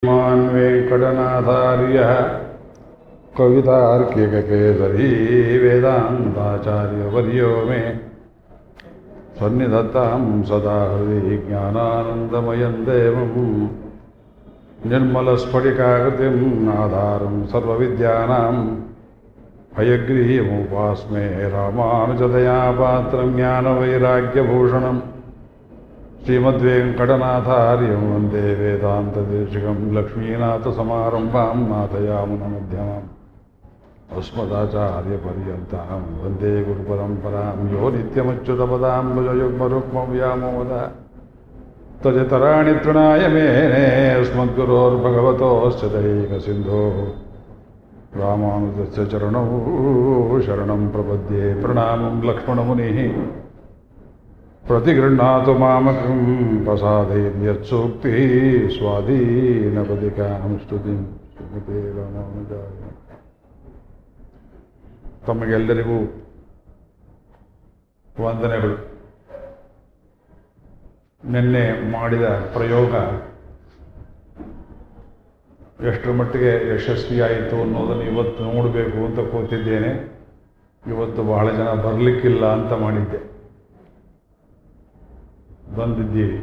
श्रीमान् वेङ्कटनाथार्यः कवितार्किककेसरी वेदान्ताचार्यवर्यो मे सन्निधत्तां सदा हृदि ज्ञानानन्दमयं देवं निर्मलस्फटिकाकृतिम् आधारं सर्वविद्यानां हयग्रीवमुपास्मे रामानुजदया पात्रं ज्ञानवैराग्यभूषणम् श्रीमद्वेङ्कटनाथार्यं वन्दे वेदान्तदेशिकं लक्ष्मीनाथसमारम्भां नाथयामुनमध्यमाम् अस्मदाचार्यपर्यन्तां वन्दे गुरुपरम्परां यो नित्यमच्युतपदाम्बुजयुग्मरुक्मव्यामोद तदितराणि तृणाय मेने अस्मद्गुरोर्भगवतोऽस्य दैकसिन्धोः रामानुजस्य चरणौ शरणं प्रपद्ये प्रणामं लक्ष्मणमुनिः प्रतिगृह्णातु मामकं प्रसादयद्यत्सूक्तिः स्वाधीनपदिकां स्तुतिं ಶ್ರೀಮತೆ ರಾಮಾನುಜಾಯ. ತಮಗೆಲ್ಲರಿಗೂ ವಂದನೆಗಳು. ನಿನ್ನೆ ಮಾಡಿದ ಪ್ರಯೋಗ ಎಷ್ಟರ ಮಟ್ಟಿಗೆ ಯಶಸ್ವಿಯಾಯಿತು ಅನ್ನೋದನ್ನು ಇವತ್ತು ನೋಡಬೇಕು ಅಂತ ಕೂತಿದ್ದೇನೆ. ಇವತ್ತು ಬಹಳ ಜನ ಬರಲಿಕ್ಕಿಲ್ಲ ಅಂತ ಮಾಡಿದ್ದೆ, ಬಂದಿದ್ದೀರಿ.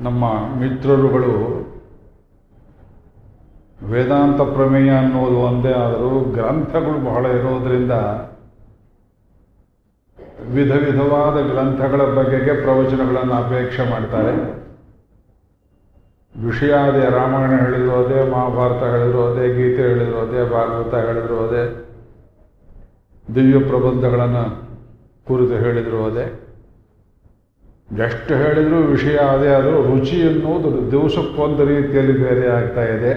ನಮ್ಮ ಮಿತ್ರರುಗಳು ವೇದಾಂತ ಪ್ರಮೇಯ ಅನ್ನೋದು ಒಂದೇ ಆದರೂ ಗ್ರಂಥಗಳು ಬಹಳ ಇರೋದರಿಂದ ವಿಧ ವಿಧವಾದ ಗ್ರಂಥಗಳ ಬಗೆಗೆ ಪ್ರವಚನಗಳನ್ನು ಅಪೇಕ್ಷೆ ಮಾಡ್ತಾರೆ. ವಿಷಯ ಅದೇ, ರಾಮಾಯಣ ಹೇಳಿದ್ರು ಅದೇ, ಮಹಾಭಾರತ ಹೇಳಿದ್ರು ಅದೇ, ಗೀತೆ ಹೇಳಿದ್ರು ಅದೇ, ಭಾಗವತ ಹೇಳಿದ್ರು ಅದೇ, ದಿವ್ಯ ಪ್ರಬಂಧಗಳನ್ನು ಕುರಿತು ಹೇಳಿದ್ರು ಅದೇ. ಎಷ್ಟು ಹೇಳಿದ್ರು ವಿಷಯ ಅದೇ, ಆದರೂ ರುಚಿ ಅನ್ನೋದು ದಿವಸಕ್ಕೊಂದು ರೀತಿಯಲ್ಲಿ ಬೇರೆ ಆಗ್ತಾ ಇದೆ.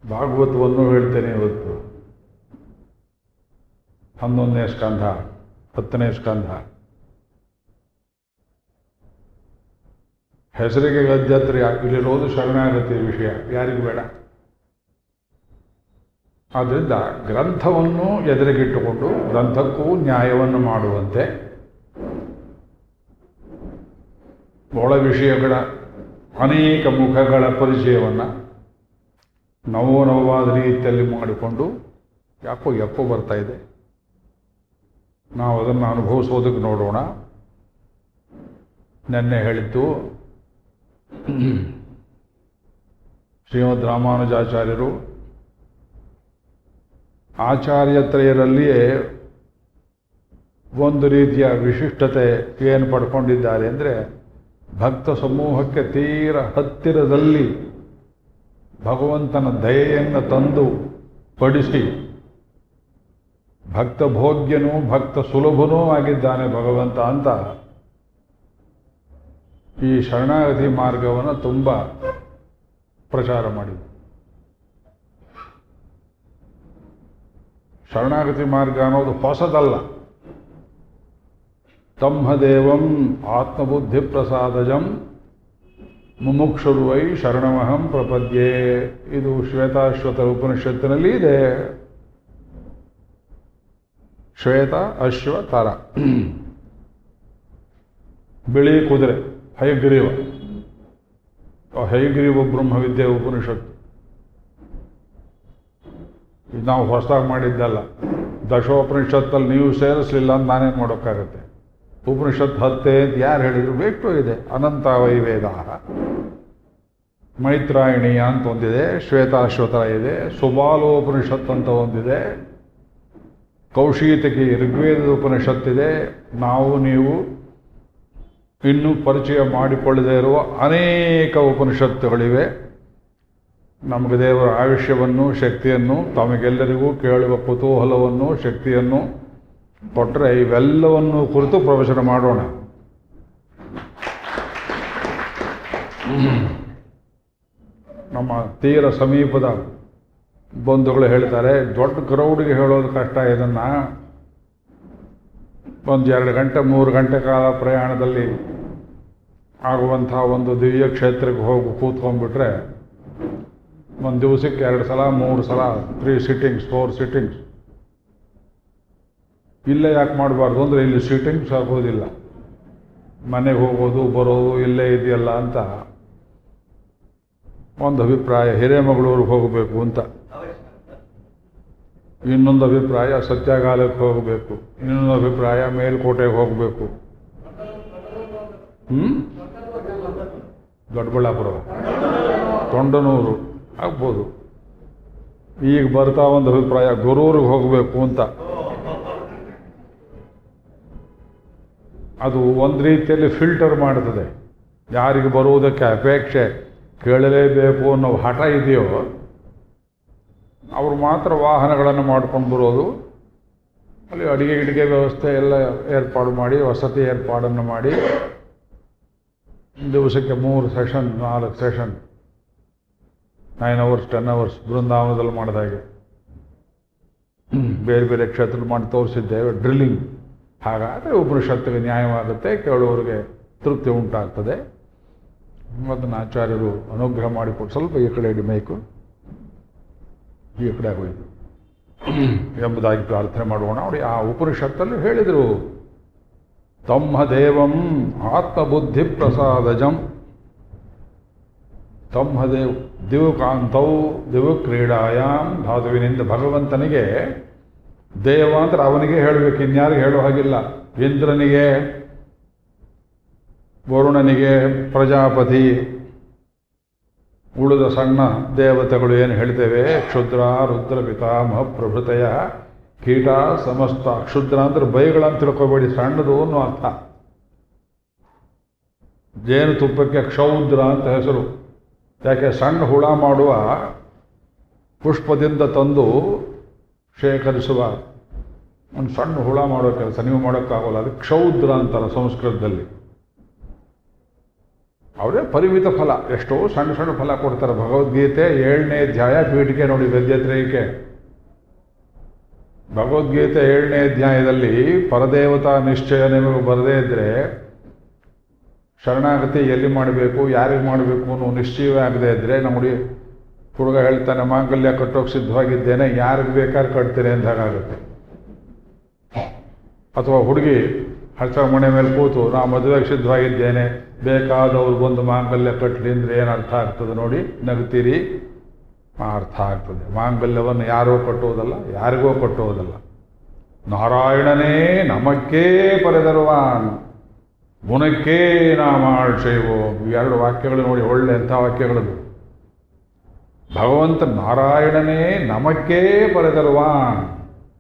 ಭಾಗವತವನ್ನು ಹೇಳ್ತೇನೆ ಇವತ್ತು. 11ನೇ ಸ್ಕಂಧ, 10ನೇ ಸ್ಕಂಧ. ಹೆಸರಿಗೆ ಗದ್ಯತ್ರ ಇಲ್ಲಿರೋದು ಶರಣಾಗತಿ ವಿಷಯ, ಯಾರಿಗೂ ಬೇಡ. ಆದ್ದರಿಂದ ಗ್ರಂಥವನ್ನು ಎದುರಿಗಿಟ್ಟುಕೊಂಡು ಗ್ರಂಥಕ್ಕೂ ನ್ಯಾಯವನ್ನು ಮಾಡುವಂತೆ ಒಳ ವಿಷಯಗಳ ಅನೇಕ ಮುಖಗಳ ಪರಿಚಯವನ್ನು ನವವಾದ ರೀತಿಯಲ್ಲಿ ಮಾಡಿಕೊಂಡು, ಯಾಕೋ ಬರ್ತಾ ಇದೆ, ನಾವು ಅದನ್ನು ಅನುಭವಿಸೋದಕ್ಕೆ ನೋಡೋಣ. ನೆನ್ನೆ ಹೇಳಿದ್ದು ಶ್ರೀಮದ್ ರಾಮಾನುಜಾಚಾರ್ಯರು ಆಚಾರ್ಯತ್ರಯರಲ್ಲಿಯೇ ಒಂದು ರೀತಿಯ ವಿಶಿಷ್ಟತೆ ಏನು ಪಡ್ಕೊಂಡಿದ್ದಾರೆ ಅಂದರೆ, ಭಕ್ತ ಸಮೂಹಕ್ಕೆ ತೀರ ಹತ್ತಿರದಲ್ಲಿ ಭಗವಂತನ ದಯೆಯನ್ನು ತಂದು ಪಡಿಸಿ ಭಕ್ತ ಭೋಗ್ಯನೂ ಭಕ್ತ ಸುಲಭನೂ ಆಗಿದ್ದಾನೆ ಭಗವಂತ ಅಂತ ಈ ಶರಣಾಗತಿ ಮಾರ್ಗವನ್ನು ತುಂಬ ಪ್ರಚಾರ ಮಾಡಿದರು. ಶರಣಾಗತಿ ಮಾರ್ಗ ಅನ್ನೋದು ಹೊಸದಲ್ಲ. ತಮ್ಮದೇವಂ ಆತ್ಮಬುದ್ಧಿ ಪ್ರಸಾದಜಂ ಮುಮುಕ್ಷುರ್ವೈ ಶರಣಮಹಂ ಪ್ರಪದ್ಯೆ. ಇದು ಶ್ವೇತಾಶ್ವತ ಉಪನಿಷತ್ತಿನಲ್ಲಿ ಇದೆ. ಶ್ವೇತ ಅಶ್ವತರ, ಬಿಳಿ ಕುದುರೆ ಹಯಗ್ರೀವ. ಹಯಗ್ರೀವ ಬ್ರಹ್ಮವಿದ್ಯೆ ಉಪನಿಷತ್ತು. ಇದು ನಾವು ಹೊಸದಾಗಿ ಮಾಡಿದ್ದಲ್ಲ. ದಶೋಪನಿಷತ್ತಲ್ಲಿ ನೀವು ಸೇರಿಸಲಿಲ್ಲ ಅಂತ ನಾನೇನು ಮಾಡೋಕ್ಕಾಗತ್ತೆ. ಉಪನಿಷತ್ 10 ಅಂತ ಯಾರು ಹೇಳಿದ್ರು ಬೇಕು ಇದೆ. ಅನಂತ ವೈವೇದ, ಮೈತ್ರಾಯಣೀಯ ಅಂತ ಒಂದಿದೆ, ಶ್ವೇತಾಶ್ವತರ ಇದೆ, ಸುಬಾಲೋಪನಿಷತ್ ಅಂತ ಒಂದಿದೆ, ಕೌಶೀತಕಿ ಋಗ್ವೇದದ ಉಪನಿಷತ್ತಿದೆ. ನಾವು ನೀವು ಇನ್ನೂ ಪರಿಚಯ ಮಾಡಿಕೊಳ್ಳದೇ ಇರುವ ಅನೇಕ ಉಪನಿಷತ್ತುಗಳಿವೆ. ನಮಗೆ ದೇವರ ಆಯುಷ್ಯವನ್ನು, ಶಕ್ತಿಯನ್ನು, ತಮಗೆಲ್ಲರಿಗೂ ಕೇಳುವ ಕುತೂಹಲವನ್ನು, ಶಕ್ತಿಯನ್ನು ಕೊಟ್ಟರೆ ಇವೆಲ್ಲವನ್ನು ಕುರಿತು ಪ್ರವಚನ ಮಾಡೋಣ. ನಮ್ಮ ತೀರ ಸಮೀಪದ ಬಂಧುಗಳು ಹೇಳ್ತಾರೆ, ದೊಡ್ಡ ಕ್ರೌಡ್ಗೆ ಹೇಳೋದು ಕಷ್ಟ. ಇದನ್ನು 1-2 ಗಂಟೆ 3 ಗಂಟೆ ಕಾಲ ಪ್ರಯಾಣದಲ್ಲಿ ಆಗುವಂಥ ಒಂದು ದಿವ್ಯ ಕ್ಷೇತ್ರಕ್ಕೆ ಹೋಗಿ ಕೂತ್ಕೊಂಡ್ಬಿಟ್ರೆ ಒಂದು ದಿವಸಕ್ಕೆ 2 ಸಲ 3 ಸಲ 3 ಸಿಟ್ಟಿಂಗ್ಸ್ 4 ಸಿಟ್ಟಿಂಗ್ಸ್. ಇಲ್ಲೇ ಯಾಕೆ ಮಾಡಬಾರ್ದು ಅಂದರೆ ಇಲ್ಲಿ ಸಿಟ್ಟಿಂಗ್ಸ್ ಆಗೋದಿಲ್ಲ. ಮನೆಗೆ ಹೋಗೋದು ಬರೋದು ಇಲ್ಲೇ ಇದೆಯಲ್ಲ ಅಂತ ಒಂದು ಅಭಿಪ್ರಾಯ, ಹಿರೇಮಗಳೂರಿಗೆ ಹೋಗಬೇಕು ಅಂತ. ಇನ್ನೊಂದು ಅಭಿಪ್ರಾಯ ಸತ್ಯಾಗಾಲಕ್ಕೆ ಹೋಗಬೇಕು, ಇನ್ನೊಂದು ಅಭಿಪ್ರಾಯ ಮೇಲ್ಕೋಟೆಗೆ ಹೋಗಬೇಕು. ದೊಡ್ಡಬಳ್ಳಾಪುರ, ತೊಂಡನೂರು ಆಗ್ಬೋದು. ಈಗ ಬರ್ತಾ ಒಂದು ಅಭಿಪ್ರಾಯ ಗೊರೂರಿಗೆ ಹೋಗಬೇಕು ಅಂತ. ಅದು ಒಂದು ರೀತಿಯಲ್ಲಿ ಫಿಲ್ಟರ್ ಮಾಡ್ತದೆ. ಯಾರಿಗೆ ಬರುವುದಕ್ಕೆ ಅಪೇಕ್ಷೆ ಕೇಳಲೇಬೇಕು ಅನ್ನೋ ಹಠ ಇದೆಯೋ ಅವರು ಮಾತ್ರ ವಾಹನಗಳನ್ನು ಮಾಡ್ಕೊಂಡು ಬರೋದು. ಅಲ್ಲಿ ಅಡಿಗೆ ವ್ಯವಸ್ಥೆ ಎಲ್ಲ ಏರ್ಪಾಡು ಮಾಡಿ, ವಸತಿ ಏರ್ಪಾಡನ್ನು ಮಾಡಿ, ದಿವಸಕ್ಕೆ 3 ಸೆಷನ್ 4 ಸೆಷನ್ 9 hours 10 hours ಬೃಂದಾವನದಲ್ಲಿ ಮಾಡಿದಾಗೆ ಬೇರೆ ಬೇರೆ ಕ್ಷೇತ್ರದಲ್ಲಿ ಮಾಡಿ ತೋರಿಸಿದ್ದೇವೆ. ಡ್ರಿಲ್ಲಿಂಗ್ ಹಾಗಾದರೆ ಉಪನಿಷತ್ತಿಗೆ ನ್ಯಾಯವಾಗುತ್ತೆ, ಕೇಳುವವರಿಗೆ ತೃಪ್ತಿ ಉಂಟಾಗ್ತದೆ. ಅದನ್ನು ಆಚಾರ್ಯರು ಅನುಗ್ರಹ ಮಾಡಿಕೊಟ್ಟು ಸ್ವಲ್ಪ ಈ ಕಡೆ ಇಡಿ ಮೈಕು, ಈ ಕಡೆ ಆಗೋಯ್ತು ಎಂಬುದಾಗಿ ಪ್ರಾರ್ಥನೆ ಮಾಡೋಣ. ನೋಡಿ, ಆ ಉಪನಿಷತ್ತಲ್ಲಿ ಹೇಳಿದರು, ತಮ್ಮ ದೇವಂ ಆತ್ಮಬುದ್ಧಿ ಪ್ರಸಾದಜಂ ತಮ್ಮದೇವ್ ದಿವುಕಾಂತೌ ದಿವು ಕ್ರೀಡಾಯಾಮ್ ಧಾತುವಿನಿಂದ ಭಗವಂತನಿಗೆ ದೇವ ಅಂದ್ರೆ ಅವನಿಗೆ ಹೇಳಬೇಕು, ಇನ್ಯಾರಿಗೆ ಹೇಳೋ ಹಾಗಿಲ್ಲ. ಇಂದ್ರನಿಗೆ, ವರುಣನಿಗೆ, ಪ್ರಜಾಪತಿ, ಉಳಿದ ಸಣ್ಣ ದೇವತೆಗಳು ಏನು ಹೇಳ್ತೇವೆ, ಕ್ಷುದ್ರ ರುದ್ರ ಪಿತಾಮಹ ಪ್ರಭೃತಯ ಕೀಟ ಸಮಸ್ತ. ಕ್ಷುದ್ರ ಅಂದ್ರೆ ಬೈಗಳಂತ ತಿಳ್ಕೊಬೇಡಿ, ಸಣ್ಣದು ಅನ್ನೋ ಅರ್ಥ. ಜೇನುತುಪ್ಪಕ್ಕೆ ಕ್ಷೌದ್ರ ಅಂತ ಹೆಸರು. ಯಾಕೆ ಸಣ್ಣ ಹುಳ ಮಾಡುವ ಪುಷ್ಪದಿಂದ ತಂದು ಶೇಖರಿಸುವ ಒಂದು ಸಣ್ಣ ಹುಳ ಮಾಡೋ ಕೆಲಸ ನೀವು ಮಾಡೋಕ್ಕಾಗೋಲ್ಲ, ಅದು ಕ್ಷೌದ್ರ ಅಂತಾರೆ ಸಂಸ್ಕೃತದಲ್ಲಿ. ಅವರೇ ಪರಿಮಿತ ಫಲ, ಎಷ್ಟೋ ಸಣ್ಣ ಸಣ್ಣ ಫಲ ಕೊಡ್ತಾರೆ. ಭಗವದ್ಗೀತೆ 7ನೇ ಅಧ್ಯಾಯ ಪೀಠಿಕೆ ನೋಡಿ, ಗದ್ಯತ್ರಯಿಕೆ. ಭಗವದ್ಗೀತೆ 7ನೇ ಅಧ್ಯಾಯದಲ್ಲಿ ಪರದೇವತಾ ನಿಶ್ಚಯ ನಿಮಗೆ ಬರದೇ ಇದ್ದರೆ ಶರಣಾಗತಿ ಎಲ್ಲಿ ಮಾಡಬೇಕು, ಯಾರಿಗೆ ಮಾಡಬೇಕು ಅನ್ನೋ ನಿಶ್ಚಯವೇ ಆಗದೆ ಇದ್ದರೆ, ನೋಡಿ ಹುಡುಗ ಹೇಳ್ತಾನೆ ಮಾಂಗಲ್ಯ ಕಟ್ಟೋಕೆ ಸಿದ್ಧವಾಗಿದ್ದೇನೆ, ಯಾರಿಗೆ ಬೇಕಾದ್ರೆ ಕಟ್ತೇನೆ ಅಂತ ಹಾಗಾಗುತ್ತೆ. ಅಥವಾ ಹುಡುಗಿ ಹಚ್ಚ ಮನೆ ಮೇಲೆ ಕೂತು ನಾ ಮದುವೆಗೆ ಸಿದ್ಧವಾಗಿದ್ದೇನೆ, ಬೇಕಾದವ್ರು ಬಂದು ಮಾಂಗಲ್ಯ ಕಟ್ಟಲಿ ಅಂದರೆ ಏನು ಅರ್ಥ ಆಗ್ತದೆ ನೋಡಿ, ನಗ್ತೀರಿ, ಅರ್ಥ ಆಗ್ತದೆ. ಮಾಂಗಲ್ಯವನ್ನು ಯಾರೋ ಕಟ್ಟುವುದಲ್ಲ, ಯಾರಿಗೋ ಕಟ್ಟುವುದಲ್ಲ. ನಾರಾಯಣನೇ ನಮಕ್ಕೇ ಪರೆದರುವಾನ್ ಗುಣಕ್ಕೇ ನಾಮಾಳ್ಸೇವೋ. 2 ವಾಕ್ಯಗಳು ನೋಡಿ, ಒಳ್ಳೆ ಅಂಥ ವಾಕ್ಯಗಳದು. ಭಗವಂತ ನಾರಾಯಣನೇ ನಮಕ್ಕೇ ಪರೆದರುವಾನ್,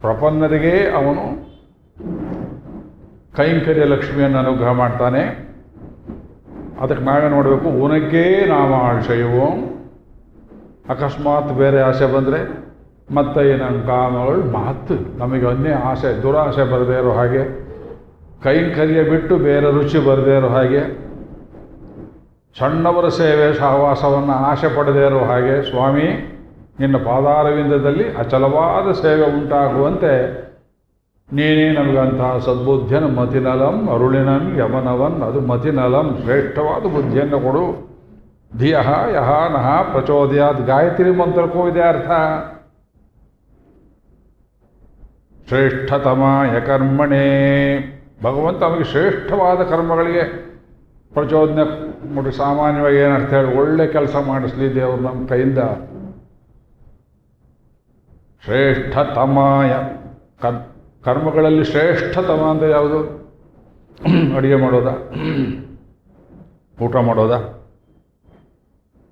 ಪ್ರಪನ್ನರಿಗೆ ಅವನು ಕೈಂಕರ್ಯ ಲಕ್ಷ್ಮಿಯನ್ನು ಅನುಗ್ರಹ ಮಾಡ್ತಾನೆ. ಅದಕ್ಕೆ ನಾವೇ ನೋಡಬೇಕು, ಉನಕ್ಕೇ ನಾಮಾಳ್ಸೇವೋ. ಅಕಸ್ಮಾತ್ ಬೇರೆ ಆಸೆ ಬಂದರೆ ಮತ್ತೆ ನನ್ನ ಕಾಮಗಳು ಮಾತು, ನಮಗೆ ಅನ್ಯ ಆಸೆ ದುರಾಸೆ ಬರದೇ ಇರೋ ಹಾಗೆ, ಕೈಂಕರ್ಯ ಬಿಟ್ಟು ಬೇರೆ ರುಚಿ ಬರದೇ ಇರೋ ಹಾಗೆ, ಸಣ್ಣವರ ಸೇವೆ ಸಹವಾಸವನ್ನು ಆಸೆ ಪಡದೇ ಇರೋ ಹಾಗೆ, ಸ್ವಾಮಿ ನಿನ್ನ ಪಾದಾರವಿಂದದಲ್ಲಿ ಅಚಲವಾದ ಸೇವೆ ಉಂಟಾಗುವಂತೆ ನೀನೇ ನಮಗಂತಹ ಸದ್ಬುದ್ಧಿಯನ್ನು ಮತಿನಲಂ ಅರುಳಿನನ್ ಯಮನವನ್, ಅದು ಮತಿನಲಂ ಶ್ರೇಷ್ಠವಾದ ಬುದ್ಧಿಯನ್ನು ಕೊಡು. ಧಿಯಃ ಯಹ ನಃ ಪ್ರಚೋದಯಾತ್, ಗಾಯತ್ರಿ ಮಂತ್ರಕ್ಕೂ ಇದೆ ಅರ್ಥ. ಶ್ರೇಷ್ಠತಮಾಯ ಕರ್ಮಣೇ, ಭಗವಂತ ನಮಗೆ ಶ್ರೇಷ್ಠವಾದ ಕರ್ಮಗಳಿಗೆ ಪ್ರಚೋದನೆ ನೋಡಿ. ಸಾಮಾನ್ಯವಾಗಿ ಏನರ್ಥ ಹೇಳಿ, ಒಳ್ಳೆ ಕೆಲಸ ಮಾಡಿಸ್ಲಿ ದೇವರು ನಮ್ಮ ಕೈಯಿಂದ. ಶ್ರೇಷ್ಠತಮಾಯ ಕರ್ಮಗಳಲ್ಲಿ ಶ್ರೇಷ್ಠತಮ ಅಂದರೆ ಯಾವುದು? ಅಡುಗೆ ಮಾಡೋದಾ, ಊಟ ಮಾಡೋದಾ,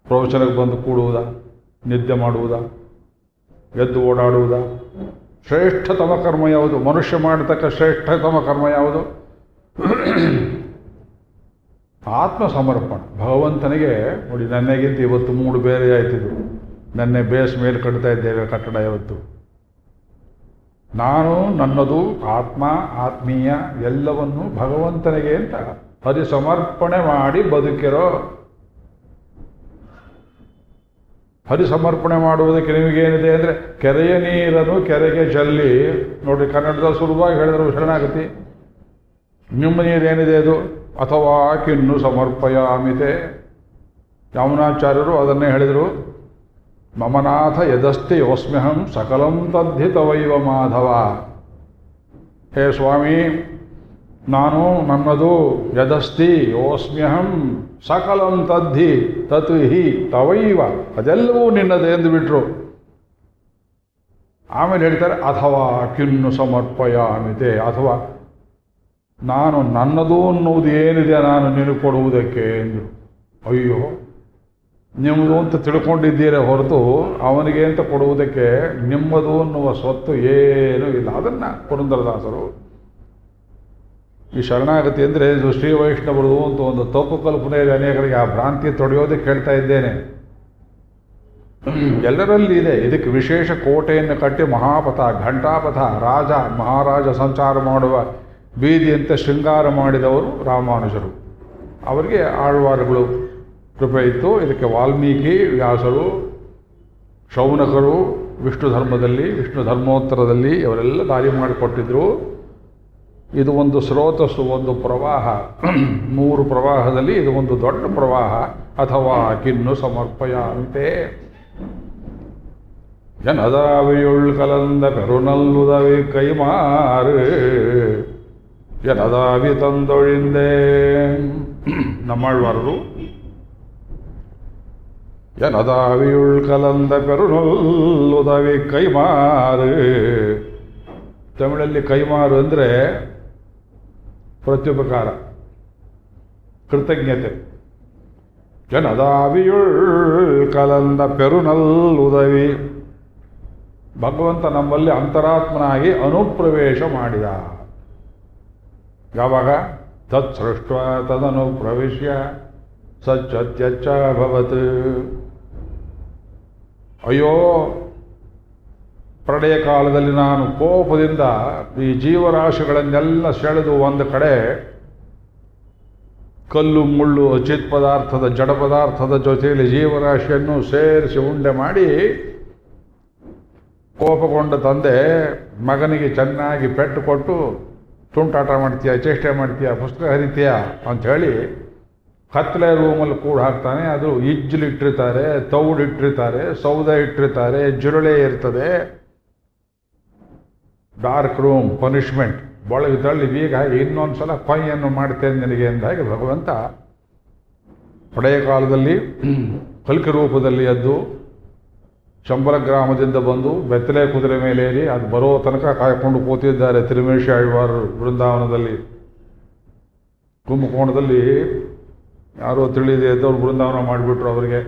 ಪ್ರವಚನಕ್ಕೆ ಬಂದು ಕೂಡುವುದಾ, ನಿದ್ದೆ ಮಾಡುವುದಾ, ಎದ್ದು ಓಡಾಡುವುದಾ? ಶ್ರೇಷ್ಠತಮ ಕರ್ಮ ಯಾವುದು? ಮನುಷ್ಯ ಮಾಡತಕ್ಕ ಶ್ರೇಷ್ಠತಮ ಕರ್ಮ ಯಾವುದು? ಆತ್ಮ ಸಮರ್ಪಣ ಭಗವಂತನಿಗೆ. ನೋಡಿ, ನನ್ನೆಗಿಂತ ಇವತ್ತು 3 ಬೇರೆ ಆಯ್ತಿದ್ರು. ನೆನ್ನೆ ಬೇಸ್ ಮೇಲೆ ಕಟ್ತಾ ಇದ್ದೇವೆ ಕಟ್ಟಡ. ಇವತ್ತು ನಾನು ನನ್ನದು ಆತ್ಮ ಆತ್ಮೀಯ ಎಲ್ಲವನ್ನೂ ಭಗವಂತನಿಗೆ ಅಂತ ಹರಿಸಮರ್ಪಣೆ ಮಾಡಿ ಬದುಕಿರೋ. ಹರಿಸಮರ್ಪಣೆ ಮಾಡುವುದಕ್ಕೆ ನಿಮಗೇನಿದೆ ಅಂದರೆ, ಕೆರೆಯ ನೀರನ್ನು ಕೆರೆಗೆ ಚೆಲ್ಲಿ ನೋಡಿರಿ, ಕನ್ನಡದಲ್ಲಿ ಸುಲಭವಾಗಿ ಹೇಳಿದ್ರು ಶರಣಾಗತಿ. ನಿಮ್ಮ ನೀರೇನಿದೆ ಅದು? ಅಥವಾ ಕಿನ್ನು ಸಮರ್ಪಯಾಮಿತೆ. ಯಮುನಾಚಾರ್ಯರು ಅದನ್ನೇ ಹೇಳಿದರು. ಮಮನಾಥ ಯದಸ್ತಿ ಯೋಸ್ಮ್ಯಹಂ ಸಕಲಂ ತದ್ಧಿತವೈವ ಮಾಧವ. ಹೇ ಸ್ವಾಮಿ, ನಾನು ನನ್ನದು ಯದಸ್ತಿ ಯೋಸ್ಮ್ಯಹಂ ಸಕಲಂ ತದ್ಧಿ ತತ್ ಹಿ ತವೈವ, ಅದೆಲ್ಲವೂ ನಿನ್ನದೇ ಎಂದು ಬಿಟ್ರು. ಆಮೇಲೆ ಹೇಳ್ತಾರೆ ಅಥವಾ ಕಿನ್ನು ಸಮರ್ಪಯಾಮಿತೆ, ಅಥವಾ ನಾನು ನನ್ನದು ಅನ್ನುವುದು ಏನಿದೆ ನಾನು ನಿನಗೆ ಕೊಡುವುದಕ್ಕೆ ಎಂದರು. ಅಯ್ಯೋ, ನಿಮ್ಮದು ಅಂತ ತಿಳ್ಕೊಂಡಿದ್ದೀರ ಹೊರತು ಅವನಿಗೆ ಅಂತ ಕೊಡುವುದಕ್ಕೆ ನಿಮ್ಮದು ಅನ್ನುವ ಸ್ವತ್ತು ಏನೂ ಇಲ್ಲ. ಅದನ್ನು ಪುರಂದರದಾಸರು ಈ ಶರಣಾಗತಿ ಅಂದರೆ ಇದು ಶ್ರೀ ವೈಷ್ಣವರು ಅಂತ ಒಂದು ತಪ್ಪು ಕಲ್ಪನೆಯಲ್ಲಿ ಅನೇಕರಿಗೆ ಆ ಭ್ರಾಂತಿ ತೊಡೆಯೋದಕ್ಕೆ ಹೇಳ್ತಾ ಇದ್ದೇನೆ. ಎಲ್ಲರಲ್ಲಿ ಇದೆ. ಇದಕ್ಕೆ ವಿಶೇಷ ಕೋಟೆಯನ್ನು ಕಟ್ಟಿ ಮಹಾಪಥ, ಘಂಟಾಪಥ, ರಾಜ ಮಹಾರಾಜ ಸಂಚಾರ ಮಾಡುವ ಬೀದಿಯಂತೆ ಶೃಂಗಾರ ಮಾಡಿದವರು ರಾಮಾನುಜರು. ಅವರಿಗೆ ಆಳ್ವಾರುಗಳು ಕೃಪೆ ಇತ್ತು. ಇದಕ್ಕೆ ವಾಲ್ಮೀಕಿ, ವ್ಯಾಸರು, ಶೌನಕರು ವಿಷ್ಣು ಧರ್ಮದಲ್ಲಿ, ವಿಷ್ಣು ಧರ್ಮೋತ್ತರದಲ್ಲಿ ಇವರೆಲ್ಲ ದಾರಿ ಮಾಡಿಕೊಟ್ಟಿದ್ರು. ಇದು ಒಂದು ಸ್ರೋತಸ್ಸು, ಒಂದು ಪ್ರವಾಹ. 3 ಪ್ರವಾಹದಲ್ಲಿ ಇದು ಒಂದು ದೊಡ್ಡ ಪ್ರವಾಹ. ಅಥವಾ ಕಿನ್ನು ಸಮರ್ಪಯಾಂತೆ ಜನದಾವಿಯುಳ್ ಕಲಂದ ಪೆರುನಲ್ಲುದವಿ ಕೈಮಾರು ಜನದಾವಿ ತಂದೊಳಿಂದೆ. ನಮ್ಮಳ್ವಾರರು ಜನದಾವಿಯುಳ್ ಕಲಂದ ಪೆರುನಲ್ಲುದವಿ ಕೈಮಾರು. ತಮಿಳಲ್ಲಿ ಕೈಮಾರು ಅಂದರೆ ಪ್ರತ್ಯುಪಕಾರ, ಕೃತಜ್ಞತೆ. ಜನದಾವಿಯುಳ್ ಕಲಂದ ಪೆರುನಲ್ಲುದವಿ, ಭಗವಂತ ನಮ್ಮಲ್ಲಿ ಅಂತರಾತ್ಮನಾಗಿ ಅನುಪ್ರವೇಶ ಮಾಡಿದ. ಯಾವಾಗ? ತತ್ ಸೃಷ್ಟ ತದನು ಪ್ರವೇಶ್ಯ ಸತ್ಯತ್ಯಚ್ಚ ಭವತ್. ಅಯ್ಯೋ, ಪ್ರಳಯ ಕಾಲದಲ್ಲಿ ನಾನು ಕೋಪದಿಂದ ಈ ಜೀವರಾಶಿಗಳನ್ನೆಲ್ಲ ಸೆಳೆದು ಒಂದು ಕಡೆ ಕಲ್ಲು ಮುಳ್ಳು ಅಚಿತ್ ಪದಾರ್ಥದ ಜಡ ಪದಾರ್ಥದ ಜೊತೆಯಲ್ಲಿ ಜೀವರಾಶಿಯನ್ನು ಸೇರಿಸಿ ಉಂಡೆ ಮಾಡಿ ಕೋಪಗೊಂಡ ತಂದೆ ಮಗನಿಗೆ ಚೆನ್ನಾಗಿ ಪೆಟ್ಟು ಕೊಟ್ಟು ತುಂಟಾಟ ಮಾಡ್ತೀಯ, ಚೇಷ್ಟೆ ಮಾಡ್ತೀಯ, ಪುಸ್ತಕ ಹರಿತೀಯ ಅಂಥೇಳಿ ಕತ್ತಲೆ ರೂಮಲ್ಲಿ ಕೂಡ ಹಾಕ್ತಾನೆ. ಅದು ಇಜ್ಜಲಿಟ್ಟಿರ್ತಾರೆ, ತೌಡಿಟ್ಟಿರ್ತಾರೆ, ಸೌದೆ ಇಟ್ಟಿರ್ತಾರೆ, ಜಿರಳೆ ಇರ್ತದೆ. ಡಾರ್ಕ್ ರೂಮ್ ಪನಿಷ್ಮೆಂಟ್, ಒಳಗೆ ತಳ್ಳಿ ಈಗ ಇನ್ನೊಂದು ಸಲ ಕೊಯ್ಯನ್ನು ಮಾಡ್ತೇನೆ ನಿನಗೆ ಎಂದಾಗಿ ಭಗವಂತ ಪ್ರಳಯ ಕಾಲದಲ್ಲಿ ಕಲ್ಕಿ ರೂಪದಲ್ಲಿ ಎದ್ದು ಶಂಬರ ಗ್ರಾಮದಿಂದ ಬಂದು ಬೆತ್ತಲೆ ಕುದುರೆ ಮೇಲೇರಿ ಅದು ಬರೋ ತನಕ ಕಾಯ್ಕೊಂಡು ಕೂತಿದ್ದಾರೆ ತಿರುಮೇಶಿ ಆಳ್ವಾರರು ಬೃಂದಾವನದಲ್ಲಿ. ಕುಂಭಕೋಣದಲ್ಲಿ ಯಾರೋ ತಿಳಿದೆ ಎದ್ದವ್ರು ಬೃಂದಾವನ ಮಾಡಿಬಿಟ್ರು. ಅವರಿಗೆ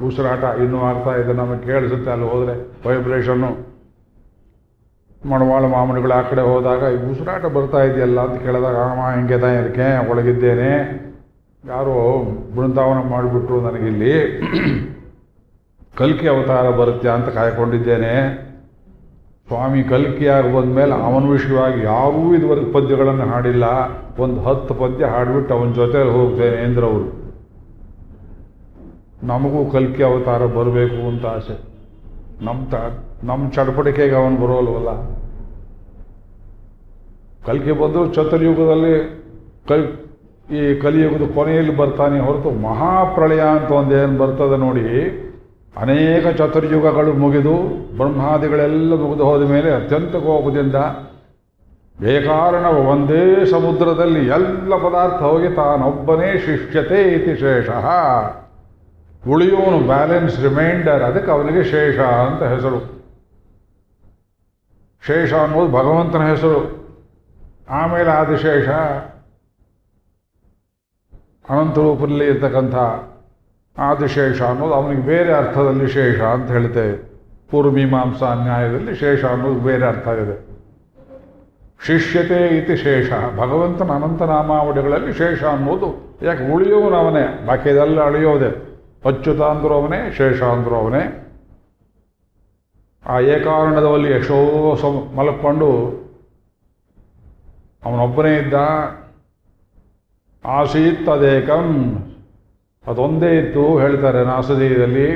ಉಸಿರಾಟ ಇನ್ನೂ ಆಗ್ತಾ ಇದೆ, ನಮಗೆ ಕೇಳಿಸುತ್ತೆ. ಅಲ್ಲಿ ಹೋದರೆ ವೈಬ್ರೇಷನ್ನು. ಮಣವಾಳ ಮಾಮೂಲಿಗಳು ಆ ಕಡೆ ಹೋದಾಗ ಈ ಉಸಿರಾಟ ಬರ್ತಾ ಇದೆಯಲ್ಲ ಅಂತ ಕೇಳಿದಾಗ ಹಿಂಗೆ ತಾಯಿ ಇರಕ್ಕೆ ಒಳಗಿದ್ದೇನೆ, ಯಾರೋ ಬೃಂದಾವನ ಮಾಡಿಬಿಟ್ರು, ನನಗಿಲ್ಲಿ ಕಲ್ಕಿ ಅವತಾರ ಬರುತ್ತೆ ಅಂತ ಕಾಯ್ಕೊಂಡಿದ್ದೇನೆ. ಸ್ವಾಮಿ ಕಲ್ಕಿಯಾಗಿ ಬಂದಮೇಲೆ ಅವನ ವಿಷಯವಾಗಿ ಯಾರೂ ಇದುವರೆಗೆ ಪದ್ಯಗಳನ್ನು ಹಾಡಿಲ್ಲ. ಒಂದು 10 ಪದ್ಯ ಹಾಡಿಬಿಟ್ಟು ಅವನ ಜೊತೆಯಲ್ಲಿ ಹೋಗ್ತೇನೆ ಎಂದ್ರವರು. ನಮಗೂ ಕಲ್ಕಿ ಅವತಾರ ಬರಬೇಕು ಅಂತ ಆಸೆ. ನಮ್ಮ ಚಡಪಡಿಕೆಗೆ ಅವನು ಬರೋಲ್ವಲ್ಲ. ಕಲ್ಕಿ ಬಂದರೂ ಚತುರ್ಯುಗದಲ್ಲಿ ಈ ಕಲಿಯುಗದ ಕೊನೆಯಲ್ಲಿ ಬರ್ತಾನೆ ಹೊರತು ಮಹಾಪ್ರಳಯ ಅಂತ ಒಂದೇನು ಬರ್ತದೆ ನೋಡಿ. ಅನೇಕ ಚತುರ್ಯುಗಗಳು ಮುಗಿದು ಬ್ರಹ್ಮಾದಿಗಳೆಲ್ಲ ಮುಗಿದು ಹೋದ ಮೇಲೆ ಅತ್ಯಂತ ಕೋಪದಿಂದ ಏಕಾರಣ ಒಂದೇ ಸಮುದ್ರದಲ್ಲಿ ಎಲ್ಲ ಪದಾರ್ಥ ಹೋಗಿ ತಾನೊಬ್ಬನೇ ಶಿಷ್ಯತೆ ಇತಿ ಶೇಷಃ. ಉಳಿಯೋನು ಬ್ಯಾಲೆನ್ಸ್ ರಿಮೈಂಡರ್, ಅದಕ್ಕೆ ಅವನಿಗೆ ಶೇಷ ಅಂತ ಹೆಸರು. ಶೇಷ ಅನ್ನೋದು ಭಗವಂತನ ಹೆಸರು. ಆಮೇಲೆ ಆದಿಶೇಷ ಅನಂತ ರೂಪದಲ್ಲಿ ಇರ್ತಕ್ಕಂಥ ಆದಿಶೇಷ ಅನ್ನೋದು ಅವನಿಗೆ ಬೇರೆ ಅರ್ಥದಲ್ಲಿ ಶೇಷ ಅಂತ ಹೇಳ್ತೇವೆ. ಪೂರ್ವಮೀಮಾಂಸಾ ನ್ಯಾಯದಲ್ಲಿ ಶೇಷ ಅನ್ನೋದು ಬೇರೆ ಅರ್ಥ ಇದೆ. ಶಿಷ್ಯತೆ ಇತಿ ಶೇಷ, ಭಗವಂತನ ಅನಂತ ನಾಮಾವಳಿಗಳಲ್ಲಿ ಶೇಷ ಅನ್ನೋದು. ಯಾಕೆ? ಉಳಿಯೋನು ಅವನೇ, ಬಾಕಿದೆಲ್ಲ ಅಳಿಯೋದೆ. ಅಚ್ಯುತ ಅಂದರೂ ಅವನೇ, ಶೇಷ ಅಂದರೂ ಅವನೇ. ಆ ಏಕಾರಣದಲ್ಲಿ ಎಷ್ಟೋ ಮಲಕ್ಕೊಂಡು ಅವನೊಬ್ಬನೇ ಇದ್ದ. ಆಸೀತ್ ಅದೇಕಂ, ಅದೊಂದೇ ಇತ್ತು ಹೇಳ್ತಾರೆ ನಾಸದೀಯದಲ್ಲಿ.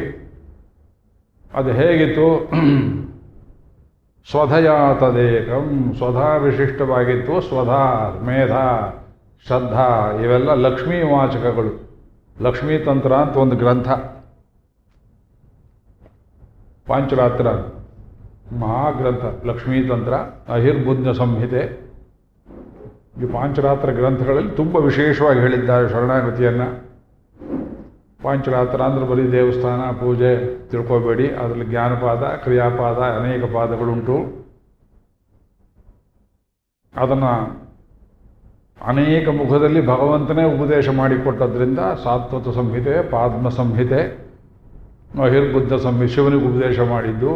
ಅದು ಹೇಗಿತ್ತು? ಸ್ವಧಯಾ ತದೇಕಂ, ಸ್ವಧಾ ವಿಶಿಷ್ಟವಾಗಿತ್ತು. ಸ್ವಧಾ, ಮೇಧ, ಶ್ರದ್ಧಾ ಇವೆಲ್ಲ ಲಕ್ಷ್ಮೀ ವಾಚಕಗಳು. ಲಕ್ಷ್ಮೀ ತಂತ್ರ ಅಂತ ಒಂದು ಗ್ರಂಥ, ಪಾಂಚರಾತ್ರ ಮಹಾಗ್ರಂಥ ಲಕ್ಷ್ಮೀ ತಂತ್ರ, ಅಹಿರ್ಬುದ್ಧ ಸಂಹಿತೆ. ಈ ಪಾಂಚರಾತ್ರ ಗ್ರಂಥಗಳಲ್ಲಿ ತುಂಬ ವಿಶೇಷವಾಗಿ ಹೇಳಿದ್ದಾರೆ ಶರಣಾಗತಿಯನ್ನು. ಪಾಂಚರಾತ್ರ ಅಂದರೆ ಬರೀ ದೇವಸ್ಥಾನ ಪೂಜೆ ತಿಳ್ಕೋಬೇಡಿ, ಅದರಲ್ಲಿ ಜ್ಞಾನಪಾದ ಕ್ರಿಯಾಪಾದ ಅನೇಕ ಪಾದಗಳುಂಟು. ಅದನ್ನು ಅನೇಕ ಮುಖದಲ್ಲಿ ಭಗವಂತನೇ ಉಪದೇಶ ಮಾಡಿಕೊಟ್ಟದ್ರಿಂದ ಸಾತ್ವತ ಸಂಹಿತೆ, ಪಾದ್ಮ ಸಂಹಿತೆ, ಬಹಿರ್ಬುದ್ಧ ಸಂಹಿತೆ ಶಿವನಿಗೆ ಉಪದೇಶ ಮಾಡಿದ್ದು,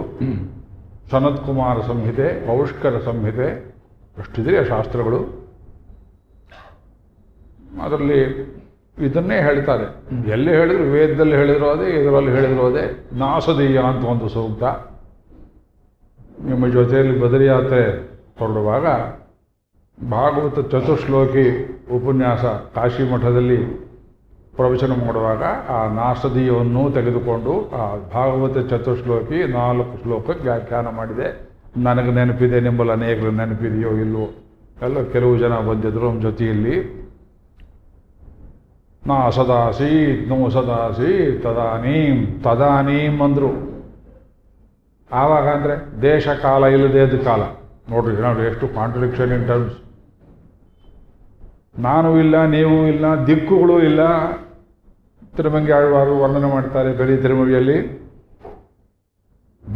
ಸನತ್ ಕುಮಾರ ಸಂಹಿತೆ, ಪೌಷ್ಕರ ಸಂಹಿತೆ, ಅಷ್ಟಿದೆ ಶಾಸ್ತ್ರಗಳು. ಅದರಲ್ಲಿ ಇದನ್ನೇ ಹೇಳ್ತಾರೆ. ಎಲ್ಲಿ ಹೇಳಿದ್ರು, ವೇದದಲ್ಲಿ ಹೇಳಿದ್ರು ಅದೇ, ಇದರಲ್ಲಿ ಹೇಳಿದ್ರು ಅದೇ. ನಾಸದೀಯ ಅಂತ ಒಂದು ಸೂಕ್ತ. ನಿಮ್ಮ ಜೊತೆಯಲ್ಲಿ ಬದರಿ ಯಾತ್ರೆ ಹೊರಡುವಾಗ ಭಾಗವತ ಚತುಶ್ಲೋಕಿ ಉಪನ್ಯಾಸ ಕಾಶಿ ಮಠದಲ್ಲಿ ಪ್ರವಚನ ಮಾಡುವಾಗ ಆ ನಾಸದೀಯವನ್ನು ತೆಗೆದುಕೊಂಡು ಆ ಭಾಗವತ ಚತುಶ್ಲೋಕಿ 4 ಶ್ಲೋಕಕ್ಕೆ ವ್ಯಾಖ್ಯಾನ ಮಾಡಿದೆ. ನನಗೆ ನೆನಪಿದೆ, ನಿಮ್ಮಲ್ಲಿ ಅನೇಕರು ನೆನಪಿದೆಯೋ ಇಲ್ಲವೋ, ಎಲ್ಲ ಕೆಲವು ಜನ ಬಂದಿದ್ದರು ನಮ್ಮ ಜೊತೆಯಲ್ಲಿ. ನಾ ಸದಾಸೀತ್ ನೋ ಸದಾಸೀತ್ ತದಾನೀಂ ಅಂದರು. ಆವಾಗ ಅಂದರೆ ದೇಶ ಕಾಲ ಇಲ್ಲದೇ ಅದು ಕಾಲ. ನೋಡ್ರಿ ಎಷ್ಟು ಕಾಂಟ್ರಡಿಕ್ಷನ್ ಇನ್ ಟರ್ಮ್ಸ್. ನಾನು ಇಲ್ಲ, ನೀವು ಇಲ್ಲ, ದಿಕ್ಕುಗಳು ಇಲ್ಲ. ತಿರುಮಂಗಿ ಆಳ್ವಾರು ವರ್ಣನೆ ಮಾಡ್ತಾರೆ ಗಡಿ ತಿರುಮಗಿಯಲ್ಲಿ.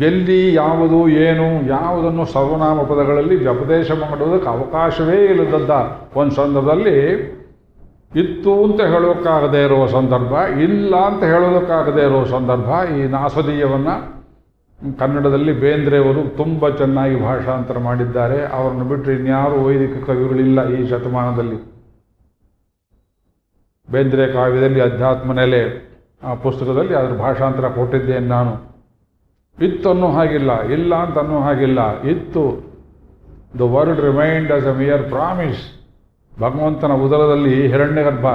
ಎಲ್ಲಿ ಯಾವುದು ಏನು ಯಾವುದನ್ನು ಸರ್ವನಾಮ ಪದಗಳಲ್ಲಿ ವ್ಯಪದೇಶ ಮಾಡುವುದಕ್ಕೆ ಅವಕಾಶವೇ ಇಲ್ಲದದ್ದ ಒಂದು ಸಂದರ್ಭದಲ್ಲಿ ಇತ್ತು ಅಂತ ಹೇಳೋಕ್ಕಾಗದೇ ಇರುವ ಸಂದರ್ಭ, ಇಲ್ಲ ಅಂತ ಹೇಳೋದಕ್ಕಾಗದೇ ಇರೋ ಸಂದರ್ಭ. ಈ ನಾಸದೀಯವನ್ನು ಕನ್ನಡದಲ್ಲಿ ಬೇಂದ್ರೆಯವರು ತುಂಬ ಚೆನ್ನಾಗಿ ಭಾಷಾಂತರ ಮಾಡಿದ್ದಾರೆ. ಅವರನ್ನು ಬಿಟ್ಟರೆ ಇನ್ಯಾರು ವೈದಿಕ ಕವಿಗಳಿಲ್ಲ ಈ ಶತಮಾನದಲ್ಲಿ. ಬೇಂದ್ರೆ ಕಾವ್ಯದಲ್ಲಿ ಅಧ್ಯಾತ್ಮ ನೆಲೆ ಆ ಪುಸ್ತಕದಲ್ಲಿ ಅದರ ಭಾಷಾಂತರ ಕೊಟ್ಟಿದ್ದೇನೆ ನಾನು. ಇತ್ತು ಅನ್ನೋ ಹಾಗಿಲ್ಲ, ಇಲ್ಲ ಅಂತ ಅನ್ನೋ ಹಾಗಿಲ್ಲ. ಇತ್ತು. The word remained as a mere promise. ಭಗವಂತನ ಉದರದಲ್ಲಿ ಹಿರಣ್ಯಗರ್ಭ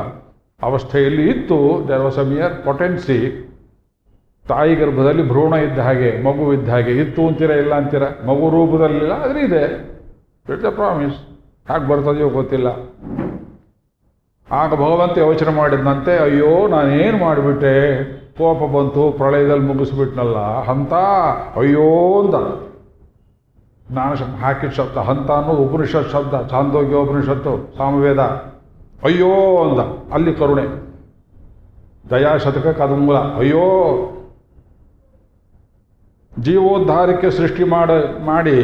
ಅವಸ್ಥೆಯಲ್ಲಿ ಇತ್ತು. There was a mere potency. ತಾಯಿ ಗರ್ಭದಲ್ಲಿ ಭ್ರೂಣ ಇದ್ದ ಹಾಗೆ, ಮಗು ಇದ್ದ ಹಾಗೆ. ಇತ್ತು ಅಂತೀರ, ಇಲ್ಲ ಅಂತೀರ. ಮಗು ರೂಪದಲ್ಲಿಲ್ಲ, ಆದರೆ ಇದೆ. It's a promise. ಹಾಗೆ ಬರ್ತದೆಯೋ ಗೊತ್ತಿಲ್ಲ. ಆಗ ಭಗವಂತ ಯೋಚನೆ ಮಾಡಿದಂತೆ, ಅಯ್ಯೋ ನಾನೇನು ಮಾಡಿಬಿಟ್ಟೆ, ಕೋಪ ಬಂತು, ಪ್ರಳಯದಲ್ಲಿ ಮುಗಿಸ್ಬಿಟ್ನಲ್ಲ ಹಂತ. ಅಯ್ಯೋ ಅಂದ. ನಾನು ಹಾಕಿದ ಶಬ್ದ ಹಂತ ಅನ್ನೋದು ಉಪನಿಷತ್ ಶಬ್ದ, ಛಾಂದೋಗ್ಯ ಉಪನಿಷತ್ತು, ಸಾಮವೇದ. ಅಯ್ಯೋ ಅಂದ. ಅಲ್ಲಿ ಕರುಣೆ, ದಯಾಶತಕಕ್ಕೆ ಅದು ಮೂಲ. ಅಯ್ಯೋ ಜೀವೋದ್ಧಾರಕ್ಕೆ ಸೃಷ್ಟಿ ಮಾಡಿ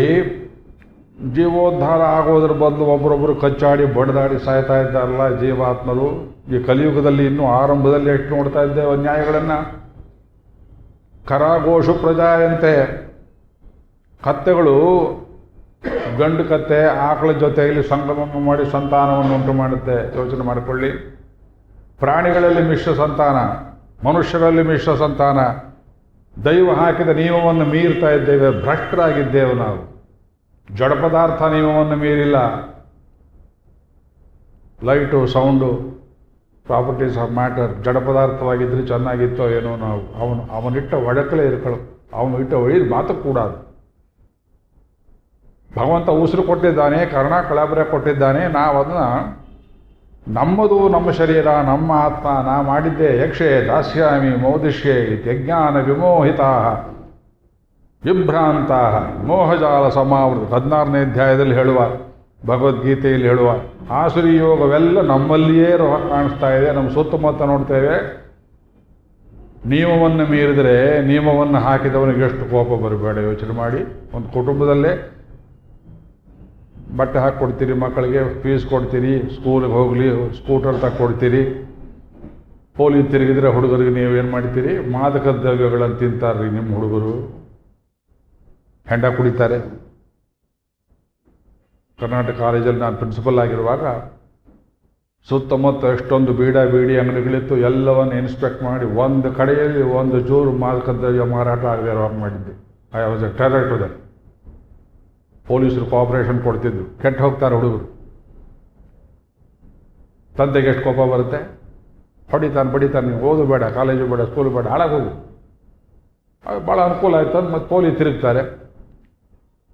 ಜೀವೋದ್ಧಾರ ಆಗೋದ್ರ ಬದಲು ಒಬ್ಬರೊಬ್ಬರು ಕಚ್ಚಾಡಿ ಬಡ್ದಾಡಿ ಸಾಯ್ತಾ ಇದ್ದಾರಲ್ಲ ಜೀವಾತ್ಮರು. ಈ ಕಲಿಯುಗದಲ್ಲಿ ಇನ್ನೂ ಆರಂಭದಲ್ಲಿ ಎಷ್ಟು ನೋಡ್ತಾ ಇದ್ದೇವೆ ಅನ್ಯಾಯಗಳನ್ನು. ಕರಾಗೋಷು ಪ್ರಜಾಯಂತೆ. ಕತ್ತೆಗಳು ಗಂಡು ಕತ್ತೆ ಆಕಳ ಜೊತೆಯಲ್ಲಿ ಸಂಗಮ ಮಾಡಿ ಸಂತಾನವನ್ನು ಉಂಟು ಮಾಡುತ್ತೆ. ಯೋಚನೆ ಮಾಡಿಕೊಳ್ಳಿ. ಪ್ರಾಣಿಗಳಲ್ಲಿ ಮಿಶ್ರ ಸಂತಾನ, ಮನುಷ್ಯರಲ್ಲಿ ಮಿಶ್ರ ಸಂತಾನ. ದೈವ ಹಾಕಿದ ನಿಯಮವನ್ನು ಮೀರ್ತಾ ಇದ್ದೇವೆ, ಭ್ರಷ್ಟರಾಗಿದ್ದೇವೆ ನಾವು. ಜಡ ಪದಾರ್ಥ ನಿಯಮವನ್ನು ಮೀರಿಲ್ಲ. Light, sound, properties of matter ಜಡ ಪದಾರ್ಥವಾಗಿದ್ದರೆ ಚೆನ್ನಾಗಿತ್ತೋ ಏನೋ. ನಾವು ಅವನಿಟ್ಟ ಒಡಕಲೇ ಇರ್ಕೊಳ್ಳೋ, ಅವನು ಇಟ್ಟ ಒಯ್ದು ಮಾತು ಕೂಡದು. ಭಗವಂತ ಉಸಿರು ಕೊಟ್ಟಿದ್ದಾನೆ, ಕರ್ಣ ಕಳಬರ ಕೊಟ್ಟಿದ್ದಾನೆ. ನಾವು ಅದನ್ನು ನಮ್ಮದು, ನಮ್ಮ ಶರೀರ, ನಮ್ಮ ಆತ್ಮ, ನಾ ಮಾಡಿದ್ದೆ ಯಕ್ಷೆ ದಾಸ್ಯಾಮಿ ಮೋದಿಷ್ಯೆ ಯಜ್ಞಾನ ವಿಮೋಹಿತಾ ವಿಭ್ರಾಂತ ಮೋಹಜಾಲ ಸಮಾವೃತ 16ನೇ ಅಧ್ಯಾಯದಲ್ಲಿ ಹೇಳುವ, ಭಗವದ್ಗೀತೆಯಲ್ಲಿ ಹೇಳುವ ಆಸುರಿ ಯೋಗವೆಲ್ಲ ನಮ್ಮಲ್ಲಿಯೇ ಕಾಣಿಸ್ತಾ ಇದೆ. ನಮ್ಮ ಸುತ್ತಮುತ್ತ ನೋಡ್ತೇವೆ. ನಿಯಮವನ್ನು ಮೀರಿದರೆ, ನಿಯಮವನ್ನು ಹಾಕಿದವನಿಗೆ ಎಷ್ಟು ಕೋಪ ಬರಬೇಡ ಯೋಚನೆ ಮಾಡಿ. ಒಂದು ಕುಟುಂಬದಲ್ಲೇ ಬಟ್ಟೆ ಹಾಕ್ಕೊಡ್ತೀರಿ, ಮಕ್ಕಳಿಗೆ ಫೀಸ್ ಕೊಡ್ತೀರಿ, ಸ್ಕೂಲಿಗೆ ಹೋಗಲಿ ಸ್ಕೂಟರ್ ತಕ್ಕೊಡ್ತೀರಿ. ಪೋಲಿ ತಿರುಗಿದ್ರೆ ಹುಡುಗರಿಗೆ ನೀವು ಏನು ಮಾಡ್ತೀರಿ? ಮಾದಕ ದ್ರವ್ಯಗಳನ್ನು ತಿಂತಾರ್ರಿ ನಿಮ್ಮ ಹುಡುಗರು. ಹೆಂಡ ಕುಡಿತಾರೆ. ಕರ್ನಾಟಕ ಕಾಲೇಜಲ್ಲಿ ನಾನು ಪ್ರಿನ್ಸಿಪಲ್ ಆಗಿರುವಾಗ ಸುತ್ತಮುತ್ತ ಎಷ್ಟೊಂದು ಬೀಡಿ ಅಂಗಡಿಗಳಿತ್ತು. ಎಲ್ಲವನ್ನು ಇನ್ಸ್ಪೆಕ್ಟ್ ಮಾಡಿ ಒಂದು ಕಡೆಯಲ್ಲಿ ಒಂದು ಚೂರು ಮಾದಕ ದ್ರವ್ಯ ಮಾರಾಟ ಆಗದೆ ಇರುವಾಗ ಮಾಡಿದ್ದೆ. I was a terror to that. ಪೊಲೀಸರು ಕೋಆಪರೇಷನ್ ಕೊಡ್ತಿದ್ರು. ಕೆಟ್ಟು ಹೋಗ್ತಾರೆ ಹುಡುಗರು. ತಂದೆಗೆ ಎಷ್ಟು ಕೋಪ ಬರುತ್ತೆ. ಬಡಿತಾನೆ, ನೀವು ಓದು ಬೇಡ, ಕಾಲೇಜು ಬೇಡ, ಸ್ಕೂಲು ಬೇಡ, ಹಾಳಾಗೋಗು. ಭಾಳ ಅನುಕೂಲ ಆಯ್ತು ಅಂತ ಮತ್ತೆ ಪೊಲೀಸ್ ತಿರುಗ್ತಾರೆ.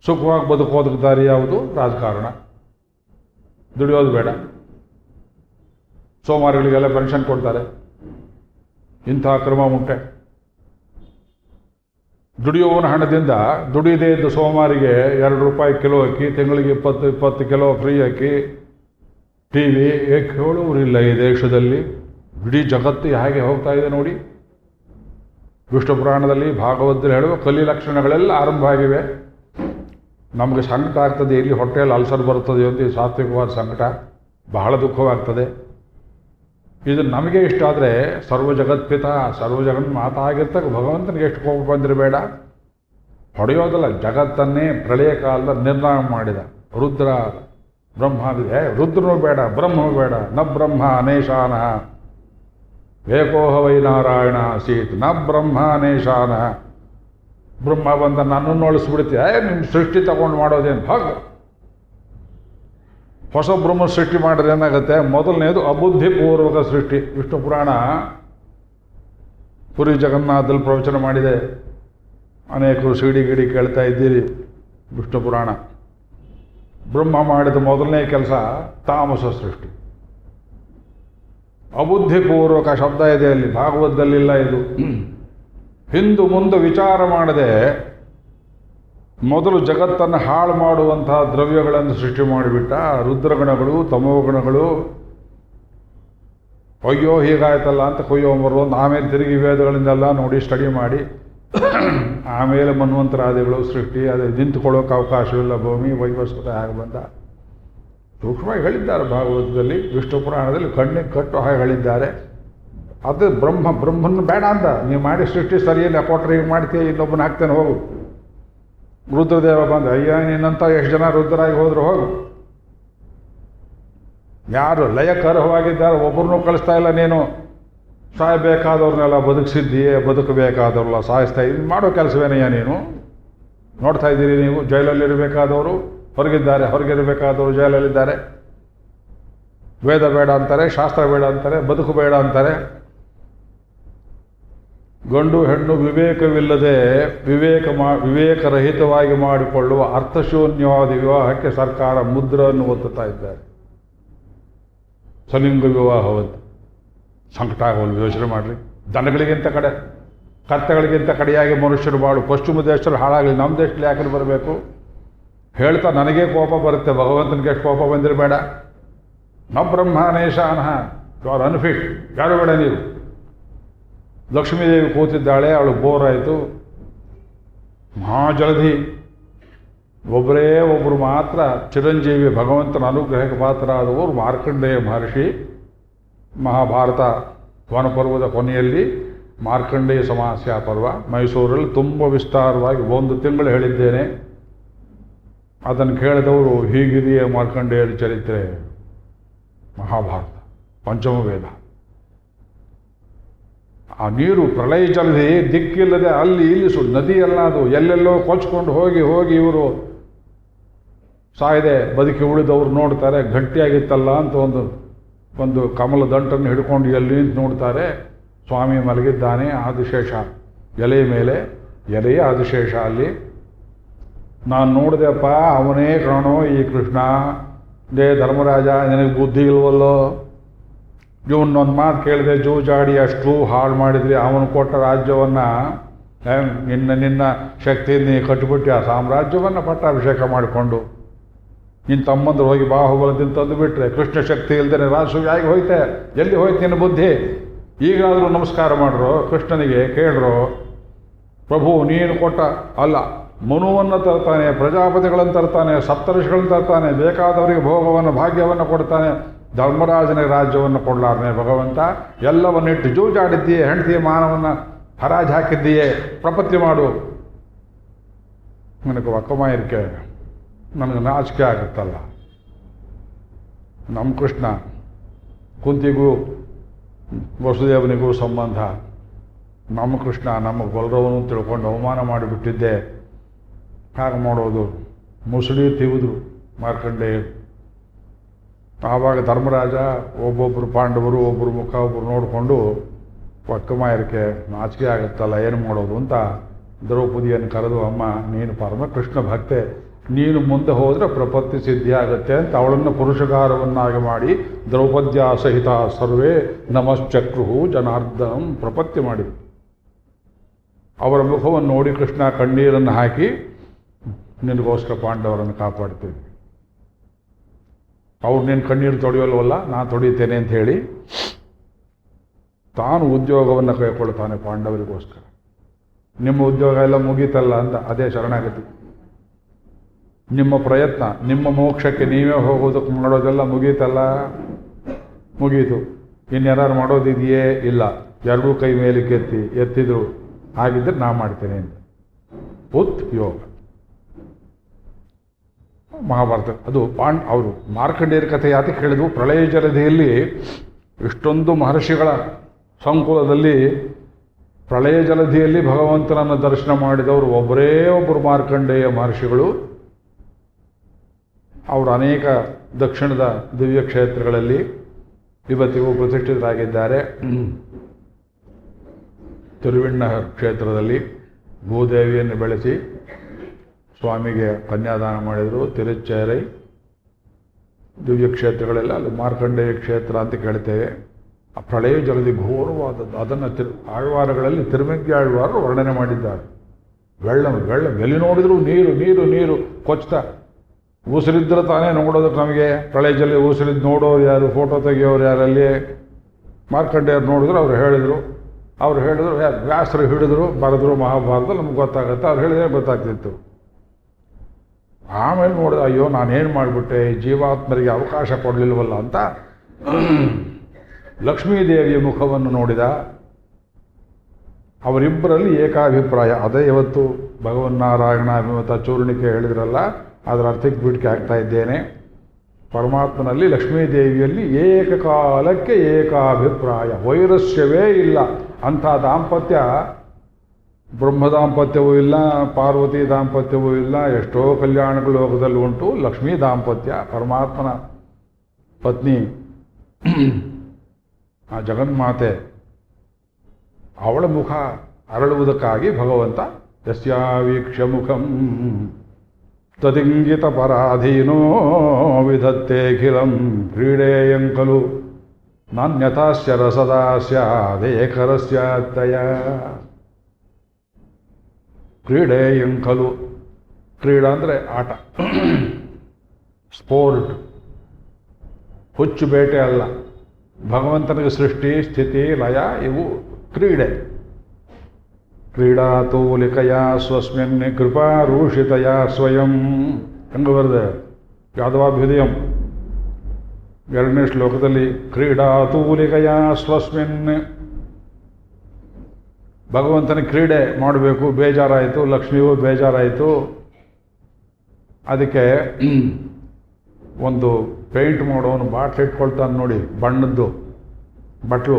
ಸುಖವಾಗಿ ಬದುಕೋದಕ್ಕೆ ದಾರಿ ಯಾವುದು? ರಾಜಕಾರಣ. ದುಡಿಯೋದು ಬೇಡ. ಸೋಮಾರಿಗಳಿಗೆಲ್ಲ ಪೆನ್ಷನ್ ಕೊಡ್ತಾರೆ. ಇಂಥ ಕ್ರಮ ಉಂಟೆ. ದುಡಿಯುವವನ ಹಣದಿಂದ ದುಡಿಯದೇ ಇದ್ದ ಸೋಮಾರಿಗೆ 2 ರೂಪಾಯಿ ಕಿಲೋ ಅಕ್ಕಿ, ತಿಂಗಳಿಗೆ 20 ಕಿಲೋ ಫ್ರೀ ಅಕ್ಕಿ, ಟಿ ವಿ ಕೇಳುವರಿಲ್ಲ ಈ ದೇಶದಲ್ಲಿ. ಇಡೀ ಜಗತ್ತು ಹೇಗೆ ಹೋಗ್ತಾ ಇದೆ ನೋಡಿ. ವಿಷ್ಣು ಪುರಾಣದಲ್ಲಿ ಭಾಗವತದಲ್ಲಿ ಹೇಳುವ ಕಲಿ ಲಕ್ಷಣಗಳೆಲ್ಲ ಆರಂಭ ಆಗಿವೆ. ನಮಗೆ ಸಂಕಟ ಆಗ್ತದೆ, ಇಲ್ಲಿ ಹೊಟ್ಟೆಯಲ್ಲಿ ಅಲ್ಸರ್ ಬರುತ್ತದೆ ಅಂತ ಈ ಸಾತ್ವಿಕವಾದ ಸಂಕಟ, ಬಹಳ ದುಃಖವಾಗ್ತದೆ. ಇದು ನಮಗೆ ಇಷ್ಟ ಆದರೆ ಸರ್ವ ಜಗತ್ಪಿತ ಸರ್ವ ಜಗನ್ ಮಾತಾ ಆಗಿರ್ತಕ್ಕ ಭಗವಂತನಿಗೆ ಎಷ್ಟು ಕೋಪ ಬಂದಿರಬೇಡ. ಹೊಡೆಯೋದಲ್ಲ, ಜಗತ್ತನ್ನೇ ಪ್ರಳಯ ಕಾಲದ ನಿರ್ನಾಮ ಮಾಡಿದ ರುದ್ರ ಬ್ರಹ್ಮಾದಿದೆ. ರುದ್ರನೂ ಬೇಡ, ಬ್ರಹ್ಮನೂ ಬೇಡ. ನ ಬ್ರಹ್ಮ ಅನೇಶಾನಃ ಏಕೋಹ ವೈ ನಾರಾಯಣ ಆಸೀತ್ ನ ಬ್ರಹ್ಮ ಅನೇಶಾನಃ. ಬ್ರಹ್ಮ ಬಂದ ನನ್ನನ್ನು ಅಳಿಸ್ಬಿಡ್ತೀಯ, ನಿಮ್ಮ ಸೃಷ್ಟಿ ತಗೊಂಡು ಮಾಡೋದೇನು? ಹಾಗ ಹೊಸ ಬ್ರಹ್ಮ ಸೃಷ್ಟಿ ಮಾಡಿದ್ರೆ ಏನಾಗುತ್ತೆ? ಮೊದಲನೇದು ಅಬುದ್ಧಿಪೂರ್ವಕ ಸೃಷ್ಟಿ. ವಿಷ್ಣು ಪುರಾಣ ಪುರಿ ಜಗನ್ನಾಥದಲ್ಲಿ ಪ್ರವಚನ ಮಾಡಿದೆ. ಅನೇಕರು ಸಿಡಿ ಗಿಡಿ ಕೇಳ್ತಾ ಇದ್ದೀರಿ. ವಿಷ್ಣು ಪುರಾಣ ಬ್ರಹ್ಮ ಮಾಡಿದ ಮೊದಲನೇ ಕೆಲಸ ತಾಮಸ ಸೃಷ್ಟಿ. ಅಬುದ್ಧಿಪೂರ್ವಕ ಶಬ್ದ ಇದೆ ಅಲ್ಲಿ, ಭಾಗವತದಲ್ಲಿಲ್ಲ ಇದು. ಹಿಂದು ಮುಂದೆ ವಿಚಾರ ಮಾಡದೆ ಮೊದಲು ಜಗತ್ತನ್ನು ಹಾಳು ಮಾಡುವಂತಹ ದ್ರವ್ಯಗಳನ್ನು ಸೃಷ್ಟಿ ಮಾಡಿಬಿಟ್ಟ. ರುದ್ರಗಣಗಳು, ತಮೋಗಣಗಳು. ಅಯ್ಯೋ ಹೀಗಾಯ್ತಲ್ಲ ಅಂತ ಕೊಯ್ಯೊಂಬರೋದು. ಆಮೇಲೆ ತಿರುಗಿ ವೇದಗಳಿಂದೆಲ್ಲ ನೋಡಿ ಸ್ಟಡಿ ಮಾಡಿ ಆಮೇಲೆ ಮನ್ವಂತರಾದಿಗಳು ಸೃಷ್ಟಿ. ಅದು ನಿಂತುಕೊಳ್ಳೋಕೆ ಅವಕಾಶವಿಲ್ಲ, ಭೂಮಿ ವೈವಸ್ವತ ಹಾಗೆ ಬಂದ. ಸೂಕ್ಷ್ಮವಾಗಿ ಹೇಳಿದ್ದಾರೆ ಭಾಗವತದಲ್ಲಿ, ವಿಷ್ಣು ಪುರಾಣದಲ್ಲಿ ಕಣ್ಣಿಗೆ ಕಟ್ಟು ಹಾಗೆ ಹೇಳಿದ್ದಾರೆ. ಅದು ಬ್ರಹ್ಮನ ಬೇಡ ಅಂದ. ನೀವು ಮಾಡಿ ಸೃಷ್ಟಿ ಸರಿಯಿಲ್ಲ, ಕೊಟ್ಟರೆ ಈಗ ಮಾಡ್ತೀಯ, ಇನ್ನೊಬ್ಬನ ಹಾಕ್ತೇನೆ ಹೋಗು. ರುದ್ರದೇವ ಬಂದ, ಅಯ್ಯ ನಿನ್ನಂತ ಎಷ್ಟು ಜನ ರುದ್ರಾಗಿ ಹೋದ್ರು ಹೋಗು. ಯಾರು ಲಯಕರವಾಗಿದ್ದಾರೆ ಒಬ್ಬರನ್ನೂ ಕಳಿಸ್ತಾ ಇಲ್ಲ. ನೀನು ಸಾಯಬೇಕಾದವ್ರನ್ನೆಲ್ಲ ಬದುಕಿಸಿದ್ದೀಯೇ, ಬದುಕಬೇಕಾದವ್ರಲ್ಲ ಸಾಯಿಸ್ತಾ ಇದ್ದೀನಿ. ಮಾಡೋ ಕೆಲಸವೇನಯ್ಯ ನೀನು? ನೋಡ್ತಾ ಇದ್ದೀರಿ ನೀವು, ಜೈಲಲ್ಲಿರಬೇಕಾದವರು ಹೊರಗಿದ್ದಾರೆ, ಹೊರಗಿರಬೇಕಾದವರು ಜೈಲಲ್ಲಿದ್ದಾರೆ. ವೇದ ಬೇಡ ಅಂತಾರೆ, ಶಾಸ್ತ್ರ ಬೇಡ ಅಂತಾರೆ, ಬದುಕು ಬೇಡ ಅಂತಾರೆ. ಗಂಡು ಹೆಣ್ಣು ವಿವೇಕವಿಲ್ಲದೆ ವಿವೇಕರಹಿತವಾಗಿ ಮಾಡಿಕೊಳ್ಳುವ ಅರ್ಥಶೂನ್ಯವಾದ ವಿವಾಹಕ್ಕೆ ಸರ್ಕಾರ ಮುದ್ರನ್ನು ಒತ್ತುತ್ತಾ ಇದ್ದಾರೆ. ಸಲಿಂಗ ವಿವಾಹವಂತ ಸಂಕಟ ಆಗೋಲ್ಲ. ಯೋಚನೆ ಮಾಡಿರಿ. ದನಗಳಿಗಿಂತ ಕತ್ತೆಗಳಿಗಿಂತ ಕಡೆಯಾಗಿ ಮನುಷ್ಯರು ಬಾಳು. ಪಶ್ಚಿಮ ದೇಶದಲ್ಲಿ ಹಾಳಾಗಲಿ, ನಮ್ಮ ದೇಶದಲ್ಲಿ ಯಾಕೆ ಬರಬೇಕು? ಹೇಳ್ತಾ ನನಗೇ ಕೋಪ ಬರುತ್ತೆ, ಭಗವಂತನಿಗೆ ಎಷ್ಟು ಕೋಪ ಬಂದಿರಬೇಡ. ನ ಬ್ರಹ್ಮನೇಶಾನಃ, ಯು ಆರ್ ಅನ್ಫಿಟ್, ಯಾರು ಬೇಡ ನೀವು. ಲಕ್ಷ್ಮೀದೇವಿ ಕೂತಿದ್ದಾಳೆ, ಅವಳು ಬೋರ್ ಆಯಿತು. ಮಹಾಜಲಧಿ ಒಬ್ಬರೇ ಒಬ್ಬರು ಮಾತ್ರ ಚಿರಂಜೀವಿ, ಭಗವಂತನ ಅನುಗ್ರಹಕ್ಕೆ ಪಾತ್ರರಾದವರು ಮಾರ್ಕಂಡೇಯ ಮಹರ್ಷಿ. ಮಹಾಭಾರತ ವನಪರ್ವದ ಕೊನೆಯಲ್ಲಿ ಮಾರ್ಕಂಡೇಯ ಸಮಾಸ್ಯ ಪರ್ವ ಮೈಸೂರಲ್ಲಿ ತುಂಬ ವಿಸ್ತಾರವಾಗಿ 1 ತಿಂಗಳು ಹೇಳಿದ್ದೇನೆ. ಅದನ್ನು ಕೇಳಿದವರು ಹೀಗಿದೆಯೇ ಮಾರ್ಕಂಡೇಯರ ಚರಿತ್ರೆ, ಮಹಾಭಾರತ ಪಂಚಮ ವೇದ. ಆ ನೀರು ಪ್ರಳಯ ಜಲಧಿ ದಿಕ್ಕಿಲ್ಲದೆ ಅಲ್ಲಿ ಇಲ್ಲಿ ನದಿಯೆಲ್ಲ ಅದು ಎಲ್ಲೆಲ್ಲೋ ಕೊಚ್ಕೊಂಡು ಹೋಗಿ ಇವರು ಸಾಯದೆ ಬದುಕಿ ಉಳಿದವರು ನೋಡ್ತಾರೆ. ಗಟ್ಟಿಯಾಗಿತ್ತಲ್ಲ ಅಂತ ಒಂದು ಕಮಲ ದಂಟನ್ನು ಹಿಡ್ಕೊಂಡು ಎಲ್ಲಿ ನಿಂತು ನೋಡ್ತಾರೆ. ಸ್ವಾಮಿ ಮಲಗಿದ್ದಾನೆ, ಆದಿಶೇಷ ಎಲೆಯ ಮೇಲೆ, ಎಲೆಯ ಆದಿಶೇಷ ಅಲ್ಲಿ. ನಾನು ನೋಡಿದೆಪ್ಪ, ಅವನೇ ಕಾಣೋ ಈ ಕೃಷ್ಣ. ಧರ್ಮರಾಜ, ನಿನಗೆ ಬುದ್ಧಿ ಇಲ್ವಲ್ಲೋ? ಇವನ್ನೊಂದು ಮಾತು ಕೇಳಿದೆ, ಜೂಜಾಡಿ ಅಷ್ಟು ಹಾಳು ಮಾಡಿದ್ರಿ. ಅವನು ಕೊಟ್ಟ ರಾಜ್ಯವನ್ನು ನಿನ್ನ ಶಕ್ತಿಯಿಂದ ನೀ ಕಟ್ಟಿಬಿಟ್ಟು ಆ ಸಾಮ್ರಾಜ್ಯವನ್ನು ಪಟ್ಟಾಭಿಷೇಕ ಮಾಡಿಕೊಂಡು ನಿನ್ನ ತಮ್ಮಂದ್ರು ಹೋಗಿ ಬಾಹುಬಲದಿಂದ ತಂದು ಬಿಟ್ರೆ, ಕೃಷ್ಣ ಶಕ್ತಿ ಇಲ್ಲದೆ ರಾಜಸೂಯಾಗಿ ಹೋಯ್ತೆ. ಎಲ್ಲಿ ಹೋಯ್ತು ನಿನ್ನ ಬುದ್ಧಿ? ಈಗಾದರೂ ನಮಸ್ಕಾರ ಮಾಡ್ರು ಕೃಷ್ಣನಿಗೆ, ಕೇಳ್ರು. ಪ್ರಭು ನೀನು ಕೊಟ್ಟ ಅಲ್ಲ, ಮನುವನ್ನು ತರ್ತಾನೆ, ಪ್ರಜಾಪತಿಗಳನ್ನು ತರ್ತಾನೆ, ಸಪ್ತರ್ಷಿಗಳನ್ನು ತರ್ತಾನೆ, ಬೇಕಾದವರಿಗೆ ಭೋಗವನ್ನು ಭಾಗ್ಯವನ್ನು ಕೊಡ್ತಾನೆ. ಧರ್ಮರಾಜನ ರಾಜ್ಯವನ್ನು ಕೊಡಲಾರನೆ ಭಗವಂತ. ಎಲ್ಲವನ್ನಿಟ್ಟು ಜೂಜಾಡಿದ್ದೀಯೇ, ಹೆಂಡತಿಯ ಮಾನವನ್ನು ಹರಾಜು ಹಾಕಿದ್ದೀಯೇ, ಪ್ರಪತ್ತಿ ಮಾಡು. ನನಗೆ ಒಕ್ಕಮ ಇರ್ಕೆ, ನನಗೆ ನಾಚಿಕೆ ಆಗುತ್ತಲ್ಲ. ನಮ್ಮ ಕೃಷ್ಣ ಕುಂತಿಗೂ ವಸುದೇವನಿಗೂ ಸಂಬಂಧ. ನಮ್ಮ ಕೃಷ್ಣ ನಮ್ಮ ಗೊಲ್ರವನು ತಿಳ್ಕೊಂಡು ಅವಮಾನ ಮಾಡಿಬಿಟ್ಟಿದ್ದೆ. ಹಾಗೆ ಮಾಡೋದು. ಮುಸುಳಿ ತಿವಿದ್ರು ಮಾರ್ಕಂಡೇಯರು. ಆವಾಗ ಧರ್ಮರಾಜ ಒಬ್ಬೊಬ್ಬರು ಪಾಂಡವರು ಒಬ್ಬರು ಮುಖ ಒಬ್ಬರು ನೋಡಿಕೊಂಡು ಒಕ್ಕಮಾಯರಿಕೆ ನಾಚಿಕೆ ಆಗುತ್ತಲ್ಲ, ಏನು ಮಾಡೋದು ಅಂತ ದ್ರೌಪದಿಯನ್ನು ಕರೆದು, ಅಮ್ಮ ನೀನು ಪರಮ ಕೃಷ್ಣ ಭಕ್ತೆ, ನೀನು ಮುಂದೆ ಹೋದರೆ ಪ್ರಪತ್ತಿ ಸಿದ್ಧಿ ಆಗುತ್ತೆ ಅಂತ ಅವಳನ್ನು ಪುರುಷಕಾರವನ್ನಾಗಿ ಮಾಡಿ ದ್ರೌಪದ್ಯ ಸಹಿತ ಸರ್ವೇ ನಮಶ್ಚಕ್ರು ಜನಾರ್ದನಂ ಪ್ರಪತ್ತಿ ಮಾಡಿ ಅವರ ಮುಖವನ್ನು ನೋಡಿ ಕೃಷ್ಣ ಕಣ್ಣೀರನ್ನು ಹಾಕಿ, ನಿನಗೋಸ್ಕರ ಪಾಂಡವರನ್ನು ಕಾಪಾಡ್ತೀವಿ. ಅವ್ರು ನೀನು ಕಣ್ಣೀರು ತೊಳೆಯೋಲ್ವಲ್ಲ ನಾನು ತೊಡಿತೇನೆ ಅಂತ ಹೇಳಿ ತಾನು ಉದ್ಯೋಗವನ್ನು ಕೈಗೊಳ್ತಾನೆ ಪಾಂಡವರಿಗೋಸ್ಕರ. ನಿಮ್ಮ ಉದ್ಯೋಗ ಎಲ್ಲ ಮುಗೀತಲ್ಲ ಅಂತ. ಅದೇ ಶರಣಾಗತಿ. ನಿಮ್ಮ ಪ್ರಯತ್ನ, ನಿಮ್ಮ ಮೋಕ್ಷಕ್ಕೆ ನೀವೇ ಹೋಗೋದಕ್ಕೆ ಮಾಡೋದೆಲ್ಲ ಮುಗೀತಲ್ಲ, ಮುಗೀತು. ಇನ್ಯಾರು ಮಾಡೋದಿದೆಯೇ? ಇಲ್ಲ. ಎರಡೂ ಕೈ ಮೇಲಕ್ಕೆ ಎತ್ತಿದ್ರು. ಹಾಗಿದ್ದರೆ ನಾ ಮಾಡ್ತೇನೆ ಅಂತ. ಯೋಗ ಮಹಾಭಾರತ. ಅದು ಅವರು ಮಾರ್ಕಂಡೇಯರ ಕಥೆ ಯಾತಕ್ಕೆ ಹೇಳಿದ್ವು? ಪ್ರಳಯ ಜಲಧಿಯಲ್ಲಿ ಇಷ್ಟೊಂದು ಮಹರ್ಷಿಗಳ ಸಂಕುಲದಲ್ಲಿ ಪ್ರಳಯ ಜಲಧಿಯಲ್ಲಿ ಭಗವಂತನನ್ನು ದರ್ಶನ ಮಾಡಿದವರು ಒಬ್ಬರೇ ಒಬ್ಬರು ಮಾರ್ಕಂಡೇಯ ಮಹರ್ಷಿಗಳು. ಅವರು ಅನೇಕ ದಕ್ಷಿಣದ ದಿವ್ಯ ಕ್ಷೇತ್ರಗಳಲ್ಲಿ ಇವತ್ತಿಗೂ ಪ್ರತಿಷ್ಠಿತರಾಗಿದ್ದಾರೆ. ತಿರುವಿಣ್ಣಹರ್ ಕ್ಷೇತ್ರದಲ್ಲಿ ಭೂದೇವಿಯನ್ನು ಬೆಳೆಸಿ ಸ್ವಾಮಿಗೆ ಕನ್ಯಾದಾನ ಮಾಡಿದರು. ತಿರುಚೇರೈ ದಿವ್ಯ ಕ್ಷೇತ್ರಗಳೆಲ್ಲ ಅಲ್ಲಿ ಮಾರ್ಕಂಡೇಯ ಕ್ಷೇತ್ರ ಅಂತ ಕೇಳ್ತೇವೆ. ಆ ಪ್ರಳಯ ಜಲದಿ ಘೋರವಾದದ್ದು. ಅದನ್ನು ಆಳ್ವಾರಗಳಲ್ಲಿ ತಿರುಮಂಗಿ ಆಳ್ವಾರರು ವರ್ಣನೆ ಮಾಡಿದ್ದಾರೆ. ಎಲ್ಲಿ ನೋಡಿದ್ರು ನೀರು ನೀರು ನೀರು ಕೊಚ್ತಾ. ಉಸಿರಿದ್ರೆ ತಾನೇ ನೋಡೋದಕ್ಕೆ ನಮಗೆ. ಪ್ರಳಯ ಜಲ ಉಸಿರಿದ್ದು ನೋಡೋರು ಯಾರು, ಫೋಟೋ ತೆಗಿಯೋರು ಯಾರಲ್ಲಿ? ಮಾರ್ಕಂಡೇಯರು ನೋಡಿದ್ರು. ಅವ್ರು ಹೇಳಿದರು ವ್ಯಾಸರು ಹಿಡಿದ್ರು, ಬರೆದ್ರು ಮಹಾಭಾರತ, ನಮ್ಗೆ ಗೊತ್ತಾಗತ್ತೆ. ಅವ್ರು ಹೇಳಿದ್ರೆ ಗೊತ್ತಾಗ್ತಿತ್ತು. ಆಮೇಲೆ ನೋಡಿದ, ಅಯ್ಯೋ ನಾನೇನು ಮಾಡಿಬಿಟ್ಟೆ, ಜೀವಾತ್ಮರಿಗೆ ಅವಕಾಶ ಕೊಡಲಿಲ್ವಲ್ಲ ಅಂತ ಲಕ್ಷ್ಮೀದೇವಿಯ ಮುಖವನ್ನು ನೋಡಿದ. ಅವರಿಬ್ಬರಲ್ಲಿ ಏಕಾಭಿಪ್ರಾಯ. ಅದೇ ಇವತ್ತು ಭಗವನ್ನಾರಾಯಣ ಅಭಿಮತ ಚೂರ್ಣಿಕೆ ಹೇಳಿದ್ರಲ್ಲ, ಅದರ ಅರ್ಥಕ್ಕೆ ಬಿಡಿಕೆ ಆಗ್ತಾ ಇದ್ದೇನೆ. ಪರಮಾತ್ಮನಲ್ಲಿ ಲಕ್ಷ್ಮೀದೇವಿಯಲ್ಲಿ ಏಕಕಾಲಕ್ಕೆ ಏಕಾಭಿಪ್ರಾಯ, ವೈರಸ್ಯವೇ ಇಲ್ಲ. ಅಂಥ ದಾಂಪತ್ಯ ಬ್ರಹ್ಮ ದಾಂಪತ್ಯವೂ ಇಲ್ಲ, ಪಾರ್ವತಿ ದಾಂಪತ್ಯವೂ ಇಲ್ಲ. ಎಷ್ಟೋ ಕಲ್ಯಾಣಗಳು ಲೋಕದಲ್ಲಿ ಉಂಟು. ಲಕ್ಷ್ಮೀ ದಾಂಪತ್ಯ, ಪರಮಾತ್ಮನ ಪತ್ನಿ ಆ ಜಗನ್ಮಾತೆ, ಅವಳ ಮುಖ ಅರಳುವುದಕ್ಕಾಗಿ ಭಗವಂತ ಯಸ್ಯಾವೀಕ್ಷ್ಯ ಮುಖಂ ತದಿಂಗಿತ ಪರಾಧೀನೋ ವಿಧತ್ತೇಖಿಲಂ ಕ್ರೀಡೇಯಂಕಲು ನಾನ್ಯಥಾಸ್ಯ ರಸದಾಸ್ಯಾದೇಕರಸ್ಯಾತ್ತಯ. ಕ್ರೀಡೇಯಂಕಲು, ಕ್ರೀಡಾ ಅಂದರೆ ಆಟ, ಸ್ಪೋರ್ಟ್, ಹುಚ್ಚು ಬೇಟೆ ಅಲ್ಲ. ಭಗವಂತನಿಗೆ ಸೃಷ್ಟಿ ಸ್ಥಿತಿ ಲಯ ಇವು ಕ್ರೀಡೆ. ಕ್ರೀಡಾತೋಲಿಕಯ ಸ್ವಸ್ಮಿನ್ ಕೃಪಾರೂಷಿತಯ ಸ್ವಯಂ ಹೆಂಗೆ ಬರೆದೆ ಯಾದವಾಭ್ಯುದಯಂ 2ನೇ ಶ್ಲೋಕದಲ್ಲಿ. ಕ್ರೀಡಾತೂಲಿಕಯ ಸ್ವಸ್ಮಿನ್, ಭಗವಂತನ ಕ್ರೀಡೆ ಮಾಡಬೇಕು. ಬೇಜಾರಾಯಿತು, ಲಕ್ಷ್ಮಿಗೂ ಬೇಜಾರಾಯಿತು. ಅದಕ್ಕೆ ಒಂದು ಪೇಂಟ್ ಮಾಡೋನು ಬಾಟ್ಲು ಇಟ್ಕೊಳ್ತಾನೆ ನೋಡಿ, ಬಣ್ಣದ್ದು ಬಟ್ಲು.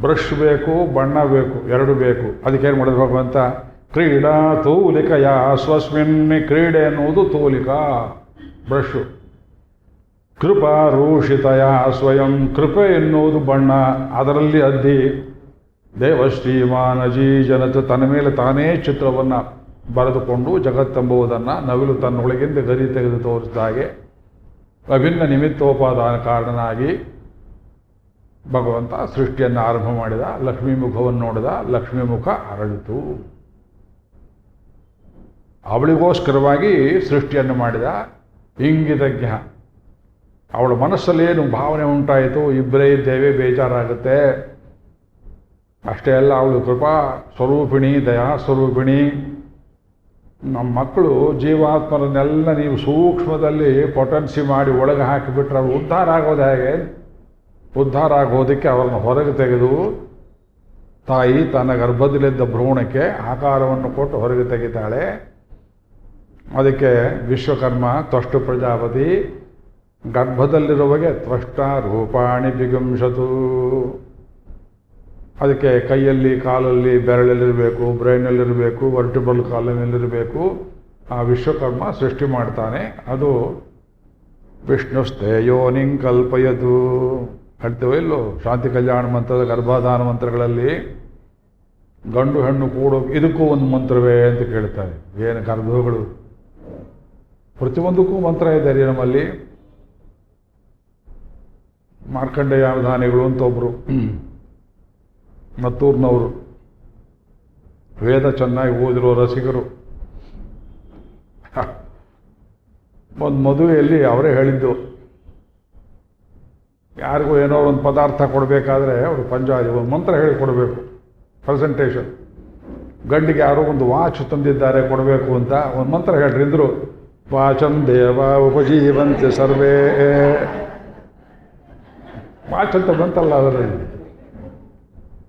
ಬ್ರಷ್ ಬೇಕು, ಬಣ್ಣ ಬೇಕು, ಎರಡು ಬೇಕು. ಅದಕ್ಕೇನು ಮಾಡೋದು ಭಗವಂತ? ಕ್ರೀಡಾ ತೂಲಿಕಯ ಸ್ವಸ್ಮಿನ್, ಕ್ರೀಡೆ ಎನ್ನುವುದು ತೂಲಿಕ ಬ್ರಷು. ಕೃಪಾರೂಷಿತಯ ಸ್ವಯಂ, ಕೃಪೆ ಎನ್ನುವುದು ಬಣ್ಣ, ಅದರಲ್ಲಿ ಅದ್ದಿ ದೇವಶ್ರೀಮಾನಜೀ ಜನತೆ, ತನ್ನ ಮೇಲೆ ತಾನೇ ಚಿತ್ರವನ್ನು ಬರೆದುಕೊಂಡು ಜಗತ್ತೆಂಬುವುದನ್ನು ನವಿಲು ತನ್ನೊಳಗಿಂದ ಗರಿ ತೆಗೆದು ತೋರಿಸಿದ ಹಾಗೆ ಅಭಿನ್ನ ನಿಮಿತ್ತೋಪಾದಾನ ಕಾರಣನಾಗಿ ಭಗವಂತ ಸೃಷ್ಟಿಯನ್ನು ಆರಂಭ ಮಾಡಿದ. ಲಕ್ಷ್ಮೀ ಮುಖವನ್ನು ನೋಡಿದ, ಲಕ್ಷ್ಮೀ ಮುಖ ಅರಳಿತು. ಅವಳಿಗೋಸ್ಕರವಾಗಿ ಸೃಷ್ಟಿಯನ್ನು ಮಾಡಿದ. ಇಂಗಿತಜ್ಞ, ಅವಳ ಮನಸ್ಸಲ್ಲೇನು ಭಾವನೆ ಉಂಟಾಯಿತು, ಇಬ್ಬರೇ ಇದ್ದೇವೆ, ಬೇಜಾರಾಗುತ್ತೆ. ಅಷ್ಟೇ ಅಲ್ಲ, ಅವಳು ಕೃಪಾ ಸ್ವರೂಪಿಣಿ, ದಯಾ ಸ್ವರೂಪಿಣಿ. ನಮ್ಮ ಮಕ್ಕಳು ಜೀವಾತ್ಮರನ್ನೆಲ್ಲ ನೀವು ಸೂಕ್ಷ್ಮದಲ್ಲಿ ಪೊಟೆನ್ಸಿ ಮಾಡಿ ಒಳಗೆ ಹಾಕಿಬಿಟ್ರೆ ಅವ್ರು ಉದ್ಧಾರ ಆಗೋದು ಹೇಗೆ? ಉದ್ಧಾರ ಆಗೋದಕ್ಕೆ ಅವರನ್ನು ಹೊರಗೆ ತೆಗೆದು ತಾಯಿ ತನ್ನ ಗರ್ಭದಲ್ಲಿದ್ದ ಭ್ರೂಣಕ್ಕೆ ಆಕಾರವನ್ನು ಕೊಟ್ಟು ಹೊರಗೆ ತೆಗಿತಾಳೆ. ಅದಕ್ಕೆ ವಿಶ್ವಕರ್ಮ ತ್ವಷ್ಟು ಪ್ರಜಾಪತಿ ಗರ್ಭದಲ್ಲಿರುವಾಗೆ ತ್ವಷ್ಟ ರೂಪಾಣಿ ಬಿಗುಂಶತು. ಅದಕ್ಕೆ ಕೈಯಲ್ಲಿ, ಕಾಲಲ್ಲಿ, ಬೆರಳಲ್ಲಿರಬೇಕು, ಬ್ರೈನಲ್ಲಿರಬೇಕು, ವರ್ಟಿಬಲ್ ಕಾಲನಲ್ಲಿರಬೇಕು. ಆ ವಿಶ್ವಕರ್ಮ ಸೃಷ್ಟಿ ಮಾಡ್ತಾನೆ. ಅದು ವಿಷ್ಣುಸ್ತೇ ಯೋನಿಂ ಕಲ್ಪಯತು ಹೇಳ್ತೇವೆ ಇಲ್ಲೋ ಶಾಂತಿ ಕಲ್ಯಾಣ ಮಂತ್ರದ ಗರ್ಭಾಧಾನ ಮಂತ್ರಗಳಲ್ಲಿ. ಗಂಡು ಹೆಣ್ಣು ಕೂಡೋ ಇದಕ್ಕೂ ಒಂದು ಮಂತ್ರವೇ ಅಂತ ಕೇಳ್ತಾರೆ. ಏನು ಗರ್ಭಗಳು, ಪ್ರತಿಯೊಂದಕ್ಕೂ ಮಂತ್ರ ಇದ್ದಾರೆ ನಮ್ಮಲ್ಲಿ. ಮಾರ್ಕಂಡೇಯ ಅವಧಾನಿಗಳು ಅಂತ ಒಬ್ಬರು ಮತ್ತೂರಿನವರು, ವೇದ ಚೆನ್ನಾಗಿ ಓದಿರೋ ರಸಿಕರು. ಒಂದು ಮದುವೆಯಲ್ಲಿ ಅವರೇ ಹೇಳಿದ್ದು, ಯಾರಿಗೂ ಏನೋ ಒಂದು ಪದಾರ್ಥ ಕೊಡಬೇಕಾದ್ರೆ ಅವರು ಪಂಜಾಬಿ ಒಂದು ಮಂತ್ರ ಹೇಳಿ ಕೊಡಬೇಕು. ಪ್ರೆಸೆಂಟೇಷನ್ ಗಂಡಿಗೆ ಯಾರೋ ಒಂದು ವಾಚ್ ತಂದಿದ್ದಾರೆ ಕೊಡಬೇಕು ಅಂತ ಒಂದು ಮಂತ್ರ ಹೇಳ್ರಿ ಅಂದರು. ವಾಚಂ ದೇವ ಉಪಜೀವಂತೆ ಸರ್ವೇ. ವಾಚ್ ಅಂತ ಬಂತಲ್ಲ ಅದರಲ್ಲಿ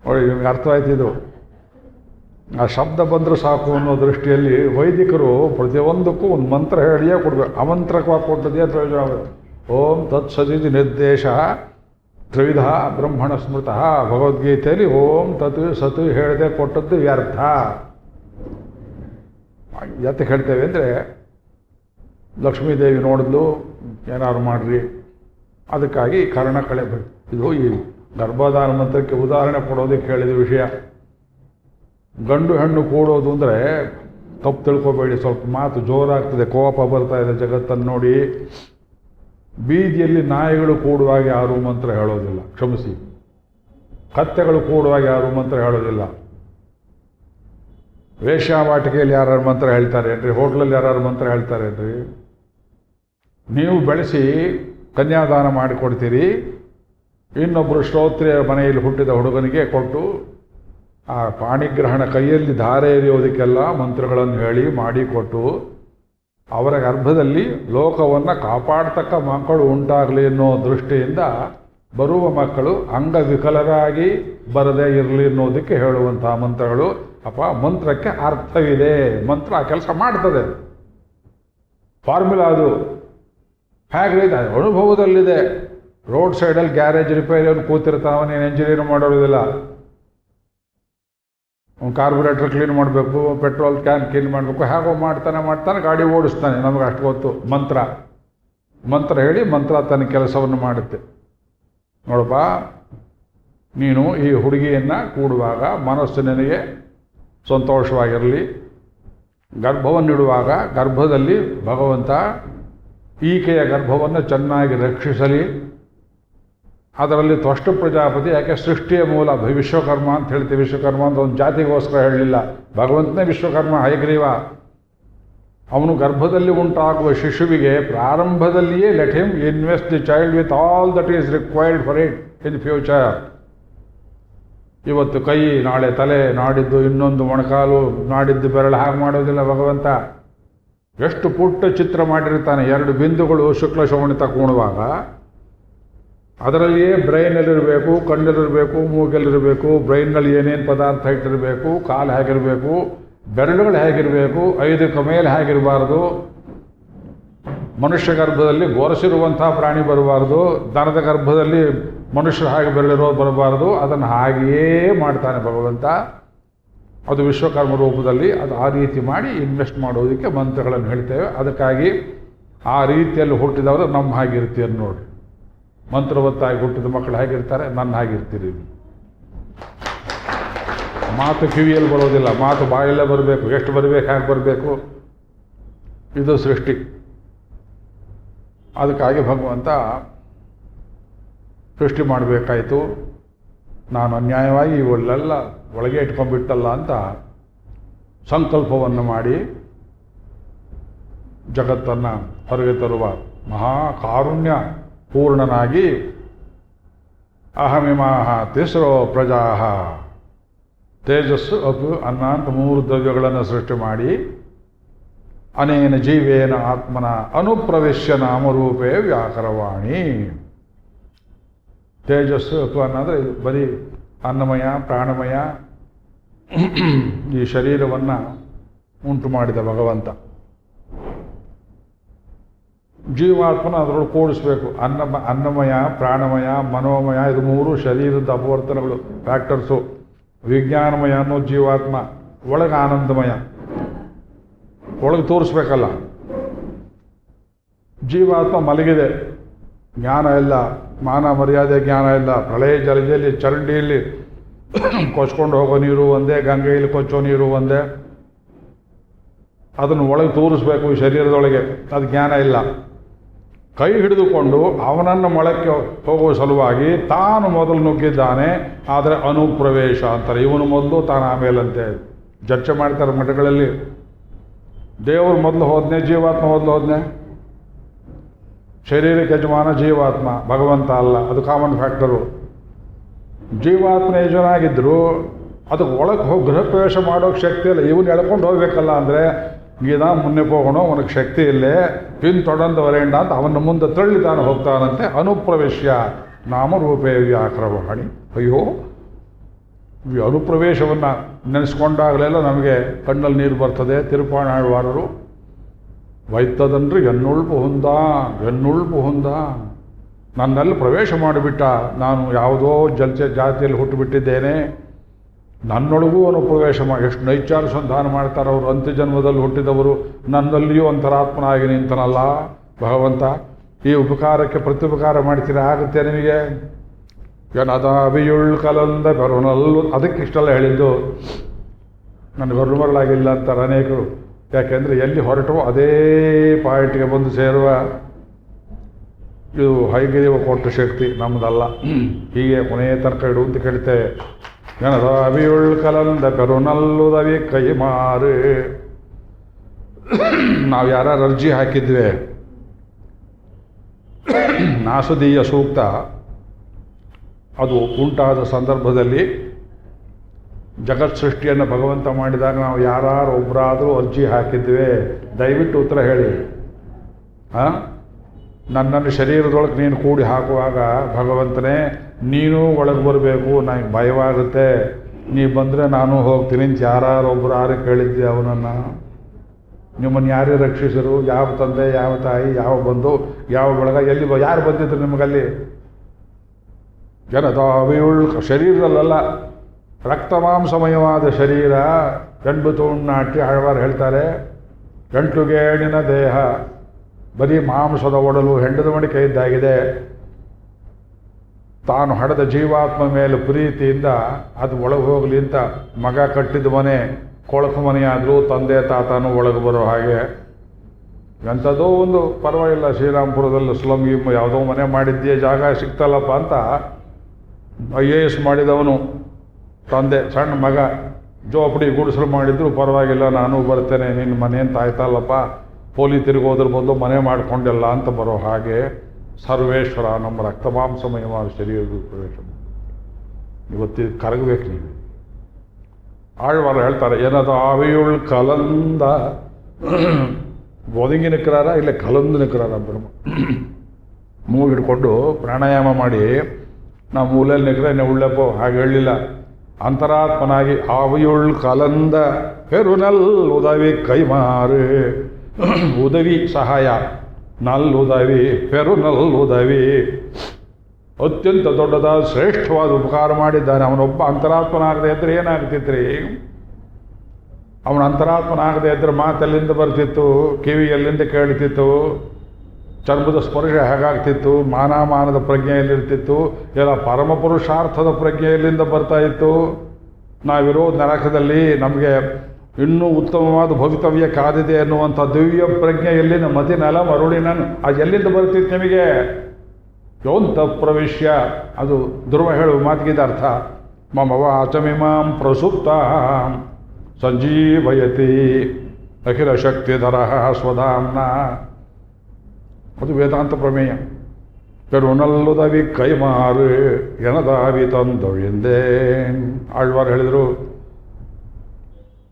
ನೋಡಿ, ನಿಮ್ಗೆ ಅರ್ಥವಾಯ್ತಿದ್ದು. ಆ ಶಬ್ದ ಬಂದರೂ ಸಾಕು ಅನ್ನೋ ದೃಷ್ಟಿಯಲ್ಲಿ ವೈದಿಕರು ಪ್ರತಿಯೊಂದಕ್ಕೂ ಒಂದು ಮಂತ್ರ ಹೇಳಿಯೇ ಕೊಡಬೇಕು. ಅಮಂತ್ರಕವಾಗಿ ಕೊಟ್ಟದೇ ಪ್ರಯೋಜನ ಆಗುತ್ತೆ. ಓಂ ತತ್ ಸದಿತಿ ನಿರ್ದೇಶ ತ್ರಿವಿಧ ಬ್ರಹ್ಮಣ ಸ್ಮೃತಃ. ಭಗವದ್ಗೀತೆಯಲ್ಲಿ ಓಂ ತತ್ ಸತ್ ಹೇಳದೆ ಕೊಟ್ಟದ್ದು ವ್ಯರ್ಥ. ಯಾತಕ್ಕೆ ಹೇಳ್ತೇವೆ ಅಂದರೆ, ಲಕ್ಷ್ಮೀದೇವಿ ನೋಡಿದ್ಲು, ಏನಾದ್ರು ಮಾಡ್ರಿ, ಅದಕ್ಕಾಗಿ ಕರ್ಣ ಕಳೆಬೇಕು. ಇದು ಈ ಗರ್ಭಧಾನ ಮಂತ್ರಕ್ಕೆ ಉದಾಹರಣೆ ಕೊಡೋದಕ್ಕೆ ಹೇಳಿದ ವಿಷಯ. ಗಂಡು ಹೆಣ್ಣು ಕೂಡೋದು ಅಂದರೆ ತಪ್ಪು ತಿಳ್ಕೊಬೇಡಿ, ಸ್ವಲ್ಪ ಮಾತು ಜೋರಾಗ್ತದೆ, ಕೋಪ ಬರ್ತಾ ಇದೆ ಜಗತ್ತನ್ನು ನೋಡಿ. ಬೀದಿಯಲ್ಲಿ ನಾಯಿಗಳು ಕೂಡುವಾಗ ಯಾರೂ ಮಂತ್ರ ಹೇಳೋದಿಲ್ಲ, ಕ್ಷಮಿಸಿ. ಕತ್ತೆಗಳು ಕೂಡುವಾಗ ಯಾರೂ ಮಂತ್ರ ಹೇಳೋದಿಲ್ಲ. ವೇಶ್ಯಾವಾಟಿಕೆಯಲ್ಲಿ ಯಾರು ಮಂತ್ರ ಹೇಳ್ತಾರೆ ಏನ್ರಿ? ಹೋಟ್ಲಲ್ಲಿ ಯಾರು ಮಂತ್ರ ಹೇಳ್ತಾರೆ ಏನ್ರಿ? ನೀವು ಬೆಳೆಸಿ ಕನ್ಯಾದಾನ ಮಾಡಿಕೊಡ್ತೀರಿ, ಇನ್ನೊಬ್ಬರು ಶ್ರೋತ್ರಿಯ ಮನೆಯಲ್ಲಿ ಹುಟ್ಟಿದ ಹುಡುಗನಿಗೆ ಕೊಟ್ಟು ಆ ಪಾಣಿಗ್ರಹಣ ಕೈಯಲ್ಲಿ ಧಾರೆ ಎರೆಯೋದಕ್ಕೆಲ್ಲ ಮಂತ್ರಗಳನ್ನು ಹೇಳಿ ಮಾಡಿಕೊಟ್ಟು ಅವರ ಗರ್ಭದಲ್ಲಿ ಲೋಕವನ್ನು ಕಾಪಾಡ್ತಕ್ಕ ಮಕ್ಕಳು ಉಂಟಾಗಲಿ ಅನ್ನೋ ದೃಷ್ಟಿಯಿಂದ ಬರುವ ಮಕ್ಕಳು ಅಂಗವಿಕಲರಾಗಿ ಬರದೇ ಇರಲಿ ಅನ್ನೋದಕ್ಕೆ ಹೇಳುವಂಥ ಮಂತ್ರಗಳು. ಅಪ್ಪ, ಮಂತ್ರಕ್ಕೆ ಅರ್ಥವಿದೆ, ಮಂತ್ರ ಆ ಕೆಲಸ ಮಾಡ್ತದೆ. ಫಾರ್ಮುಲಾ ಅದು ಹೇಗಿದೆ, ಅನುಭವದಲ್ಲಿದೆ. ರೋಡ್ ಸೈಡಲ್ಲಿ ಗ್ಯಾರೇಜ್ ರಿಪೇರಿಯನ್ನು ಕೂತಿರ್ತಾವನೇನು ಎಂಜಿನಿಯರ್ ಮಾಡೋದಿಲ್ಲ. ಕಾರ್ಬೊರೇಟರ್ ಕ್ಲೀನ್ ಮಾಡಬೇಕು, ಪೆಟ್ರೋಲ್ ಕ್ಯಾನ್ ಕ್ಲೀನ್ ಮಾಡಬೇಕು, ಹೇಗೋ ಮಾಡ್ತಾನೆ ಗಾಡಿ ಓಡಿಸ್ತಾನೆ. ನಮಗೆ ಅಷ್ಟು ಗೊತ್ತು. ಮಂತ್ರ ಹೇಳಿ ಮಂತ್ರ ತನ್ನ ಕೆಲಸವನ್ನು ಮಾಡುತ್ತೆ. ನೋಡಪ್ಪ, ನೀನು ಈ ಹುಡುಗಿಯನ್ನು ಕೂಡುವಾಗ ಮನಸ್ಸು ನಿನಗೆ ಸಂತೋಷವಾಗಿರಲಿ. ಗರ್ಭವನ್ನಿಡುವಾಗ ಗರ್ಭದಲ್ಲಿ ಭಗವಂತ ಈಕೆಯ ಗರ್ಭವನ್ನು ಚೆನ್ನಾಗಿ ರಕ್ಷಿಸಲಿ. ಅದರಲ್ಲಿ ತ್ವಷ್ಟ ಪ್ರಜಾಪತಿ, ಯಾಕೆ ಸೃಷ್ಟಿಯ ಮೂಲ ವಿಶ್ವಕರ್ಮ ಅಂತ ಹೇಳ್ತೀವಿ. ವಿಶ್ವಕರ್ಮ ಅಂತ ಒಂದು ಜಾತಿಗೋಸ್ಕರ ಹೇಳಲಿಲ್ಲ, ಭಗವಂತನೇ ವಿಶ್ವಕರ್ಮ. ಹಯಗ್ರೀವ ಅವನು ಗರ್ಭದಲ್ಲಿ ಉಂಟಾಗುವ ಶಿಶುವಿಗೆ ಪ್ರಾರಂಭದಲ್ಲಿಯೇ let him invest the child with all that is required for it in future. ಇವತ್ತು ಕೈ, ನಾಳೆ ತಲೆ, ನಾಡಿದ್ದು ಇನ್ನೊಂದು ಮೊಣಕಾಲು, ನಾಡಿದ್ದು ಬೆರಳು, ಹಾಗೆ ಮಾಡೋದಿಲ್ಲ ಭಗವಂತ. ಎಷ್ಟು ಪುಟ್ಟ ಚಿತ್ರ ಮಾಡಿರ್ತಾನೆ. 2 ಬಿಂದುಗಳು ಶುಕ್ಲ ಶೋಣಿತ ಕೂಣುವಾಗ ಅದರಲ್ಲಿಯೇ ಬ್ರೈನಲ್ಲಿರಬೇಕು, ಕಣ್ಣಲ್ಲಿರಬೇಕು, ಮೂಗಲ್ಲಿರಬೇಕು. ಬ್ರೈನ್ನಲ್ಲಿ ಏನೇನು ಪದಾರ್ಥ ಇಟ್ಟಿರಬೇಕು, ಕಾಲು ಹೇಗಿರಬೇಕು, ಬೆರಳುಗಳು ಹೇಗಿರಬೇಕು, 5ಕ್ಕೆ ಮೇಲೆ ಹೇಗಿರಬಾರ್ದು. ಮನುಷ್ಯ ಗರ್ಭದಲ್ಲಿ ಗೊರಸಿರುವಂಥ ಪ್ರಾಣಿ ಬರಬಾರ್ದು, ದನದ ಗರ್ಭದಲ್ಲಿ ಮನುಷ್ಯರು ಹಾಗೆ ಬೆರಳಿರೋದು ಬರಬಾರ್ದು. ಅದನ್ನು ಹಾಗೆಯೇ ಮಾಡ್ತಾನೆ ಭಗವಂತ. ಅದು ವಿಶ್ವಕರ್ಮ ರೂಪದಲ್ಲಿ ಅದು ಆ ರೀತಿ ಮಾಡಿ ಇನ್ವೆಸ್ಟ್ ಮಾಡೋದಕ್ಕೆ ಮಂತ್ರಗಳನ್ನು ಹೇಳ್ತೇವೆ. ಅದಕ್ಕಾಗಿ ಆ ರೀತಿಯಲ್ಲಿ ಹುಟ್ಟಿದವರು ನಮ್ಮ ಹಾಗಿರ್ತೀರಿ ನೋಡಿ. ಮಂತ್ರವತ್ತಾಗಿ ಹುಟ್ಟಿದ ಮಕ್ಕಳು ಹೇಗಿರ್ತಾರೆ, ನನ್ನ ಹಾಗಿರ್ತೀರಿ. ಮಾತು ಕಿವಿಯಲ್ಲಿ ಬರೋದಿಲ್ಲ, ಮಾತು ಬಾಯಲ್ಲೇ ಬರಬೇಕು. ಎಷ್ಟು ಬರಬೇಕು, ಹೇಗೆ ಬರಬೇಕು, ಇದು ಸೃಷ್ಟಿ. ಅದಕ್ಕಾಗಿ ಭಗವಂತ ಸೃಷ್ಟಿ ಮಾಡಬೇಕಾಯಿತು. ನಾನು ಅನ್ಯಾಯವಾಗಿ ಇವೆಲ್ಲ ಒಳಗೆ ಇಟ್ಕೊಂಡ್ಬಿಟ್ಟಲ್ಲ ಅಂತ ಸಂಕಲ್ಪವನ್ನು ಮಾಡಿ ಜಗತ್ತನ್ನು ಹೊರಗೆ ತರುವ ಮಹಾಕಾರುಣ್ಯ ಪೂರ್ಣನಾಗಿ ಅಹಮಿಮಾಹ ತಿಸ್ರೋ ಪ್ರಜಾ ತೇಜಸ್ಸು ಅಪು ಅನ್ನ ಅಂತ 3 ದ್ರವ್ಯಗಳನ್ನು ಸೃಷ್ಟಿ ಮಾಡಿ ಅನೇನ ಜೀವೇನ ಆತ್ಮನ ಅನುಪ್ರವೇಶ್ಯ ನಾಮರೂಪೇ ವ್ಯಾಕರವಾಣಿ. ತೇಜಸ್ಸು ಅಪು ಅನ್ನ ಅಂದರೆ ಇದು ಬರೀ ಅನ್ನಮಯ ಪ್ರಾಣಮಯ ಈ ಶರೀರವನ್ನು ಉಂಟು ಮಾಡಿದ ಭಗವಂತ. ಜೀವಾತ್ಮನ ಅದರೊಳಗೆ ಕೂಡಿಸ್ಬೇಕು. ಅನ್ನಮಯ, ಪ್ರಾಣಮಯ, ಮನೋಮಯ, ಇದು 3 ಶರೀರದ ಅಪವರ್ತನಗಳು, ಫ್ಯಾಕ್ಟರ್ಸು. ವಿಜ್ಞಾನಮಯ ಅನ್ನೋ ಜೀವಾತ್ಮ, ಒಳಗೆ ಆನಂದಮಯ, ಒಳಗೆ ತೋರಿಸ್ಬೇಕಲ್ಲ. ಜೀವಾತ್ಮ ಮಲಗಿದೆ, ಜ್ಞಾನ ಇಲ್ಲ, ಮಾನ ಮರ್ಯಾದೆ ಜ್ಞಾನ ಇಲ್ಲ. ಪ್ರಳಯ ಜಲದಲ್ಲಿ ಚರಂಡಿಯಲ್ಲಿ ಕೊಚ್ಕೊಂಡು ಹೋಗೋ ನೀರು ಒಂದೇ, ಗಂಗೆಯಲ್ಲಿ ಕೊಚ್ಚೋ ನೀರು ಒಂದೇ. ಅದನ್ನು ಒಳಗೆ ತೋರಿಸ್ಬೇಕು ಶರೀರದೊಳಗೆ, ಅದು ಜ್ಞಾನ ಇಲ್ಲ. ಕೈ ಹಿಡಿದುಕೊಂಡು ಅವನನ್ನು ಮೊಳಕ್ಕೆ ಹೋಗುವ ಸಲುವಾಗಿ ತಾನು ಮೊದಲು ನುಗ್ಗಿದ್ದಾನೆ. ಆದರೆ ಅನುಪ್ರವೇಶ ಅಂತಾರೆ. ಇವನು ಮೊದಲು, ತಾನು ಆಮೇಲಂತೆ ಚರ್ಚೆ ಮಾಡ್ತಾರೆ ಮಠಗಳಲ್ಲಿ. ದೇವರು ಮೊದಲು ಹೋದ್ನೆ, ಜೀವಾತ್ಮ ಮೊದಲು ಹೋದ್ನೆ. ಶರೀರಕ್ಕೆ ಯಜಮಾನ ಜೀವಾತ್ಮ, ಭಗವಂತ ಅಲ್ಲ, ಅದು ಕಾಮನ್ ಫ್ಯಾಕ್ಟರು. ಜೀವಾತ್ಮ ಯಜಮಾನಾಗಿದ್ದರು, ಅದಕ್ಕೆ ಒಳಗೆ ಹೋಗಿ ಗೃಹ ಪ್ರವೇಶ ಮಾಡೋಕ್ಕೆ ಶಕ್ತಿ ಇಲ್ಲ. ಇವನು ಎಳ್ಕೊಂಡು ಹೋಗ್ಬೇಕಲ್ಲ ಅಂದರೆ ಗೀದಾ ಮುನ್ನೆ ಹೋಗೋಣ, ಅವನಿಗೆ ಶಕ್ತಿ ಇಲ್ಲೇ ಪಿನ್ ತೊಡಂದು ವರೇಂಡ ಅಂತ ಅವನ ಮುಂದೆ ತಳ್ಳಿ ತಾನು ಹೋಗ್ತಾನಂತೆ. ಅನುಪ್ರವೇಶ್ಯ ನಾಮರೂಪೇ ವ್ಯಾಕ್ರವಾಣಿ. ಅಯ್ಯೋ, ಈ ಅನುಪ್ರವೇಶವನ್ನು ನೆನೆಸ್ಕೊಂಡಾಗಲೆಲ್ಲ ನಮಗೆ ಕಣ್ಣಲ್ಲಿ ನೀರು ಬರ್ತದೆ. ತಿರುಪಾಣಾಳ್ವಾರರು ವೈತ್ತದನ್ರಿ ಎನ್ನುಳ್ಪು ಹೊಂದ ನನ್ನಲ್ಲಿ ಪ್ರವೇಶ ಮಾಡಿಬಿಟ್ಟ. ನಾನು ಯಾವುದೋ ಜಾತಿಯಲ್ಲಿ ಹುಟ್ಟುಬಿಟ್ಟಿದ್ದೇನೆ, ನನ್ನೊಳಗೂ ಅವನು ಪ್ರವೇಶ ಮಾಡಿ. ಎಷ್ಟು ನೈಚಾನುಸಂಧಾನ ಮಾಡ್ತಾರೆ ಅವರು. ಅಂತ್ಯಜನ್ಮದಲ್ಲಿ ಹುಟ್ಟಿದವರು ನನ್ನಲ್ಲಿಯೂ ಅಂತರಾತ್ಮನಾಗಿ ನಿಂತನಲ್ಲ ಭಗವಂತ. ಈ ಉಪಕಾರಕ್ಕೆ ಪ್ರತ್ಯುಪಕಾರ ಮಾಡ್ತೀರಾ, ಆಗುತ್ತೆ ನಿಮಗೆ. ಅವಿಯುಳ್ ಕಲಂದ ಬೆರನಲ್ಲೂ, ಅದಕ್ಕೆ ಇಷ್ಟೆಲ್ಲ ಹೇಳಿದ್ದು. ನನ್ನ ಮರಳಾಗಿಲ್ಲ ಅಂತಾರೆ ಅನೇಕರು. ಯಾಕೆಂದರೆ ಎಲ್ಲಿ ಹೊರಟು ಅದೇ ಪಾಯಿಂಟ್ಗೆ ಬಂದು ಸೇರುವ ಇದು ಹೈಗಿರಿಯುವ ಕೊಟ್ಟ ಶಕ್ತಿ ನಮ್ಮದಲ್ಲ. ಹೀಗೆ ಕೊನೆಯ ತನಕ ಇಡು ಅಂತ ಕೇಳ್ತೇವೆ. ಅವಿಯುಳ್ ಕಲಂದ ಬೆರುನಲ್ಲುದವಿ ಕೈ ಮಾರು. ನಾವು ಯಾರು ಅರ್ಜಿ ಹಾಕಿದ್ವಿ ನಾಸದೀಯ ಸೂಕ್ತ, ಅದು ಉಂಟಾದ ಸಂದರ್ಭದಲ್ಲಿ ಜಗತ್ ಸೃಷ್ಟಿಯನ್ನು ಭಗವಂತ ಮಾಡಿದಾಗ ನಾವು ಯಾರು ಒಬ್ಬರಾದರೂ ಅರ್ಜಿ ಹಾಕಿದ್ವಿ. ದಯವಿಟ್ಟು ಉತ್ತರ ಹೇಳಿ. ನನ್ನನ್ನು ಶರೀರದೊಳಗೆ ನೀನು ಕೂಡಿ ಹಾಕುವಾಗ ಭಗವಂತನೇ ನೀನು ಒಳಗೆ ಬರಬೇಕು, ನನಗೆ ಭಯವಾಗುತ್ತೆ, ನೀ ಬಂದರೆ ನಾನು ಹೋಗ್ತೀನಿ ಅಂತ ಯಾರೊಬ್ಬರು ಕೇಳಿದ್ದೆ ಅವನನ್ನು. ನಿಮ್ಮನ್ನು ಯಾರೇ ರಕ್ಷಿಸರು? ಯಾವ ತಂದೆ, ಯಾವ ತಾಯಿ, ಯಾವ ಬಂಧು, ಯಾವ ಬಳಗ, ಎಲ್ಲಿ ಯಾರು ಬಂದಿದ್ರು ನಿಮಗಲ್ಲಿ? ಅವಿಯುಳ್ ಶರೀರದಲ್ಲ, ರಕ್ತಮಾಂಸಮಯವಾದ ಶರೀರ. ಗಂಡು ತೋಣ್ಣಾಟಿ ಆಳ್ವಾರು ಹೇಳ್ತಾರೆ, ಗಂಟುಗೇಣಿನ ದೇಹ, ಬರೀ ಮಾಂಸದ ಒಡಲು, ಹೆಂಡದ ಮಡಿಕೆ ಇದ್ದಾಗಿದೆ. ತಾನು ಹಡೆದ ಜೀವಾತ್ಮ ಮೇಲೆ ಪ್ರೀತಿಯಿಂದ ಅದು ಒಳಗೆ ಹೋಗಲಿ ಅಂತ ಮಗ ಕಟ್ಟಿದ ಮನೆ ಕೊಳಕು ಮನೆಯಾದರೂ ತಂದೆ ತಾತನೂ ಒಳಗೆ ಬರೋ ಹಾಗೆ. ಎಂಥದೋ ಒಂದು ಪರವಾಗಿಲ್ಲ, ಶ್ರೀರಾಮ್ಪುರದಲ್ಲಿ ಸ್ಲಮ್ ಯಾವುದೋ ಮನೆ ಮಾಡಿದ್ದೇ, ಜಾಗ ಸಿಗ್ತಲ್ಲಪ್ಪ ಅಂತ IAS ಮಾಡಿದವನು ತಂದೆ, ಸಣ್ಣ ಮಗ ಜೋಪಡಿ ಗುಡಿಸಲು ಮಾಡಿದ್ರು ಪರವಾಗಿಲ್ಲ, ನಾನು ಬರ್ತೇನೆ, ನಿನ್ನ ಮನೆ ಅಂತ ಆಯ್ತಲ್ಲಪ್ಪ, ಪೋಲಿ ತಿರುಗೋದ್ರ ಬದಲು ಮನೆ ಮಾಡಿಕೊಂಡೆಲ್ಲ ಅಂತ ಬರೋ ಹಾಗೆ ಸರ್ವೇಶ್ವರ ನಮ್ಮ ರಕ್ತಮಾಂಸಮಯವಾದ ಶರೀರದ ಪ್ರವೇಶ. ಇವತ್ತು ಕರಗಬೇಕು ನೀವು. ಆಳ್ವಾರ ಹೇಳ್ತಾರೆ, ಏನದು ಆವಿಯುಳ್ ಕಲಂದ, ಒದಗಿ ನಿಕ್ರಾರ ಇಲ್ಲ ಕಲಂದು ನಿಕ್ರಾರ ಬ್ರಹ್ಮ. ಮೂಗು ಹಿಡ್ಕೊಂಡು ಪ್ರಾಣಾಯಾಮ ಮಾಡಿ ನಾವು ಮೂಲೆಯಲ್ಲಿ ನಿಕ್ರೆ ಉಳ್ಳಪ್ಪೋ, ಹಾಗೆ ಹೇಳಲಿಲ್ಲ. ಅಂತರಾತ್ಮನಾಗಿ ಆವಿಯುಳ್ ಕಲಂದ ಪೆರುನಲ್ ಉದವಿ ಕೈಮಾರು. ಉದವಿ ಸಹಾಯ, ನಲ್ಲುದವಿ ಪೆರುನಲ್ ಉದವಿ. ಅತ್ಯಂತ ದೊಡ್ಡದಾದ ಶ್ರೇಷ್ಠವಾದ ಉಪಕಾರ ಮಾಡಿದ್ದಾನೆ. ಅವನೊಬ್ಬ ಅಂತರಾತ್ಮನಾಗದೆ ಇದ್ದರೆ ಏನಾಗ್ತಿತ್ರಿ? ಅವನ ಅಂತರಾತ್ಮನಾಗದೆ ಇದ್ದರೆ ಮಾತೆಲ್ಲಿಂದ ಬರ್ತಿತ್ತು, ಕಿವಿ ಎಲ್ಲಿಂದ ಕೇಳ್ತಿತ್ತು, ಚರ್ಮದ ಸ್ಪರ್ಶ ಹೇಗಾಗ್ತಿತ್ತು, ಮಾನದ ಪ್ರಜ್ಞೆಯಲ್ಲಿರ್ತಿತ್ತು, ಎಲ್ಲ ಪರಮಪುರುಷಾರ್ಥದ ಪ್ರಜ್ಞೆಯಲ್ಲಿಂದ ಬರ್ತಾ ಇತ್ತು. ನಾವಿರೋ ನರಕದಲ್ಲಿ ನಮಗೆ ಇನ್ನೂ ಉತ್ತಮವಾದ ಭವಿತವ್ಯ ಕಾದಿದೆ ಅನ್ನುವಂಥ ದಿವ್ಯ ಪ್ರಜ್ಞೆ ಎಲ್ಲಿನ ಮತಿನೆಲ ಮರುಳಿನ ಅದು ಎಲ್ಲಿಂದ ಬರ್ತಿತ್ತು ನಿಮಗೆ? ಯೋಂತ ಪ್ರವಿಶ್ಯ, ಅದು ಧ್ರುವ ಹೇಳುವ ಮಾತಿಗಿದ ಅರ್ಥ. ಮಮ ವಾಚಮಿಮಾಂ ಪ್ರಸುಪ್ತ ಸಂಜೀವಯತಿ ಅಖಿಲ ಶಕ್ತಿಧರ ಸ್ವಧಾಮ್ನ. ಅದು ವೇದಾಂತ ಪ್ರಮೇಯ. ಪೆರುನಲ್ಲುದವಿ ಕೈಮಾರು ಎನದಾವಿ ತಂದೊಳಿಂದೇನ್. ಆಳ್ವಾರು ಹೇಳಿದರು,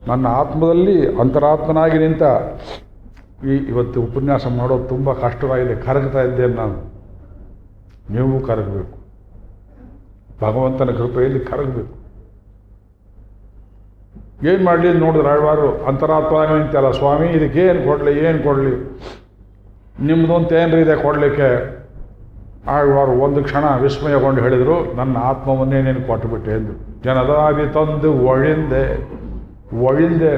ನನ್ನ ಆತ್ಮದಲ್ಲಿ ಅಂತರಾತ್ಮನಾಗಿ ನಿಂತ ಇವತ್ತು ಉಪನ್ಯಾಸ ಮಾಡೋದು ತುಂಬ ಕಷ್ಟವಾಗಿದೆ, ಕರಗ್ತಾ ಇದ್ದೇನೆ ನಾನು. ನೀವು ಕರಗಬೇಕು, ಭಗವಂತನ ಕೃಪೆಯಲ್ಲಿ ಕರಗಬೇಕು. ಏನು ಮಾಡಲಿ ನೋಡಿದ್ರೆ ಆಳ್ವಾರು ಅಂತರಾತ್ಮನಾಗಿ ನಿಂತಲ್ಲ, ಸ್ವಾಮಿ ಇದಕ್ಕೆ ಏನು ಕೊಡಲಿ, ನಿಮ್ಮದಂತ ಏನ್ರಿ ಇದೆ ಕೊಡಲಿಕ್ಕೆ? ಆಳ್ವಾರು ಒಂದು ಕ್ಷಣ ವಿಸ್ಮಯಗೊಂಡು ಹೇಳಿದರು, ನನ್ನ ಆತ್ಮವನ್ನೇ ನೀನು ಕೊಟ್ಟುಬಿಟ್ಟೆ ಎಂದು. ಜನದಾವಿ ತಂದು ಒಳಿಂದೆ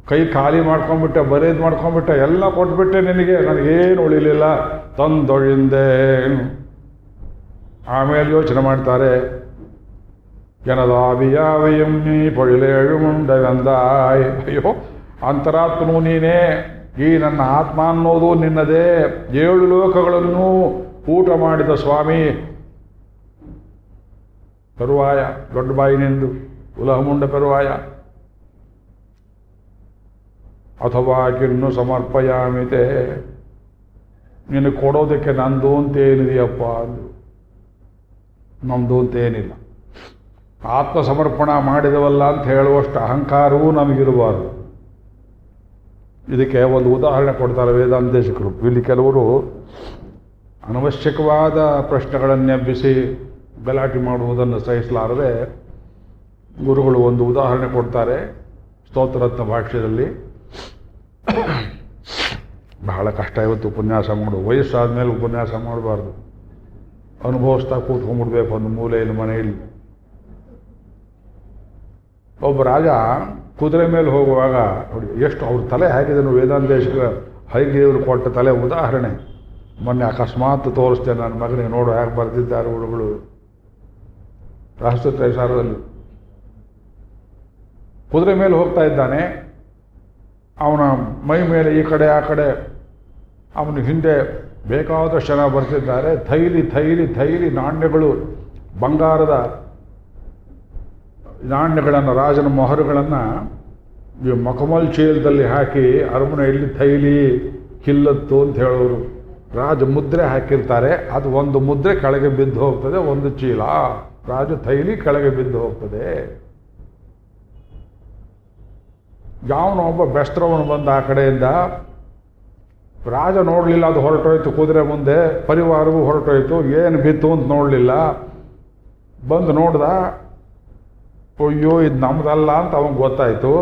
ಕೈ ಖಾಲಿ ಮಾಡ್ಕೊಂಡ್ಬಿಟ್ಟೆ, ಬರೇದು ಮಾಡ್ಕೊಂಡ್ಬಿಟ್ಟೆ, ಎಲ್ಲ ಕೊಟ್ಬಿಟ್ಟೆ ನಿನಗೆ, ನನಗೇನು ಉಳಿಲಿಲ್ಲ, ತಂದೊಳಿಂದೆ. ಆಮೇಲೆ ಯೋಚನೆ ಮಾಡ್ತಾರೆ, ಜನದಾವಿಯಾವಯಂ ನೀ ಪೊಳಿಲೇಳು ಮುಂಡವೆಂದಾಯ್. ಅಯ್ಯೋ, ಅಂತರಾತ್ಮನು ನೀನೇ, ಈ ನನ್ನ ಆತ್ಮ ಅನ್ನೋದು ನಿನ್ನದೇ. 7 ಲೋಕಗಳನ್ನು ಊಟ ಮಾಡಿದ ಸ್ವಾಮಿ ಪೆರುವಾಯ, ದೊಡ್ಡ ಬಾಯಿನಿಂದು ಉಲಹಮುಂಡ ಪೆರುವಾಯ. ಅಥವಾ ಕಿನ್ನು ಸಮರ್ಪಯಾಮಿತೆ, ನಿನಗೆ ಕೊಡೋದಕ್ಕೆ ನಂದು ಅಂತ ಏನಿದೆಯಪ್ಪ ಅಂದರು. ನಮ್ಮದು ಅಂತ ಏನಿಲ್ಲ. ಆತ್ಮಸಮರ್ಪಣ ಮಾಡಿದವಲ್ಲ ಅಂತ ಹೇಳುವಷ್ಟು ಅಹಂಕಾರವೂ ನಮಗಿರಬಾರ್ದು. ಇದಕ್ಕೆ ಒಂದು ಉದಾಹರಣೆ ಕೊಡ್ತಾರೆ ವೇದಾಂತೇಶಕರು. ಇಲ್ಲಿ ಕೆಲವರು ಅನವಶ್ಯಕವಾದ ಪ್ರಶ್ನೆಗಳನ್ನೆಬ್ಬಿಸಿ ಗಲಾಟೆ ಮಾಡುವುದನ್ನು ಸಹಿಸಲಾರದೆ ಗುರುಗಳು ಒಂದು ಉದಾಹರಣೆ ಕೊಡ್ತಾರೆ ಸ್ತೋತ್ರರತ್ನ ಭಾಷ್ಯದಲ್ಲಿ. ಬಹಳ ಕಷ್ಟ ಇವತ್ತು ಉಪನ್ಯಾಸ ಮಾಡೋದು. ವಯಸ್ಸಾದ ಮೇಲೆ ಉಪನ್ಯಾಸ ಮಾಡಬಾರ್ದು. ಅನುಭವಿಸ್ತಾ ಕೂತ್ಕೊಂಡ್ಬಿಡ್ಬೇಕು ಒಂದು ಮೂಲೆಯಲ್ಲಿ ಮನೆಯಲ್ಲಿ. ಒಬ್ಬ ರಾಜ ಕುದುರೆ ಮೇಲೆ ಹೋಗುವಾಗ ನೋಡಿ ಎಷ್ಟು ಅವ್ರ ತಲೆ ಹಾಕಿದನು. ವೇದಾಂತೇಶಕರ ಹೈಗ್ರೀವರು ಕೊಟ್ಟ ತಲೆ ಉದಾಹರಣೆ ಮೊನ್ನೆ ಅಕಸ್ಮಾತ್ ತೋರಿಸ್ತೇನೆ ನನ್ನ ಮಗನಿಗೆ. ನೋಡು ಹೇಗೆ ಬರೆದಿದ್ದಾರೆ ಹುಡುಗಳು ರಹಸ್ಯ ತ್ರೈಸಾರದಲ್ಲಿ. ಕುದುರೆ ಮೇಲೆ ಹೋಗ್ತಾ ಇದ್ದಾನೆ. ಅವನ ಮೈ ಮೇಲೆ ಈ ಕಡೆ ಆ ಕಡೆ ಅವನ ಹಿಂದೆ ಬೇಕಾದಷ್ಟು ಜನ ಬರ್ತಿದ್ದಾರೆ. ಥೈಲಿ ಥೈಲಿ ಥೈಲಿ ನಾಣ್ಯಗಳು, ಬಂಗಾರದ ನಾಣ್ಯಗಳನ್ನು, ರಾಜನ ಮೊಹರುಗಳನ್ನು ಈ ಮಖಮಲ್ ಚೀಲದಲ್ಲಿ ಹಾಕಿ ಅರಮನೆಯಲ್ಲಿ ಥೈಲಿ ಕಿಲ್ಲತ್ತು ಅಂತ ಹೇಳೋರು. ರಾಜ ಮುದ್ರೆ ಹಾಕಿರ್ತಾರೆ, ಅದು ಒಂದು ಮುದ್ರೆ ಕೆಳಗೆ ಬಿದ್ದು ಹೋಗ್ತದೆ, ಒಂದು ಚೀಲ ರಾಜ ಥೈಲಿ ಕೆಳಗೆ ಬಿದ್ದು ಹೋಗ್ತದೆ. ಯಾವನೊಬ್ಬ ಬೆಸ್ತ್ರವನು ಬಂದ ಆ ಕಡೆಯಿಂದ. ರಾಜ ನೋಡಲಿಲ್ಲ, ಅದು ಹೊರಟೋಯ್ತು ಕುದುರೆ ಮುಂದೆ. ಪರಿವಾರವೂ ಹೊರಟೋಯ್ತು, ಏನು ಬಿತ್ತು ಅಂತ ನೋಡಲಿಲ್ಲ. ಬಂದು ನೋಡ್ದ, ಅಯ್ಯೋ ಇದು ನಮ್ದಲ್ಲ ಅಂತ ಅವನಿಗೆ ಗೊತ್ತಾಯಿತು.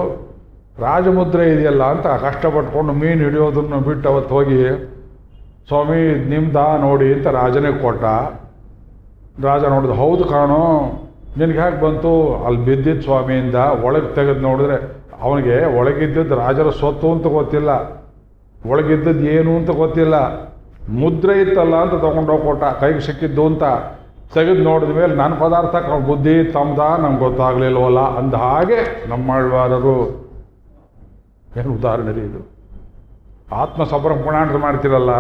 ರಾಜಮುದ್ರೆ ಇದೆಯಲ್ಲ ಅಂತ ಕಷ್ಟಪಟ್ಕೊಂಡು ಮೀನು ಹಿಡಿಯೋದನ್ನು ಬಿಟ್ಟು ಅವತ್ತು ಹೋಗಿ, ಸ್ವಾಮಿ ನಿಮ್ದಾ ನೋಡಿ ಅಂತ ರಾಜನಿಗೆ ಕೊಟ್ಟ. ರಾಜ ನೋಡಿದ, ಹೌದು ಕಾಣೋ, ನಿನಗೆ ಹೇಗೆ ಬಂತು? ಅಲ್ಲಿ ಬಿದ್ದಿದ್ದು ಸ್ವಾಮಿಯಿಂದ. ಒಳಗೆ ತೆಗೆದು ನೋಡಿದ್ರೆ ಅವನಿಗೆ ಒಳಗಿದ್ದದ್ದು ರಾಜರ ಸ್ವತ್ತು ಅಂತ ಗೊತ್ತಿಲ್ಲ, ಒಳಗಿದ್ದದ್ದು ಏನು ಅಂತ ಗೊತ್ತಿಲ್ಲ. ಮುದ್ರೆ ಇತ್ತಲ್ಲ ಅಂತ ತೊಗೊಂಡೋಗಿ ಕೊಟ್ಟ, ಕೈಗೆ ಸಿಕ್ಕಿದ್ದು ಅಂತ. ತೆಗೆದು ನೋಡಿದ ಮೇಲೆ ನನ್ನ ಪದಾರ್ಥ ಬುದ್ಧಿ ತಮ್ಮದ ನಮ್ಗೆ ಗೊತ್ತಾಗಲಿಲ್ವಲ್ಲ ಅಂದ ಹಾಗೆ ನಮ್ಮಾಳ್ವಾರರು. ಏನು ಉದಾಹರಣೆ ರೀ ಇದು. ಆತ್ಮ ಸಮರ್ಪಣೆ ಅಂತ ಮಾಡ್ತಿರಲ್ಲ,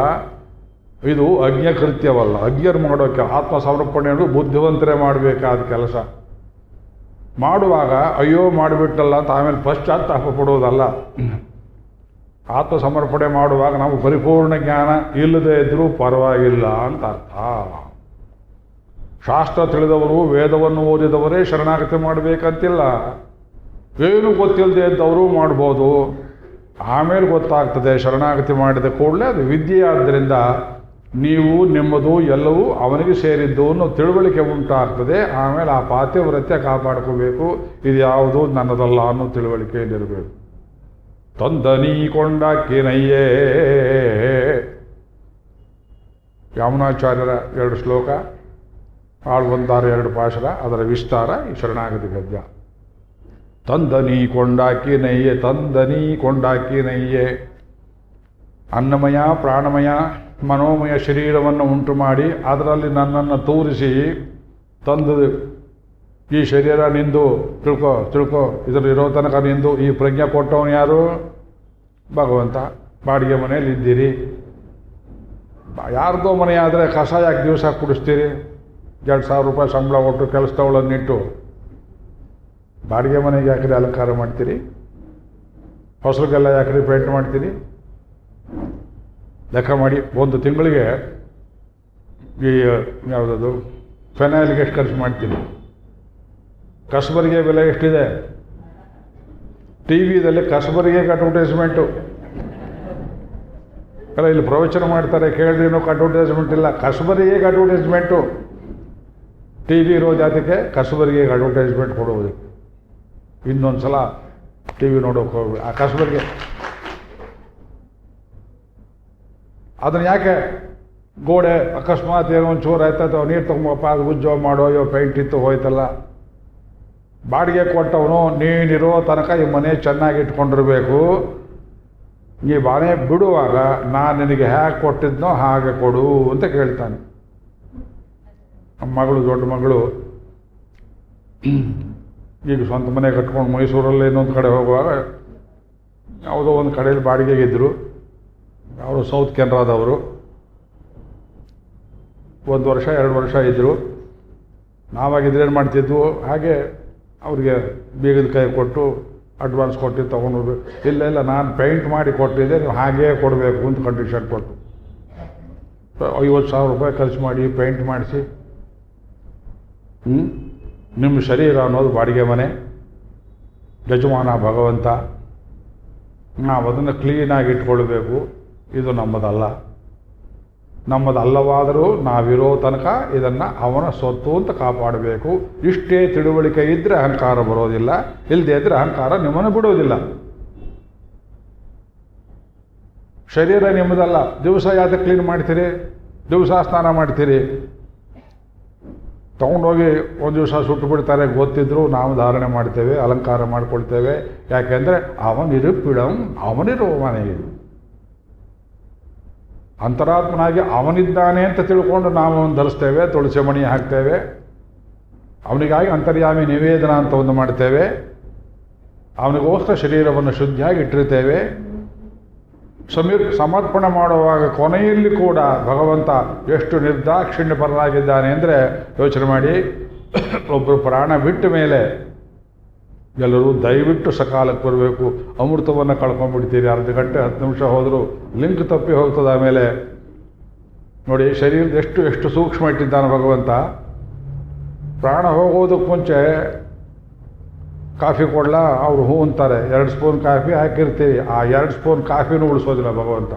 ಇದು ಅಜ್ಞ ಕೃತ್ಯವಲ್ಲ. ಅಜ್ಞರು ಮಾಡೋಕ್ಕೆ ಆತ್ಮ ಸಮರ್ಪಣೆ ಅಂದರೆ ಬುದ್ಧಿವಂತರೇ ಮಾಡಬೇಕಾದ ಕೆಲಸ. ಮಾಡುವಾಗ ಅಯ್ಯೋ ಮಾಡಿಬಿಟ್ಟಲ್ಲ ಅಂತ ಆಮೇಲೆ ಪಶ್ಚಾತ್ತಾಪ ಪಡೋದಲ್ಲ. ಆತ್ಮ ಸಮರ್ಪಣೆ ಮಾಡುವಾಗ ನಾವು ಪರಿಪೂರ್ಣ ಜ್ಞಾನ ಇಲ್ಲದೆ ಇದ್ದರೂ ಪರವಾಗಿಲ್ಲ ಅಂತ ಅರ್ಥ. ಶಾಸ್ತ್ರ ತಿಳಿದವರು, ವೇದವನ್ನು ಓದಿದವರೇ ಶರಣಾಗತಿ ಮಾಡಬೇಕಂತಿಲ್ಲ. ಏನು ಗೊತ್ತಿಲ್ಲದೆ ಇದ್ದವರು ಮಾಡ್ಬೋದು. ಆಮೇಲೆ ಗೊತ್ತಾಗ್ತದೆ ಶರಣಾಗತಿ ಮಾಡಿದ ಕೂಡಲೇ ಅದು ವಿದ್ಯೆ. ಆದ್ದರಿಂದ ನೀವು ನಿಮ್ಮದು ಎಲ್ಲವೂ ಅವನಿಗೆ ಸೇರಿದ್ದು ಅನ್ನೋ ತಿಳುವಳಿಕೆ ಉಂಟಾಗ್ತದೆ. ಆಮೇಲೆ ಆ ಪಾತಿವ್ರತ್ಯ ಕಾಪಾಡ್ಕೋಬೇಕು. ಇದು ಯಾವುದು ನನ್ನದಲ್ಲ ಅನ್ನೋ ತಿಳುವಳಿಕೆಯಲ್ಲಿರಬೇಕು. ತಂದನೀ ಕೊಂಡಾಕಿನಯ್ಯೇ ಯಾಮನಾಚಾರ್ಯರ 2 ಶ್ಲೋಕ, ಆಳ್ವಂದಾರ 2 ಪಾಶರ, ಅದರ ವಿಸ್ತಾರ ಈ ಶರಣಾಗತಿ ಗದ್ಯ. ತಂದನೀ ಕೊಂಡಾಕಿನಯ್ಯೆ, ತಂದನೀ ಕೊಂಡಾಕಿನಯ್ಯೆ. ಅನ್ನಮಯ, ಪ್ರಾಣಮಯ, ಮನೋಮಯ ಶರೀರವನ್ನು ಉಂಟು ಮಾಡಿ ಅದರಲ್ಲಿ ನನ್ನನ್ನು ತೋರಿಸಿ ತಂದು, ಈ ಶರೀರ ನಿಂದು ತಿಳ್ಕೊ ತಿಳ್ಕೊ, ಇದರಲ್ಲಿರೋ ತನಕ ನಿಂದು ಈ ಪ್ರಜ್ಞೆ ಕೊಟ್ಟವನು ಯಾರು? ಭಗವಂತ. ಬಾಡಿಗೆ ಮನೆಯಲ್ಲಿ ಇದ್ದೀರಿ. ಯಾರ್ದೋ ಮನೆ ಆದರೆ ಕಸ ಯಾಕೆ ದಿವಸ ಕುಡಿಸ್ತೀರಿ? 2,000 ರೂಪಾಯಿ ಸಂಬಳ ಕೊಟ್ಟು ಕೆಲಸದವಳನ್ನಿಟ್ಟು ಬಾಡಿಗೆ ಮನೆಗೆ ಯಾಕ್ರಿ ಅಲಂಕಾರ ಮಾಡ್ತೀರಿ? ಹೊಸರಿಗೆಲ್ಲ ಯಾಕ್ರಿ ಪೇಂಟ್ ಮಾಡ್ತೀರಿ? ಲೆಕ್ಕ ಮಾಡಿ. ಒಂದು ತಿಂಗಳಿಗೆ ಈ ಯಾವುದದು ಫೆನೈಲ್ಗೆ ಎಷ್ಟು ಖರ್ಚು ಮಾಡ್ತೀನಿ? ಕಸಬರಿಗೆ ಬೆಲೆ ಎಷ್ಟಿದೆ? ಟಿ ವಿದಲ್ಲಿ ಕಸಬರಿಗೆ ಅಡ್ವರ್ಟೈಸ್ಮೆಂಟು ಅಲ್ಲ, ಇಲ್ಲಿ ಪ್ರವಚನ ಮಾಡ್ತಾರೆ ಕೇಳಿದ್ರೇನೋ ಅಡ್ವರ್ಟೈಸ್ಮೆಂಟ್ ಇಲ್ಲ, ಕಸಬರಿಗೆ ಅಡ್ವರ್ಟೈಸ್ಮೆಂಟು. ಟಿ ವಿ ಇರೋ ಜಾತಿಗೆ ಕಸಬರಿಗೆ ಅಡ್ವರ್ಟೈಸ್ಮೆಂಟ್ ಕೊಡುವುದು. ಇನ್ನೊಂದು ಸಲ ಟಿ ವಿ ನೋಡೋಕೆ ಹೋಗ್ಬೇಕು ಆ ಕಸಬರಿಗೆ. ಅದನ್ನು ಯಾಕೆ ಗೋಡೆ ಅಕಸ್ಮಾತ್ ಏನೋ ಒಂದು ಚೂರು ಆಯ್ತದ, ನೀರು ತೊಗೊಂಬಪ್ಪ, ಅದು ಉಜ್ಜೋ ಮಾಡೋ, ಅಯ್ಯೋ ಪೇಂಟ್ ಇತ್ತು ಹೋಯ್ತಲ್ಲ. ಬಾಡಿಗೆ ಕೊಟ್ಟವನು ನೀನಿರೋ ತನಕ ಈ ಮನೆ ಚೆನ್ನಾಗಿ ಇಟ್ಕೊಂಡಿರಬೇಕು. ಈ ಮನೆ ಬಿಡುವಾಗ ನಾನು ನಿನಗೆ ಹೇಗೆ ಕೊಟ್ಟಿದ್ನೋ ಹಾಗೆ ಕೊಡು ಅಂತ ಕೇಳ್ತಾನೆ. ನಮ್ಮ ಮಗಳು, ದೊಡ್ಡ ಮಗಳು, ಈಗ ಸ್ವಂತ ಮನೆ ಕಟ್ಕೊಂಡು ಮೈಸೂರಲ್ಲಿ ಇನ್ನೊಂದು ಕಡೆ ಹೋಗುವಾಗ ಯಾವುದೋ ಒಂದು ಕಡೆಯಲ್ಲಿ ಬಾಡಿಗೆಗಿದ್ದರು. ಅವರು ಸೌತ್ ಕೆನರಾದವರು. 1 ವರ್ಷ 2 ವರ್ಷ ಇದ್ದರು. ನಾವಾಗಿದ್ರೇನು ಮಾಡ್ತಿದ್ವು, ಹಾಗೆ ಅವ್ರಿಗೆ ಬೀಗದ ಕೈ ಕೊಟ್ಟು ಅಡ್ವಾನ್ಸ್ ಕೊಟ್ಟು ತೊಗೊಂಡು, ಇಲ್ಲ ಇಲ್ಲ ನಾನು ಪೇಂಟ್ ಮಾಡಿ ಕೊಟ್ಟಿದ್ದೆ, ನೀವು ಹಾಗೇ ಕೊಡಬೇಕು ಅಂತ ಕಂಡೀಷನ್ ಕೊಟ್ಟು. 50,000 ರೂಪಾಯಿ ಖರ್ಚು ಮಾಡಿ ಪೇಂಟ್ ಮಾಡಿಸಿ, ನಿಮ್ಮ ಶರೀರ ಅನ್ನೋದು ಬಾಡಿಗೆ ಮನೆ, ಯಜಮಾನ ಭಗವಂತ, ನಾವು ಅದನ್ನು ಕ್ಲೀನಾಗಿ ಇಟ್ಕೊಳ್ಬೇಕು. ಇದು ನಮ್ಮದಲ್ಲ. ನಮ್ಮದಲ್ಲವಾದರೂ ನಾವಿರೋ ತನಕ ಇದನ್ನು ಅವನ ಸ್ವತ್ತು ಅಂತ ಕಾಪಾಡಬೇಕು. ಇಷ್ಟೇ ತಿಳುವಳಿಕೆ ಇದ್ದರೆ ಅಹಂಕಾರ ಬರೋದಿಲ್ಲ, ಇಲ್ಲದೆ ಇದ್ದರೆ ಅಹಂಕಾರ ನಿಮ್ಮನ್ನು ಬಿಡೋದಿಲ್ಲ. ಶರೀರ ನಿಮ್ಮದಲ್ಲ. ದಿವಸ ಯಾಕೆ ಕ್ಲೀನ್ ಮಾಡ್ತೀರಿ? ದಿವಸ ಸ್ನಾನ ಮಾಡ್ತೀರಿ. ತಗೊಂಡೋಗಿ ಒಂದು ದಿವಸ ಸುಟ್ಟು ಬಿಡ್ತಾರೆ ಗೊತ್ತಿದ್ರು ನಾವು ಧಾರಣೆ ಮಾಡ್ತೇವೆ, ಅಲಂಕಾರ ಮಾಡ್ಕೊಳ್ತೇವೆ. ಯಾಕೆಂದರೆ ಅವನಿರುಪಿಡಂ, ಅವನಿರುವ ಮನೆಗೆ ಅಂತರಾತ್ಮನಾಗಿ ಅವನಿದ್ದಾನೆ ಅಂತ ತಿಳ್ಕೊಂಡು ನಾವು ಅವನು ಧರಿಸ್ತೇವೆ, ತುಳಸಿ ಮಣಿ ಹಾಕ್ತೇವೆ. ಅವನಿಗಾಗಿ ಅಂತರ್ಯಾಮಿ ನಿವೇದನ ಅಂತ ಒಂದು ಮಾಡ್ತೇವೆ. ಅವನಿಗೋಸ್ಕರ ಶರೀರವನ್ನು ಶುದ್ಧಿಯಾಗಿ ಇಟ್ಟಿರ್ತೇವೆ. ಸಮರ್ಪಣೆ ಮಾಡುವಾಗ ಕೊನೆಯಲ್ಲಿ ಕೂಡ ಭಗವಂತ ಎಷ್ಟು ನಿರ್ದಾಕ್ಷಿಣ್ಯಪರನಾಗಿದ್ದಾನೆ ಅಂದರೆ ಯೋಚನೆ ಮಾಡಿ. ಒಬ್ಬರು ಪ್ರಾಣ ಬಿಟ್ಟ ಮೇಲೆ ಎಲ್ಲರೂ ದಯವಿಟ್ಟು ಸಕಾಲಕ್ಕೆ ಬರಬೇಕು. ಅಮೃತವನ್ನು ಕಳ್ಕೊಂಡ್ಬಿಡ್ತೀರಿ. ಅರ್ಧ ಗಂಟೆ 10 ನಿಮಿಷ ಹೋದರೂ ಲಿಂಕ್ ತಪ್ಪಿ ಹೋಗ್ತದೆ. ಆಮೇಲೆ ನೋಡಿ, ಶರೀರದ ಎಷ್ಟು ಸೂಕ್ಷ್ಮ ಇಟ್ಟಿದ್ದಾನೆ ಭಗವಂತ. ಪ್ರಾಣ ಹೋಗೋದಕ್ಕೆ ಮುಂಚೆ ಕಾಫಿ ಕೊಡ್ಲಾ? ಅವರು ಹೂ ಅಂತಾರೆ. 2 ಸ್ಪೂನ್ ಕಾಫಿ ಹಾಕಿರ್ತೀವಿ. ಆ 2 ಸ್ಪೂನ್ ಕಾಫಿನೂ ಉಳಿಸೋದಿಲ್ಲ ಭಗವಂತ.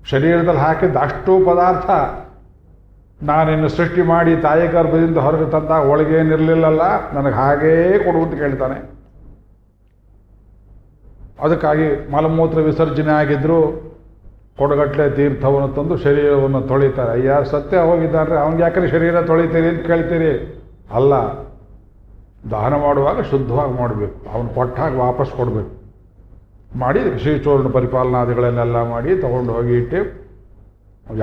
ಶರೀರದಲ್ಲಿ ಹಾಕಿದ್ದ ಅಷ್ಟು ಪದಾರ್ಥ ನಾನಿನ್ನು ಸೃಷ್ಟಿ ಮಾಡಿ ತಾಯಿ ಗರ್ಭದಿಂದ ಹೊರಗೆ ತಂದಾಗ ಒಳಗೇನಿರಲಿಲ್ಲಲ್ಲ, ನನಗೆ ಹಾಗೇ ಕೊಡು ಅಂತ ಕೇಳ್ತಾನೆ. ಅದಕ್ಕಾಗಿ ಮಲಮೂತ್ರ ವಿಸರ್ಜನೆ ಆಗಿದ್ರು ಕೊಡಗಟ್ಲೆ ತೀರ್ಥವನ್ನು ತಂದು ಶರೀರವನ್ನು ತೊಳಿತಾರೆ. ಅಯ್ಯ ಸತ್ಯ ಹೋಗಿದ್ದಾನೆ, ಅವ್ನಿಗೆ ಯಾಕಂದ್ರೆ ಶರೀರ ತೊಳಿತೀರಿ ಅಂತ ಕೇಳ್ತೀರಿ? ಅಲ್ಲ, ದಾನ ಮಾಡುವಾಗ ಶುದ್ಧವಾಗಿ ಮಾಡಬೇಕು. ಅವನು ಕೊಟ್ಟಾಗ ವಾಪಸ್ ಕೊಡಬೇಕು. ಮಾಡಿ ಶ್ರೀಚೂರ್ಣ ಪರಿಪಾಲನಾದಿಗಳನ್ನೆಲ್ಲ ಮಾಡಿ ತಗೊಂಡು ಹೋಗಿ ಇಟ್ಟು,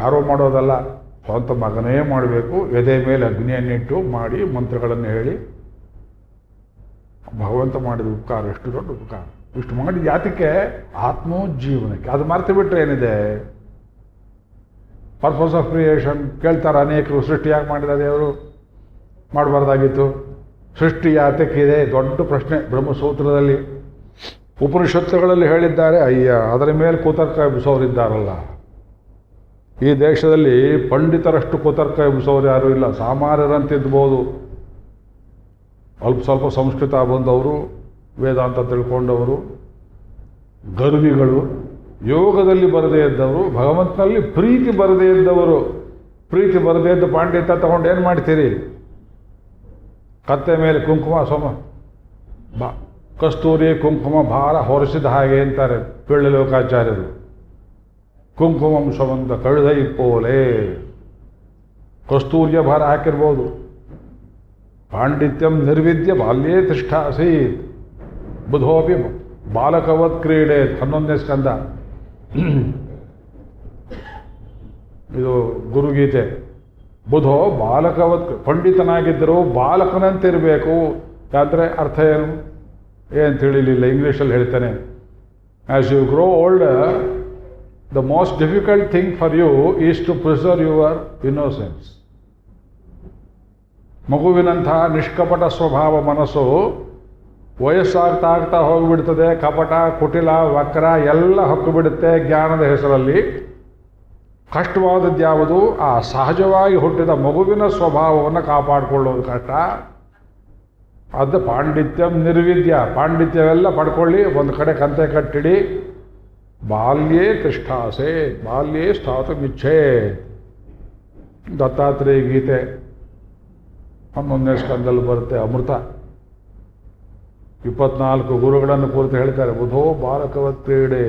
ಯಾರೋ ಮಾಡೋದಲ್ಲ, ಸ್ವಂತ ಮಗನೇ ಮಾಡಬೇಕು. ಎದೆ ಮೇಲೆ ಅಗ್ನಿಯನ್ನಿಟ್ಟು ಮಾಡಿ ಮಂತ್ರಗಳನ್ನು ಹೇಳಿ ಭಗವಂತ ಮಾಡಿದ ಉಪಕಾರ ಎಷ್ಟು ದೊಡ್ಡ ಉಪಕಾರ. ಇಷ್ಟು ಮಾಡಿದ ಯಾತಕ್ಕೆ? ಆತ್ಮೋಜ್ಜೀವನಕ್ಕೆ. ಅದು ಮರ್ತು ಬಿಟ್ರೆ ಏನಿದೆ? ಪರ್ಪಸ್ ಆಫ್ ಕ್ರಿಯೇಷನ್ ಕೇಳ್ತಾರೆ ಅನೇಕರು. ಸೃಷ್ಟಿ ಯಾಕೆ ಮಾಡಿದ ದೇವರು? ಮಾಡಬಾರ್ದಾಗಿತ್ತು. ಸೃಷ್ಟಿ ಯಾತಕ್ಕಿದೆ? ದೊಡ್ಡ ಪ್ರಶ್ನೆ ಬ್ರಹ್ಮಸೂತ್ರದಲ್ಲಿ. ಉಪನಿಷತ್ತುಗಳಲ್ಲಿ ಹೇಳಿದ್ದಾರೆ. ಅಯ್ಯ, ಅದರ ಮೇಲೆ ಕುತರ್ಕ ಎಬ್ಬಿಸೋರಿದ್ದಾರಲ್ಲ. ಈ ದೇಶದಲ್ಲಿ ಪಂಡಿತರಷ್ಟು ಕುತರ್ಕ ಎಬ್ಬಿಸೋರು ಯಾರೂ ಇಲ್ಲ. ಸಾಮಾನ್ಯರಂತಿದ್ಬೋದು. ಸ್ವಲ್ಪ ಸಂಸ್ಕೃತ ಬಂದವರು, ವೇದಾಂತ ತಿಳ್ಕೊಂಡವರು, ಗರ್ವಿಗಳು, ಯೋಗದಲ್ಲಿ ಬರದೇ ಇದ್ದವರು, ಭಗವಂತನಲ್ಲಿ ಪ್ರೀತಿ ಬರದೇ ಇದ್ದವರು. ಪ್ರೀತಿ ಬರದೇ ಇದ್ದ ಪಾಂಡಿತ್ಯ ತಗೊಂಡು ಏನು ಮಾಡ್ತೀರಿ? ಕತ್ತೆ ಮೇಲೆ ಕುಂಕುಮ ಕಸ್ತೂರಿ ಕುಂಕುಮ ಭಾರ ಹೊರಸಿದ ಹಾಗೆ ಅಂತಾರೆ ಪಿಳ್ಳ ಲೋಕಾಚಾರ್ಯರು. ಕುಂಕುಮಂ ಶವಂತ ಕഴുದೈ ಪೋಲೆ. ಕಸ್ತೂರಿಯ ಭಾರ ಹಾಕಿರ್ಬೋದು. ಪಾಂಡಿತ್ಯಂ ನಿರ್ವಿದ್ಯ ಬಾಲ್ಯೇ ತಿಷ್ಠಾಸೀತ್ ಬುಧೋಪಿ ಬಾಲಕವತ್ ಕ್ರೀಡೆ. 11ನೇ ಸ್ಕಂದ. ಇದು ಗುರುಗೀತೆ. ಬುಧೋ ಬಾಲಕವತ್, ಪಂಡಿತನಾಗಿದ್ದರೂ ಬಾಲಕನಂತಿರಬೇಕು. ಯಾದ್ರೆ ಅರ್ಥ ಏನು ತಿಳಿಲಿಲ್ಲ. ಇಂಗ್ಲೀಷಲ್ಲಿ ಹೇಳ್ತಾನೆ, as you grow older the most difficult thing for you is to preserve your innocence. ಮಗುವಿನಂತಹ ನಿಷ್ಕಪಟ ಸ್ವಭಾವ ಮನಸ್ಸು ವಯಸ್ಸಾಗ್ತಾ ಹೋಗಿಬಿಡ್ತದೆ. ಕಪಟ, ಕುಟಿಲ, ವಕ್ರ ಎಲ್ಲ ಹೊಕ್ಕು ಬಿಡುತ್ತೆ ಜ್ಞಾನದ ಹೆಸರಲ್ಲಿ. ಕಷ್ಟವಾದದ್ದು ಯಾವುದು? ಆ ಸಹಜವಾಗಿ ಹುಟ್ಟಿದ ಮಗುವಿನ ಸ್ವಭಾವವನ್ನು ಕಾಪಾಡಿಕೊಳ್ಳೋದು ಕಷ್ಟ. ಅದು ಪಾಂಡಿತ್ಯಂ ನಿರ್ವಿದ್ಯ. ಪಾಂಡಿತ್ಯವೆಲ್ಲ ಪಡ್ಕೊಳ್ಳಿ, ಒಂದು ಕಡೆ ಕಂತೆ ಕಟ್ಟಿಡಿ. ಬಾಲ್ಯೇ ತಿಷ್ಠಾಸೆ, ಬಾಲ್ಯೇ ಸ್ಥಾತುಮಿಚ್ಛೆ. ದತ್ತಾತ್ರೇಯ ಗೀತೆ 11ನೇ ಸ್ಕಂದಲ್ಲಿ ಬರುತ್ತೆ. ಅಮೃತ 24 ಗುರುಗಳನ್ನು ಕುರಿತು ಹೇಳ್ತಾರೆ. ಬುಧೋ ಬಾಲಕವತ್ ಕ್ರೀಡೆ.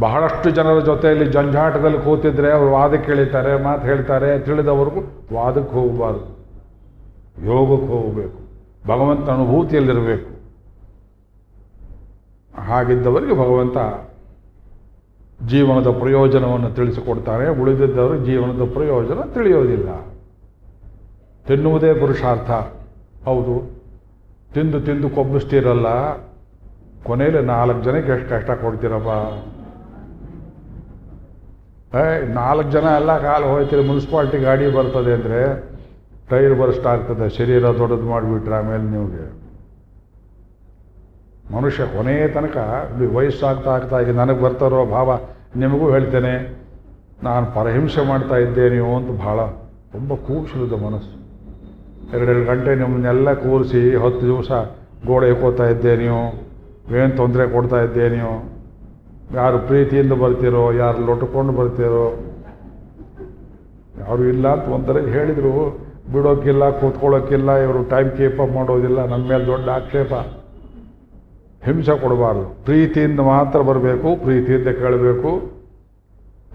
ಬಹಳಷ್ಟು ಜನರ ಜೊತೆಯಲ್ಲಿ ಜಂಜಾಟದಲ್ಲಿ ಕೂತಿದ್ರೆ ಅವರು ವಾದಕ್ಕೆ ಕೇಳಿತಾರೆ, ಮಾತು ಹೇಳ್ತಾರೆ. ತಿಳಿದವರೆಗೂ ವಾದಕ್ಕೆ ಹೋಗಬಾರ್ದು, ಯೋಗಕ್ಕೆ ಹೋಗಬೇಕು, ಭಗವಂತ ಅನುಭೂತಿಯಲ್ಲಿರಬೇಕು. ಹಾಗಿದ್ದವರಿಗೆ ಭಗವಂತ ಜೀವನದ ಪ್ರಯೋಜನವನ್ನು ತಿಳಿಸಿಕೊಡ್ತಾನೆ. ಉಳಿದಿದ್ದವರು ಜೀವನದ ಪ್ರಯೋಜನ ತಿಳಿಯೋದಿಲ್ಲ. ತಿನ್ನುವುದೇ ಪುರುಷಾರ್ಥ. ಹೌದು, ತಿಂದು ಕೊಬ್ಬಿಸ್ತೀರಲ್ಲ, ಕೊನೆಯಲ್ಲಿ 4 ಜನಕ್ಕೆ ಎಷ್ಟು ಕಷ್ಟ ಕೊಡ್ತೀರಪ್ಪ. 4 ಜನ ಎಲ್ಲ ಕಾಲು ಹೋಯ್ತೀರಿ. ಮುನ್ಸಿಪಾಲ್ಟಿ ಗಾಡಿ ಬರ್ತದೆ ಅಂದರೆ ಟೈರ್ ಬರ್ಸ್ಟ್ ಆಗ್ತದೆ. ಶರೀರ ದೊಡ್ಡದು ಮಾಡಿಬಿಟ್ರೆ ಆಮೇಲೆ ನಿಮಗೆ ಮನುಷ್ಯ ಕೊನೆಯ ತನಕ ವಯಸ್ಸಾಗ್ತಾ ಈಗ ನನಗೆ ಬರ್ತಾರೋ ಭಾವ ನಿಮಗೂ ಹೇಳ್ತೇನೆ, ನಾನು ಪರಹಿಂಸೆ ಮಾಡ್ತಾ ಇದ್ದೇನೆಯೋ ಅಂತ ಭಾಳ ತುಂಬ ಕೂಸಿದ ಮನಸ್ಸು. 2 ಗಂಟೆ ನಿಮ್ಮನ್ನೆಲ್ಲ ಕೂರಿಸಿ 10 ದಿವಸ ಗೋಡೆ ಇಕ್ಕೋತಾ ಇದ್ದೇನೆಯೋ, ಏನು ತೊಂದರೆ ಕೊಡ್ತಾ ಇದ್ದೇನೆಯೋ, ಯಾರು ಪ್ರೀತಿಯಿಂದ ಬರ್ತೀರೋ, ಯಾರು ಲೊಟ್ಕೊಂಡು ಬರ್ತೀರೋ, ಯಾರು ಇಲ್ಲ ಅಂತ ಒಂಥರ ಹೇಳಿದರು. ಬಿಡೋಕ್ಕಿಲ್ಲ, ಕೂತ್ಕೊಳ್ಳೋಕ್ಕಿಲ್ಲ, ಇವರು ಟೈಮ್ ಕೀಪಪ್ ಮಾಡೋದಿಲ್ಲ, ನಮ್ಮ ಮೇಲೆ ದೊಡ್ಡ ಆಕ್ಷೇಪ. ಹಿಂಸೆ ಕೊಡಬಾರ್ದು, ಪ್ರೀತಿಯಿಂದ ಮಾತ್ರ ಬರಬೇಕು, ಪ್ರೀತಿಯಿಂದ ಕೇಳಬೇಕು.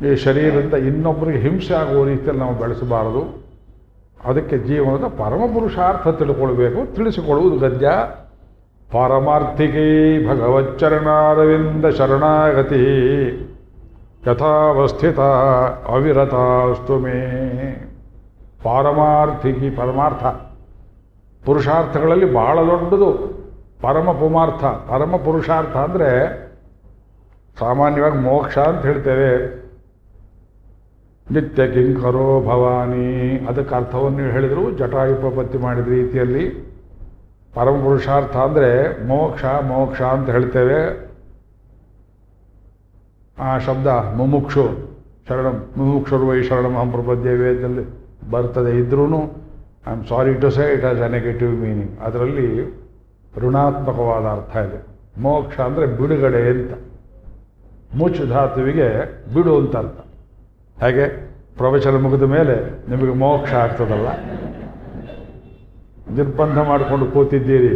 ಈ ಶರೀರದಿಂದ ಇನ್ನೊಬ್ಬರಿಗೆ ಹಿಂಸೆ ಆಗುವ ರೀತಿಯಲ್ಲಿ ನಾವು ಬೆಳೆಸಬಾರದು. ಅದಕ್ಕೆ ಜೀವನದ ಪರಮ ಪುರುಷಾರ್ಥ ತಿಳ್ಕೊಳ್ಬೇಕು, ತಿಳಿಸಿಕೊಳ್ಳುವುದು ಗದ್ಯ. ಪಾರಮಾರ್ಥಿಕೈ ಭಗವಚ್ಚರಣಾರವಿಂದ ಶರಣಾಗತಿ ಯಥಾವಸ್ಥಿತ ಅವಿರತಾಸ್ತು ಮೇ. ಪಾರಮಾರ್ಥಿಕಿ, ಪರಮಾರ್ಥ ಪುರುಷಾರ್ಥಗಳಲ್ಲಿ ಬಹಳ ದೊಡ್ಡದು ಪರಮ ಪುಮಾರ್ಥ. ಪರಮ ಪುರುಷಾರ್ಥ ಅಂದರೆ ಸಾಮಾನ್ಯವಾಗಿ ಮೋಕ್ಷ ಅಂತ ಹೇಳ್ತೇವೆ. ನಿತ್ಯ ಕಿಂಕರೋ ಭವಾನಿ, ಅದಕ್ಕೆ ಅರ್ಥವನ್ನು ಹೇಳಿದರು, ಜಟಾಯುಪಪತ್ತಿ ಮಾಡಿದ ರೀತಿಯಲ್ಲಿ. ಪರಮ ಪುರುಷಾರ್ಥ ಅಂದರೆ ಮೋಕ್ಷ, ಮೋಕ್ಷ ಅಂತ ಹೇಳ್ತೇವೆ. ಆ ಶಬ್ದ ಮುಮುಕ್ಷು, ಶರಣಂ ಮುಮುಕ್ಷುರ್ವೈ ಶರಣಂ ಅಹಂ ಪ್ರಪದ್ಯೆ ವೇದದಲ್ಲಿ ಬರ್ತದೆ. ಇದ್ರೂ I am sorry to say it has a negative meaning. ಅದರಲ್ಲಿ ಋಣಾತ್ಮಕವಾದ ಅರ್ಥ ಇದೆ. ಮೋಕ್ಷ ಅಂದರೆ ಬಿಡುಗಡೆ ಅಂತ. ಮುಚ್ಚು ಧಾತುವಿಗೆ ಬಿಡು ಅಂತ ಅರ್ಥ. ಹಾಗೆ ಪ್ರವಚನ ಮುಗಿದ ಮೇಲೆ ನಿಮಗೆ ಮೋಕ್ಷ ಆಗ್ತದಲ್ಲ, ನಿರ್ಬಂಧ ಮಾಡಿಕೊಂಡು ಕೂತಿದ್ದೀರಿ.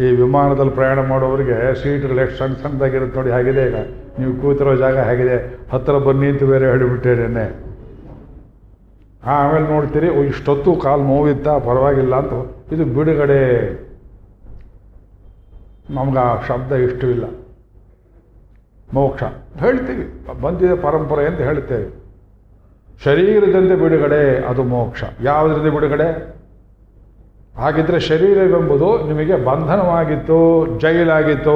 ಈ ವಿಮಾನದಲ್ಲಿ ಪ್ರಯಾಣ ಮಾಡೋರಿಗೆ ಸೀಟ್ಗಳು ಎಷ್ಟು ಸಣ್ಣ ಸಣ್ಣದಾಗಿರುತ್ತೆ ನೋಡಿ, ಹಾಗಿದೆ. ಈಗ ನೀವು ಕೂತಿರೋ ಜಾಗ ಹೇಗಿದೆ, ಹತ್ತಿರ ಬನ್ನಿ ಅಂತ ಬೇರೆ ಹೇಳಿಬಿಟ್ಟೇನೆ. ಆಮೇಲೆ ನೋಡ್ತೀರಿ, ಇಷ್ಟೊತ್ತು ಕಾಲು ನೋವಿತ್ತ, ಪರವಾಗಿಲ್ಲ ಅಂತ. ಇದು ಬಿಡುಗಡೆ. ನಮ್ಗೆ ಆ ಶಬ್ದ ಇಷ್ಟವಿಲ್ಲ. ಮೋಕ್ಷ ಹೇಳ್ತೀವಿ, ಬಂದಿದೆ ಪರಂಪರೆ ಅಂತ ಹೇಳ್ತೇವೆ. ಶರೀರದಿಂದ ಬಿಡುಗಡೆ ಅದು ಮೋಕ್ಷ. ಯಾವುದರಿಂದ ಬಿಡುಗಡೆ? ಹಾಗಿದ್ರೆ ಶರೀರವೆಂಬುದು ನಿಮಗೆ ಬಂಧನವಾಗಿತ್ತು, ಜೈಲಾಗಿತ್ತು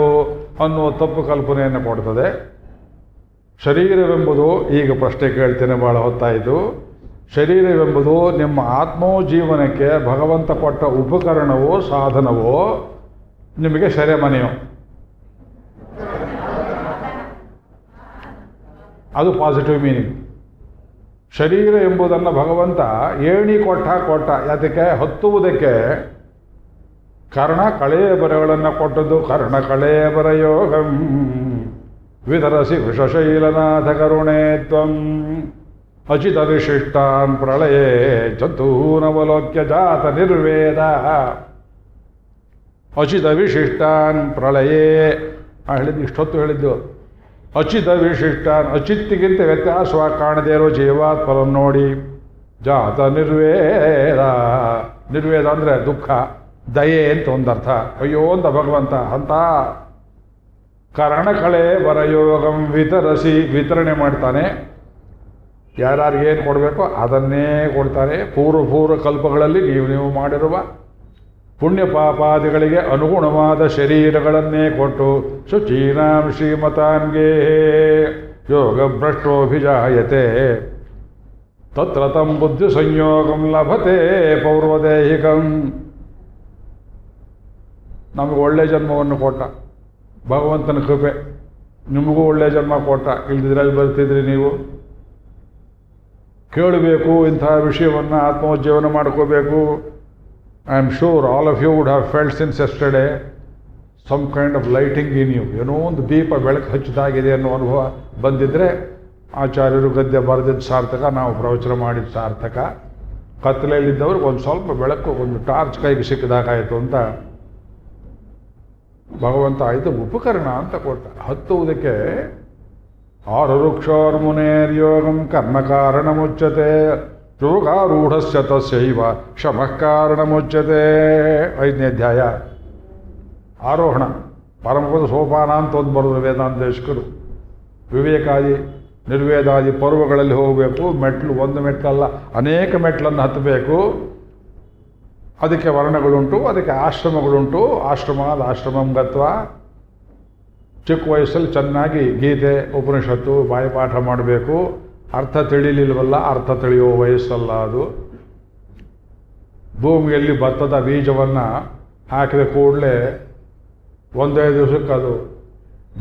ಅನ್ನುವ ತಪ್ಪು ಕಲ್ಪನೆಯನ್ನು ಕೊಡ್ತದೆ. ಶರೀರವೆಂಬುದು, ಈಗ ಪ್ರಶ್ನೆ ಕೇಳ್ತೇನೆ, ಭಾಳ ಹೊತ್ತಾಯಿತು. ಶರೀರವೆಂಬುದು ನಿಮ್ಮ ಆತ್ಮೋಜೀವನಕ್ಕೆ ಭಗವಂತ ಕೊಟ್ಟ ಉಪಕರಣವೋ ಸಾಧನವೋ ನಿಮಗೆ ಸೆರೆಮನೆಯೋ? ಅದು ಪಾಸಿಟಿವ್ ಮೀನಿಂಗ್. ಶರೀರ ಎಂಬುದನ್ನು ಭಗವಂತ ಏಣಿ ಕೊಟ್ಟ ಯಾತಕ್ಕೆ? ಹತ್ತುವುದಕ್ಕೆ. ಕರ್ಣ ಕಳೇಬರಗಳನ್ನು ಕೊಟ್ಟದ್ದು. ಕರ್ಣ ಕಳೇಬರ ಯೋಗಂ ವಿಧರಸಿ ವೃಷಶೈಲನಾಥ ಕರುಣೇ ತ್ವಂ ಅಚಿತ ವಿಶಿಷ್ಟಾನ್ ಪ್ರಳಯೇ ಚತೂನವಲೋಕ್ಯ ಜಾತ ನಿರ್ವೇದ. ಅಚಿತ ವಿಶಿಷ್ಟಾನ್ ಪ್ರಳಯೇ ಹೇಳಿದ್ದು, ಇಷ್ಟೊತ್ತು ಹೇಳಿದ್ದು. ಅಚಿತ ವಿಶಿಷ್ಟಾನ್, ಅಚಿತ್ತಿಗಿಂತ ವ್ಯತ್ಯಾಸವಾಗಿ ಕಾಣದೇ ಇರೋ ಜೀವಾತ್ಮರನ್ನು ನೋಡಿ. ಜಾತ ನಿರ್ವೇದ, ನಿರ್ವೇದ ಅಂದರೆ ದುಃಖ, ದಯೆ ಅಂತ ಒಂದರ್ಥ. ಅಯ್ಯೋ ಅಂತ ಭಗವಂತ ಅಂತ. ಕರ್ಣಕಳೆ ವರಯೋಗಂ ವಿತರಸಿ, ವಿತರಣೆ ಮಾಡ್ತಾನೆ. ಯಾರ್ಯಾರಿಗೇನು ಕೊಡಬೇಕೋ ಅದನ್ನೇ ಕೊಡ್ತಾರೆ. ಪೂರ್ವ ಕಲ್ಪಗಳಲ್ಲಿ ನೀವು ಮಾಡಿರುವ ಪುಣ್ಯ ಪಾಪಾದಿಗಳಿಗೆ ಅನುಗುಣವಾದ ಶರೀರಗಳನ್ನೇ ಕೊಟ್ಟು ಶುಚೀನಾಂ ಶ್ರೀಮತಾನ್ಗೆ ಯೋಗ ಭ್ರಷ್ಟೋಭಿಜಾಯತೆ ತತ್ರ ತಂ ಬುದ್ಧಿ ಸಂಯೋಗಂ ಲಭತೆ ಪೌರ್ವದೇಹಿಕಂ. ನಮಗೆ ಒಳ್ಳೆ ಜನ್ಮವನ್ನು ಕೊಟ್ಟ ಭಗವಂತನ ಕೃಪೆ. ನಿಮಗೂ ಒಳ್ಳೆ ಜನ್ಮ ಕೊಟ್ಟ, ಇಲ್ದಿದ್ರಲ್ಲಿ ಬರ್ತಿದ್ರಿ ನೀವು. ಕೇಳಬೇಕು ಇಂಥ ವಿಷಯವನ್ನು, ಆತ್ಮೋಜ್ಜೀವನ ಮಾಡ್ಕೋಬೇಕು. I am sure all of you would have felt since yesterday some kind of lighting in you. ಏನೋ ಒಂದು ದೀಪ ಬೆಳಕು ಹಚ್ಚಿದಾಗಿದೆ ಅನ್ನೋ ಅನುಭವ ಬಂದಿದ್ದರೆ ಆಚಾರ್ಯರು ಗದ್ಯ ಬರೆದಿದ್ದು ಸಾರ್ಥಕ, ನಾವು ಪ್ರವಚನ ಮಾಡಿದ ಸಾರ್ಥಕ. ಕತ್ತಲೆಯಲ್ಲಿದ್ದವ್ರಿಗೆ ಒಂದು ಸ್ವಲ್ಪ ಬೆಳಕು, ಒಂದು ಟಾರ್ಚ್ ಕೈಗೆ ಸಿಕ್ಕಿದಾಗಾಯಿತು ಅಂತ ಭಗವಂತ ಆಯಿತು ಉಪಕರಣ ಅಂತ ಕೊಟ್ಟ. ಹತ್ತುವುದಕ್ಕೆ ಆರುರುಕ್ಷೋರ್ಮುನೇರ್ಯೋಗಂ ಕರ್ಮಕಾರಣ ಮುಚ್ಚತೆ ಯೋಗಾರೂಢಸ್ಯ ತಸ್ಯೈವ ಶಮಃ ಕಾರಣ ಮುಚ್ಚತೆ. 5ನೇ ಅಧ್ಯಾಯ ಆರೋಹಣ. ಪರಮಪದ ಸೋಪಾನ ಅಂತ ಒಂದು ಬರೋದು ವೇದಾಂತೇಶಕರು. ವಿವೇಕಾದಿ ನಿರ್ವೇದಾದಿ ಪರ್ವಗಳಲ್ಲಿ ಹೋಗಬೇಕು. ಮೆಟ್ಲು ಒಂದು ಮೆಟ್ಲಲ್ಲ, ಅನೇಕ ಮೆಟ್ಲನ್ನು ಹತ್ತಬೇಕು. ಅದಕ್ಕೆ ವರ್ಣಗಳುಂಟು, ಅದಕ್ಕೆ ಆಶ್ರಮಗಳುಂಟು. ಆಶ್ರಮಂ ಗತ್ವ. ಚಿಕ್ಕ ವಯಸ್ಸಲ್ಲಿ ಚೆನ್ನಾಗಿ ಗೀತೆ ಉಪನಿಷತ್ತು ಬಾಯಿಪಾಠ ಮಾಡಬೇಕು. ಅರ್ಥ ತಿಳಿಲಿಲ್ವಲ್ಲ, ಅರ್ಥ ತಿಳಿಯುವ ವಯಸ್ಸಲ್ಲ ಅದು. ಭೂಮಿಯಲ್ಲಿ ಭತ್ತದ ಬೀಜವನ್ನು ಹಾಕಿದ ಕೂಡಲೇ ಒಂದೇ ದಿವಸಕ್ಕೆ ಅದು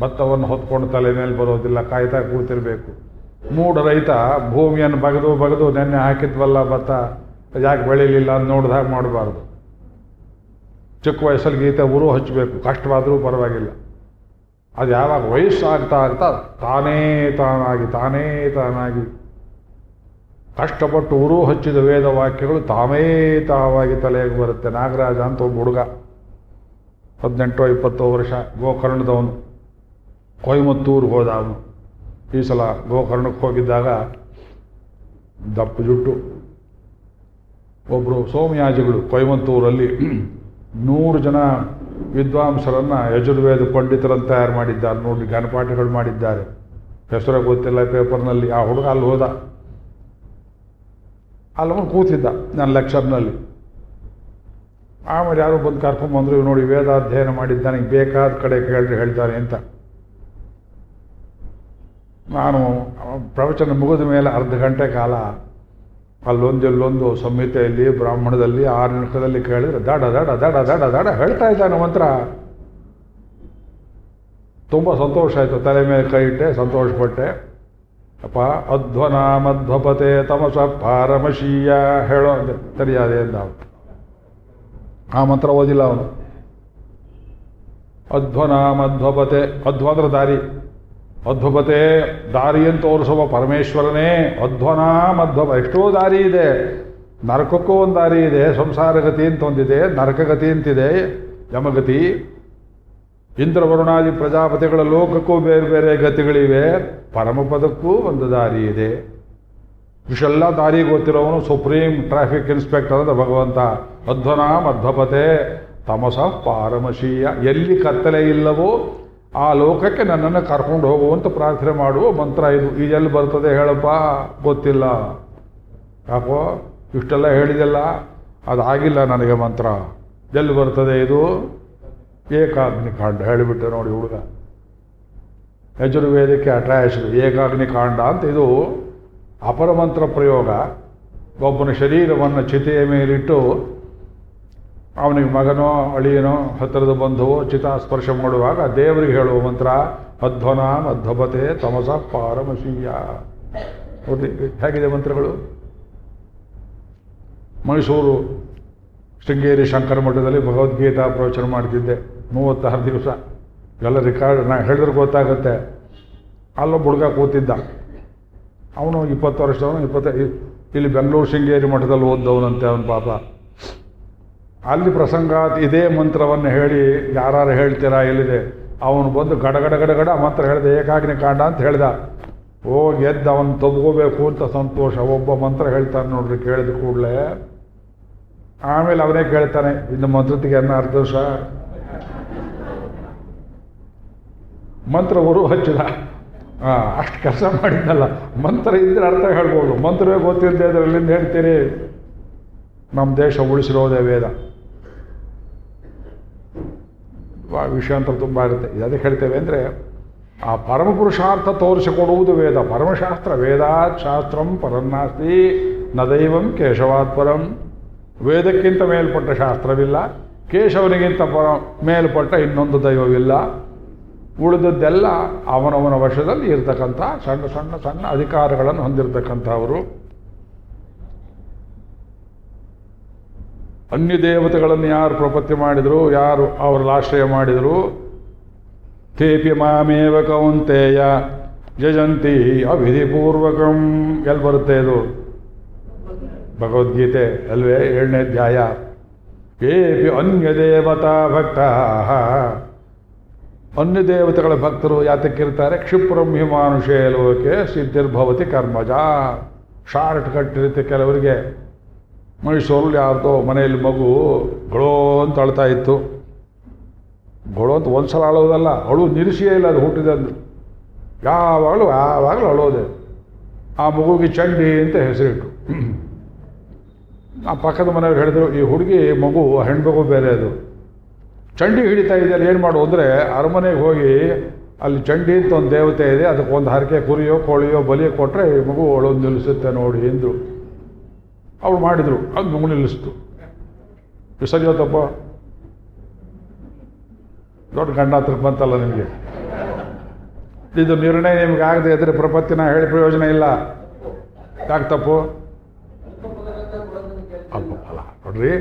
ಭತ್ತವನ್ನು ಹೊತ್ಕೊಂಡು ತಲೆ ಮೇಲೆ ಬರೋದಿಲ್ಲ, ಕಾಯ್ತಾ ಕೂತಿರಬೇಕು. ಮೂಢ ರೈತ ಭೂಮಿಯನ್ನು ಬಗೆದು ನೆನ್ನೆ ಹಾಕಿದ್ವಲ್ಲ ಭತ್ತ ಯಾಕೆ ಬೆಳೀಲಿಲ್ಲ ಅಂತ ನೋಡಿದಾಗ ಮಾಡಬಾರ್ದು. ಚಿಕ್ಕ ವಯಸ್ಸಲ್ಲಿ ಗೀತೆ ಉರು ಹಚ್ಚಬೇಕು, ಕಷ್ಟವಾದರೂ ಪರವಾಗಿಲ್ಲ. ಅದು ಯಾವಾಗ ವಯಸ್ಸಾಗ್ತಾ ಆಗ್ತಾ ತಾನೇ ತಾನಾಗಿ ಕಷ್ಟಪಟ್ಟು ಉರು ಹಚ್ಚಿದ ವೇದ ವಾಕ್ಯಗಳು ತಾವಾಗಿ ತಲೆಗೆ ಬರುತ್ತೆ. ನಾಗರಾಜ ಅಂತ ಒಬ್ಬ ಹುಡುಗ 18-20 ವರ್ಷ, ಗೋಕರ್ಣದವನು, ಕೊಯಮತ್ತೂರು ಹೋದ ಅವನು. ಈ ಸಲ ಗೋಕರ್ಣಕ್ಕೆ ಹೋಗಿದ್ದಾಗ ದಪ್ಪ ಜುಟ್ಟು. ಒಬ್ಬರು ಸೋಮಯಾಜಿಗಳು ಕೊಯಮತ್ತೂರಲ್ಲಿ 100 ಜನ ವಿದ್ವಾಂಸರನ್ನು ಯಜುರ್ವೇದ ಪಂಡಿತರನ್ನು ತಯಾರು ಮಾಡಿದ್ದಾರೆ ನೋಡಿ, ಘನಪಾಠಗಳು ಮಾಡಿದ್ದಾರೆ. ಹೆಸರು ಗೊತ್ತಿಲ್ಲ ಪೇಪರ್ನಲ್ಲಿ. ಆ ಹುಡುಗ ಅಲ್ಲಿ ಹೋದ, ಅಲ್ಲವನು ಕೂತಿದ್ದ ನನ್ನ ಲೆಕ್ಚರ್ನಲ್ಲಿ. ಆಮೇಲೆ ಯಾರು ಬಂದು ಕರ್ಕೊಂಬಂದ್ರು, ನೋಡಿ ವೇದಾಧ್ಯಯನ ಮಾಡಿದ್ದಾನೆ, ಬೇಕಾದ ಕಡೆ ಕೇಳ್ರಿ ಹೇಳ್ತಾನೆ ಅಂತ. ನಾನು ಪ್ರವಚನ ಮುಗಿದ ಮೇಲೆ ಅರ್ಧ ಗಂಟೆ ಕಾಲ ಅಲ್ಲೊಂದು ಸಂಹಿತೆಯಲ್ಲಿ ಬ್ರಾಹ್ಮಣದಲ್ಲಿ 6 ನಿಮಿಷದಲ್ಲಿ ಕೇಳಿದ್ರೆ ದಡ ಹೇಳ್ತಾ ಇದ್ದಾನೆ ಮಂತ್ರ. ತುಂಬ ಸಂತೋಷ ಆಯಿತು, ತಲೆ ಮೇಲೆ ಕೈ ಇಟ್ಟೆ, ಸಂತೋಷಪಟ್ಟೆ. ಅಪ್ಪ ಅಧ್ವನ ಮಧ್ವಪತೆ ತಮಸ ಪಾರಮಶೀಯ ಹೇಳೋ ಸರಿಯಾದೆ ಅಂದ. ಆ ಮಂತ್ರ ಓದಿಲ್ಲ ಅವನು. ಅಧ್ವನ ಮಧ್ವಪತೆ, ಅಧ್ವ ಅಂದ್ರೆ ದಾರಿ, ಅಧ್ವಪತೆ ದಾರಿಯನ್ನು ತೋರಿಸುವ ಪರಮೇಶ್ವರನೇ. ಅಧ್ವನ ಮಧ್ವಪ, ಎಷ್ಟೋ ದಾರಿ ಇದೆ. ನರಕಕ್ಕೂ ಒಂದು ದಾರಿ ಇದೆ, ಸಂಸಾರ ಗತಿ ಅಂತ ಒಂದಿದೆ, ನರಕಗತಿ ಅಂತಿದೆ, ಯಮಗತಿ. ಇಂದ್ರವರುಣಾದಿ ಪ್ರಜಾಪತಿಗಳ ಲೋಕಕ್ಕೂ ಬೇರೆ ಬೇರೆ ಗತಿಗಳಿವೆ, ಪರಮಪದಕ್ಕೂ ಒಂದು ದಾರಿ ಇದೆ. ಇಷ್ಟೆಲ್ಲ ದಾರಿ ಗೊತ್ತಿರೋವನು ಸುಪ್ರೀಂ ಟ್ರಾಫಿಕ್ ಇನ್ಸ್ಪೆಕ್ಟರ್ ಅಂತ ಭಗವಂತ. ಅಧ್ವನ ಮಧ್ವಪತೆ ತಮಸ ಪಾರಮಶೀಯ, ಎಲ್ಲಿ ಕತ್ತಲೆ ಇಲ್ಲವೋ ಆ ಲೋಕಕ್ಕೆ ನನ್ನನ್ನು ಕರ್ಕೊಂಡು ಹೋಗುವಂತ ಪ್ರಾರ್ಥನೆ ಮಾಡುವ ಮಂತ್ರ ಇದು. ಇದೆಲ್ಲಿ ಬರ್ತದೆ ಹೇಳಪ್ಪ, ಗೊತ್ತಿಲ್ಲ. ಯಾಕೋ ಇಷ್ಟೆಲ್ಲ ಹೇಳಿದೆಲ್ಲ ಅದಾಗಿಲ್ಲ ನನಗೆ ಮಂತ್ರ. ಎಲ್ಲಿ ಬರ್ತದೆ ಇದು? ಏಕಾಗ್ನಿಕಾಂಡ ಹೇಳಿಬಿಟ್ಟೆ ನೋಡಿ ಹುಡುಗ. ಯಜುರ್ವೇದಕ್ಕೆ ಅಟ್ಯಾಚ್ಡ್ ಏಕಾಗ್ನಿಕಾಂಡ ಅಂತ. ಇದು ಅಪರಮಂತ್ರ ಪ್ರಯೋಗ. ಒಬ್ಬನ ಶರೀರವನ್ನು ಚಿತೆಯ ಮೇಲಿಟ್ಟು ಅವನಿಗೆ ಮಗನೋ ಅಳಿಯನೋ ಹತ್ತಿರದ ಬಂಧುವೋ ಚಿತಾ ಸ್ಪರ್ಶ ಮಾಡುವಾಗ ದೇವರಿಗೆ ಹೇಳುವ ಮಂತ್ರ ಅಧ್ವನ ಮಧ್ವಪತೆ ತಮಸ ಪಾರಮಶೀಯ. ನೋಡಿ ಹೇಗಿದೆ ಮಂತ್ರಗಳು. ಮೈಸೂರು ಶೃಂಗೇರಿ ಶಂಕರ ಮಠದಲ್ಲಿ ಭಗವದ್ಗೀತಾ ಪ್ರವಚನ ಮಾಡ್ತಿದ್ದೆ 36 ದಿವಸ. ಎಲ್ಲ ರೆಕಾರ್ಡ್ ನಾನು ಹೇಳಿದ್ರೆ ಗೊತ್ತಾಗುತ್ತೆ. ಅಲ್ಲೊಬ್ಬ ಹುಡುಗ ಕೂತಿದ್ದ, ಅವನು 20 ವರ್ಷದವನು, ಇಲ್ಲಿ ಬೆಂಗಳೂರು ಶೃಂಗೇರಿ ಮಠದಲ್ಲಿ ಓದ್ದವನಂತೆ ಅವನ ಪಾಪ. ಅಲ್ಲಿ ಪ್ರಸಂಗ ಇದೇ ಮಂತ್ರವನ್ನು ಹೇಳಿ ಯಾರು ಹೇಳ್ತೀರಾ ಎಲ್ಲಿದೆ, ಅವನು ಬಂದು ಗಡ ಮಂತ್ರ ಹೇಳಿದೆ, ಏಕಾಗ್ನಿಕಾಂಡ ಅಂತ ಹೇಳ್ದ. ಹೋಗಿ ಎದ್ದು ಅವನು ತಬ್ಕೋಬೇಕು ಅಂತ ಸಂತೋಷ. ಒಬ್ಬ ಮಂತ್ರ ಹೇಳ್ತಾನೆ ನೋಡ್ರಿ ಕೇಳಿದ ಕೂಡಲೇ. ಆಮೇಲೆ ಅವನೇ ಕೇಳ್ತಾನೆ, ಇನ್ನು ಮಂತ್ರತಿಗೆ ಅನ್ನ ಅರ್ಥ ಸರ್. ಮಂತ್ರ ಗುರು ಹಚ್ಚಿದ. ಅಷ್ಟು ಕೆಲಸ ಮಾಡಿದ್ನಲ್ಲ. ಮಂತ್ರ ಇದ್ರೆ ಅರ್ಥ ಹೇಳ್ಬೋದು, ಮಂತ್ರವೇ ಗೊತ್ತಿಲ್ಲದೆ ಅದರಲ್ಲಿಂದ ಹೇಳ್ತೀರಿ. ನಮ್ಮ ದೇಶ ಉಳಿಸಿರೋದೇ ವೇದ. ವಿಷಯ ಅಂತ ತುಂಬ ಆಗುತ್ತೆ. ಇದಕ್ಕೆ ಹೇಳ್ತೇವೆ ಅಂದರೆ ಆ ಪರಮಪುರುಷಾರ್ಥ ತೋರಿಸಿಕೊಡುವುದು ವೇದ, ಪರಮಶಾಸ್ತ್ರ. ವೇದಾತ್ ಶಾಸ್ತ್ರಂ ಪರನ್ನಾಸ್ತಿ ನ ದೈವಂ ಕೇಶವಾತ್ ಪರಂ. ವೇದಕ್ಕಿಂತ ಮೇಲ್ಪಟ್ಟ ಶಾಸ್ತ್ರವಿಲ್ಲ, ಕೇಶವನಿಗಿಂತ ಮೇಲ್ಪಟ್ಟ ಇನ್ನೊಂದು ದೈವವಿಲ್ಲ. ಉಳಿದದ್ದೆಲ್ಲ ಅವನವನ ವಶದಲ್ಲಿ ಇರ್ತಕ್ಕಂಥ ಸಣ್ಣ ಸಣ್ಣ ಸಣ್ಣ ಅಧಿಕಾರಗಳನ್ನು ಹೊಂದಿರತಕ್ಕಂಥವರು. ಅನ್ಯ ದೇವತೆಗಳನ್ನು ಯಾರು ಪ್ರಪತ್ತಿ ಮಾಡಿದರು, ಯಾರು ಅವರಲ್ಲಿ ಆಶ್ರಯ ಮಾಡಿದರು, ತೇಪಿ ಮಾಮೇವ ಕೌಂತೆಯ ಯಜಂತಿ ಅವಿಧಿಪೂರ್ವಕಂ. ಎಲ್ಲಿ ಬರುತ್ತೆ ಇದು? ಭಗವದ್ಗೀತೆ ಅಲ್ವೇ 7ನೇ ಅಧ್ಯಾಯ. ಏಪಿ ಅನ್ಯ ದೇವತಾ ಭಕ್ತ. ಅನ್ಯ ದೇವತೆಗಳ ಭಕ್ತರು ಯಾತಕ್ಕಿರ್ತಾರೆ? ಕ್ಷಿಪ್ರಂ ಹಿ ಮಾನುಷೇ ಲೋಕೆ ಸಿದ್ಧಿರ್ಭವತಿ ಕರ್ಮಜ. ಶಾರ್ಟ್ ಕಟ್ ಇರುತ್ತೆ ಕೆಲವರಿಗೆ. ಮೈಸೂರಲ್ಲಿ ಯಾರ್ದೋ ಮನೆಯಲ್ಲಿ ಮಗು ಗೊಳೋ ಅಂತ ಅಳ್ತಾ ಇತ್ತು. ಗೊಳೋ ಅಂತ ಒಂದ್ಸಲ ಅಳೋದಲ್ಲ, ಅಳು ನಿಲ್ಲಿಸಿಯೇ ಇಲ್ಲ. ಅದು ಹುಟ್ಟಿದಂದು ಯಾವಾಗಲೂ ಅಳೋದೆ. ಆ ಮಗುವಿಗೆ ಚಂಡಿ ಅಂತ ಹೆಸರಿಟ್ಟು. ಆ ಪಕ್ಕದ ಮನೆಯವ್ರು ಹೇಳಿದ್ರು, ಈ ಹುಡುಗಿ ಮಗು ಹೆಣ್ಮಗು ಬೇರೆ, ಅದು ಚಂಡಿ ಹಿಡಿತಾ ಇದೆಯಲ್ಲ, ಏನು ಮಾಡು ಅಂದರೆ ಅರಮನೆಗೆ ಹೋಗಿ ಅಲ್ಲಿ ಚಂಡಿ ಅಂತ ಒಂದು ದೇವತೆ ಇದೆ, ಅದಕ್ಕೊಂದು ಹರಕೆ ಕುರಿಯೋ ಕೋಳಿಯೋ ಬಲಿ ಕೊಟ್ಟರೆ ಈ ಮಗು ಅಳೋದು ನಿಲ್ಲಿಸುತ್ತೆ ನೋಡಿ ಎಂದರು. ಅವ್ರು ಮಾಡಿದರು, ಅದು ಮಗು ನಿಲ್ಲಿಸ್ತು. ಸರಿಯೋತಪ್ಪ, ದೊಡ್ಡ ಗಂಡ ಹತ್ರಕ್ಕೆ ಬಂತಲ್ಲ ನಿಮಗೆ. ಇದು ನಿರ್ಣಯ ನಿಮ್ಗೆ ಆಗದೆ ಇದ್ರೆ ಪ್ರಪತ್ತಿನ ಹೇಳಿ ಪ್ರಯೋಜನ ಇಲ್ಲ. ಯಾಕೆ ತಪ್ಪು? ಅಲ್ಪ ಫಲ ನೋಡ್ರಿ.